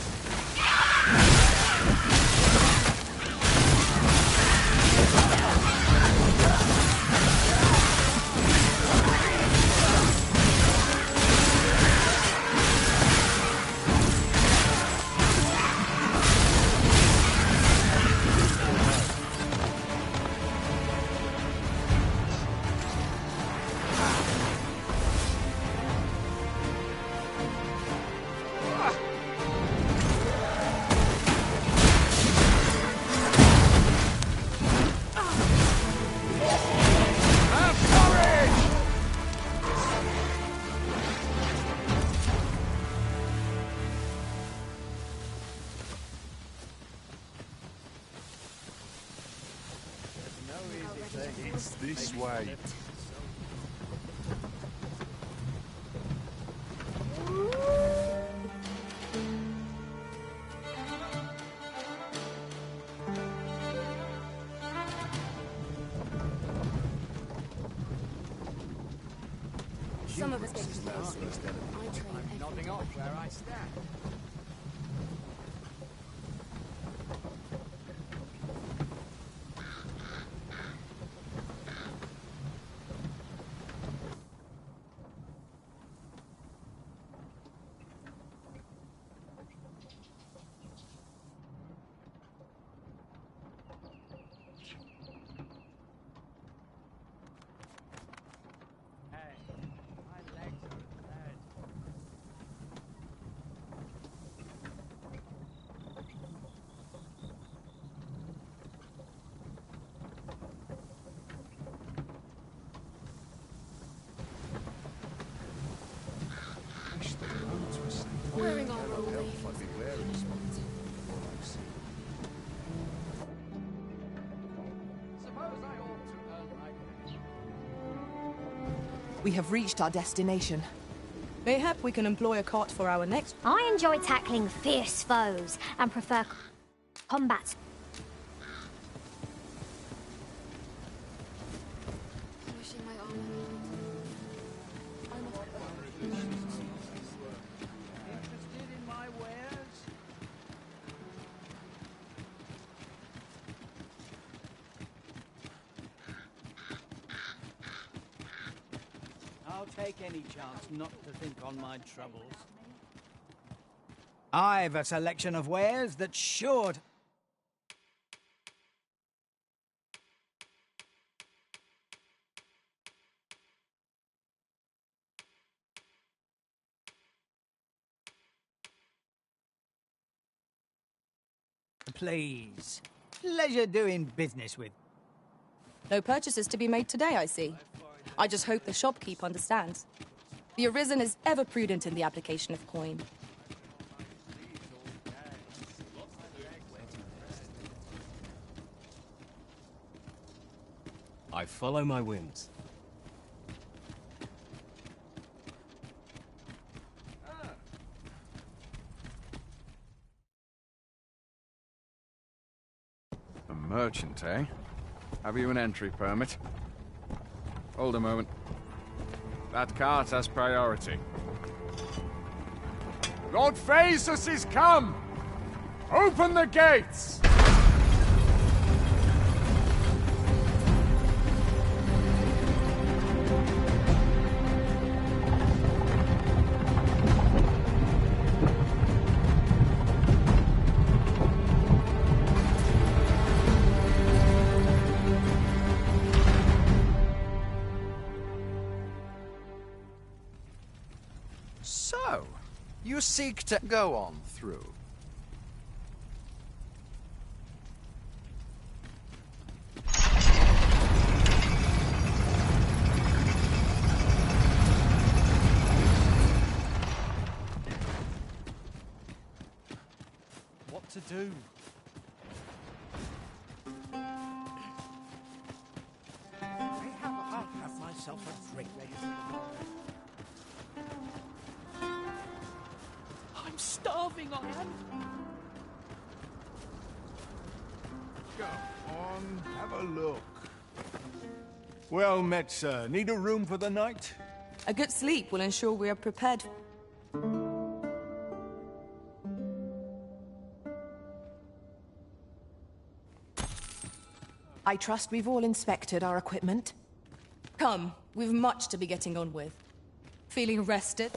It's this way.
Some of us get complacent. I train every
Nodding off where I stand.
Wearing our robe.
We have reached our destination.
Mayhap we can employ a cart for our next...
I enjoy tackling fierce foes and prefer combat.
Wishing my armor.
Interested in my wares? I'll take any chance not to think on my troubles. I've a selection of wares that's sure to...
Wishing my
Please. Pleasure doing business with.
No purchases to be made today, I see. I just hope the shopkeep understands. The Arisen is ever prudent in the application of coin.
I follow my whims.
A merchant, eh? Have you an entry permit? Hold a moment. That cart has priority. Lord Phaesus is come! Open the gates!
So, you seek to go on through.
What to do?
I'll have myself a drink.
I'm starving, I am.
Go on, have a look. Well met, sir. Need a room for the night?
A good sleep will ensure we are prepared.
I trust we've all inspected our equipment.
Come, we've much to be getting on with. Feeling rested?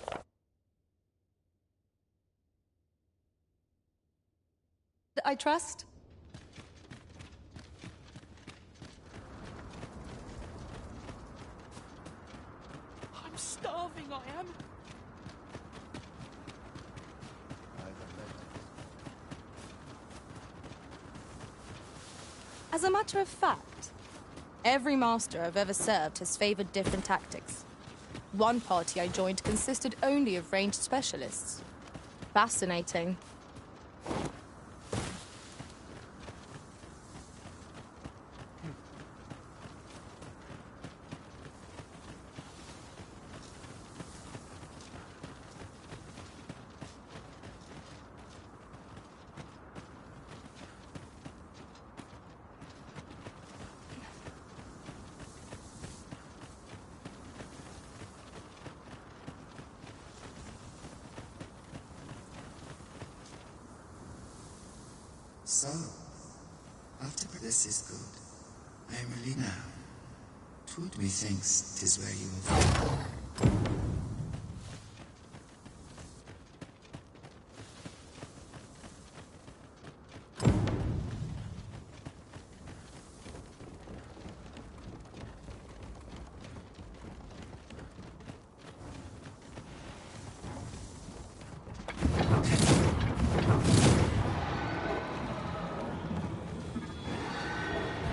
I trust?
I'm starving, I am.
As a matter of fact, every master I've ever served has favored different tactics. One party I joined consisted only of ranged specialists. Fascinating.
So, after this is good, I am really now. Twould methinks 'tis where you will.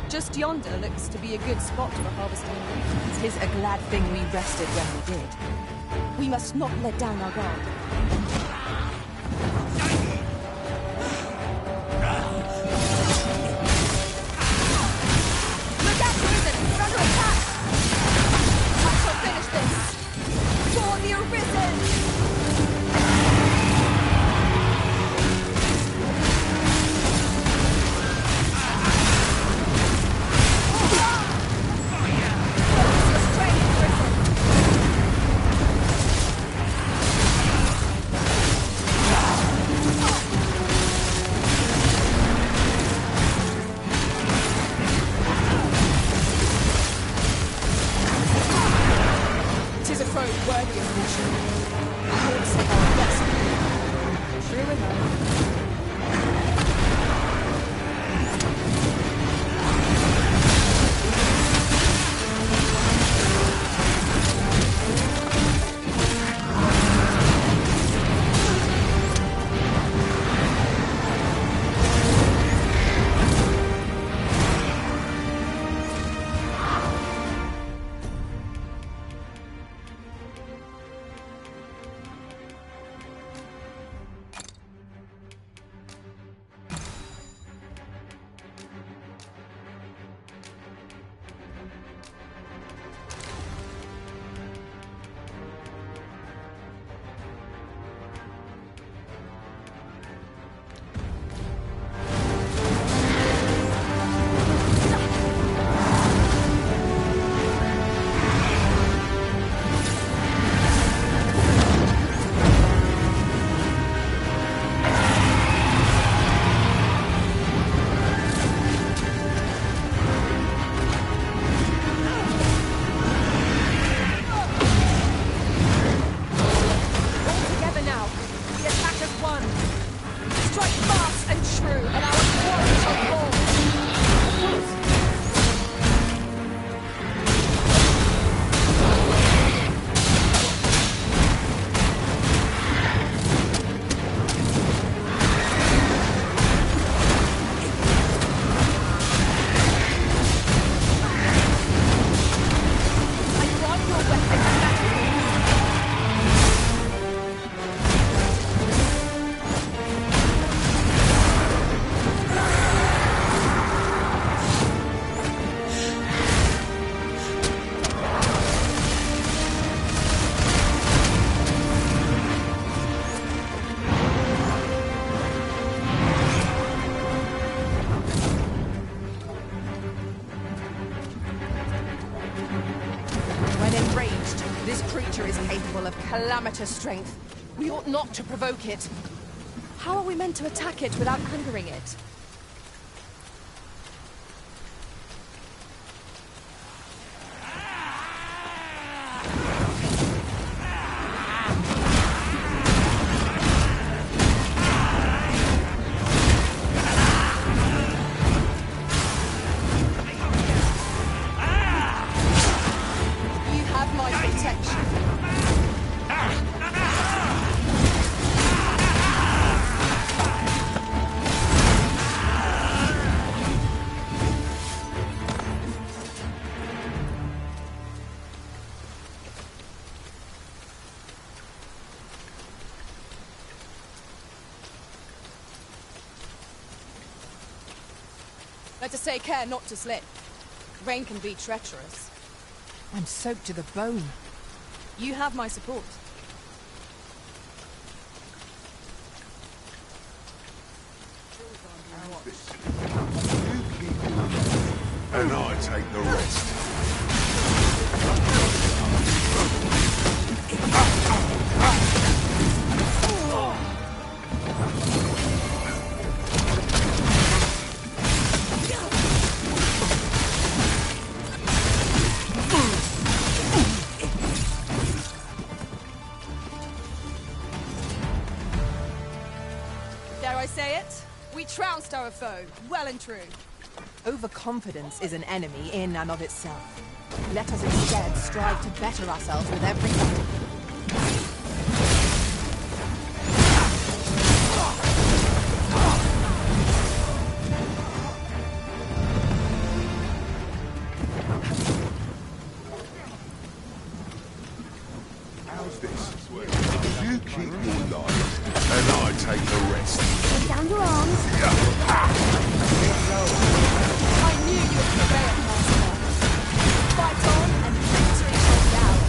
Just yonder looks to be a good spot for harvesting wheat.
'Tis a glad thing we rested when we did.
We must not let down our guard. Look out, Arisen! We're under attack! I shall finish this! For the Arisen!
calamitous strength. We ought not to provoke it.
How are we meant to attack it without angering it?
You have my protection.
Let us take care not to slip. Rain can be treacherous.
I'm soaked to the bone.
You have my support.
And I take the rest.
Dare I say it? We trounced our foe, well and true.
Overconfidence is an enemy in and of itself. Let us instead strive to better ourselves with every battle.
How's this? You keep your life, and I take the rest.
Put down your arms.
I knew you would prevail, Master. Fight on, and victory shall be ours.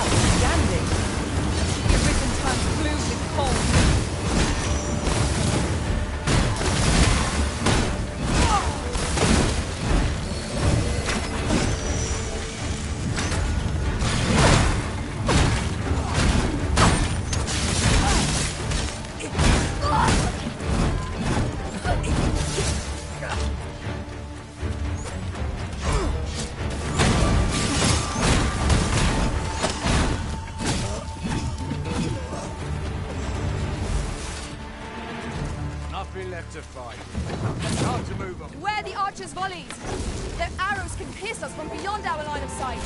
Outstanding. The arisen time flew with cold.
Nothing left to fight. Time to move on.
Where the archers' volleys? Their arrows can pierce us from beyond our line of sight.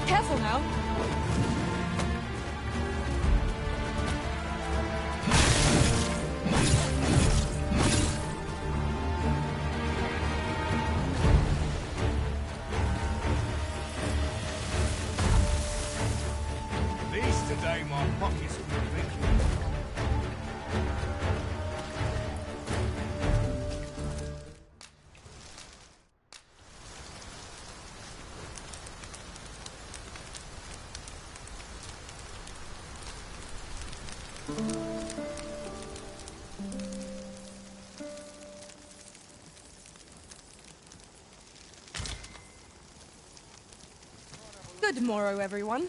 Careful now.
At least today my pockets will be thinking.
Good morrow, everyone.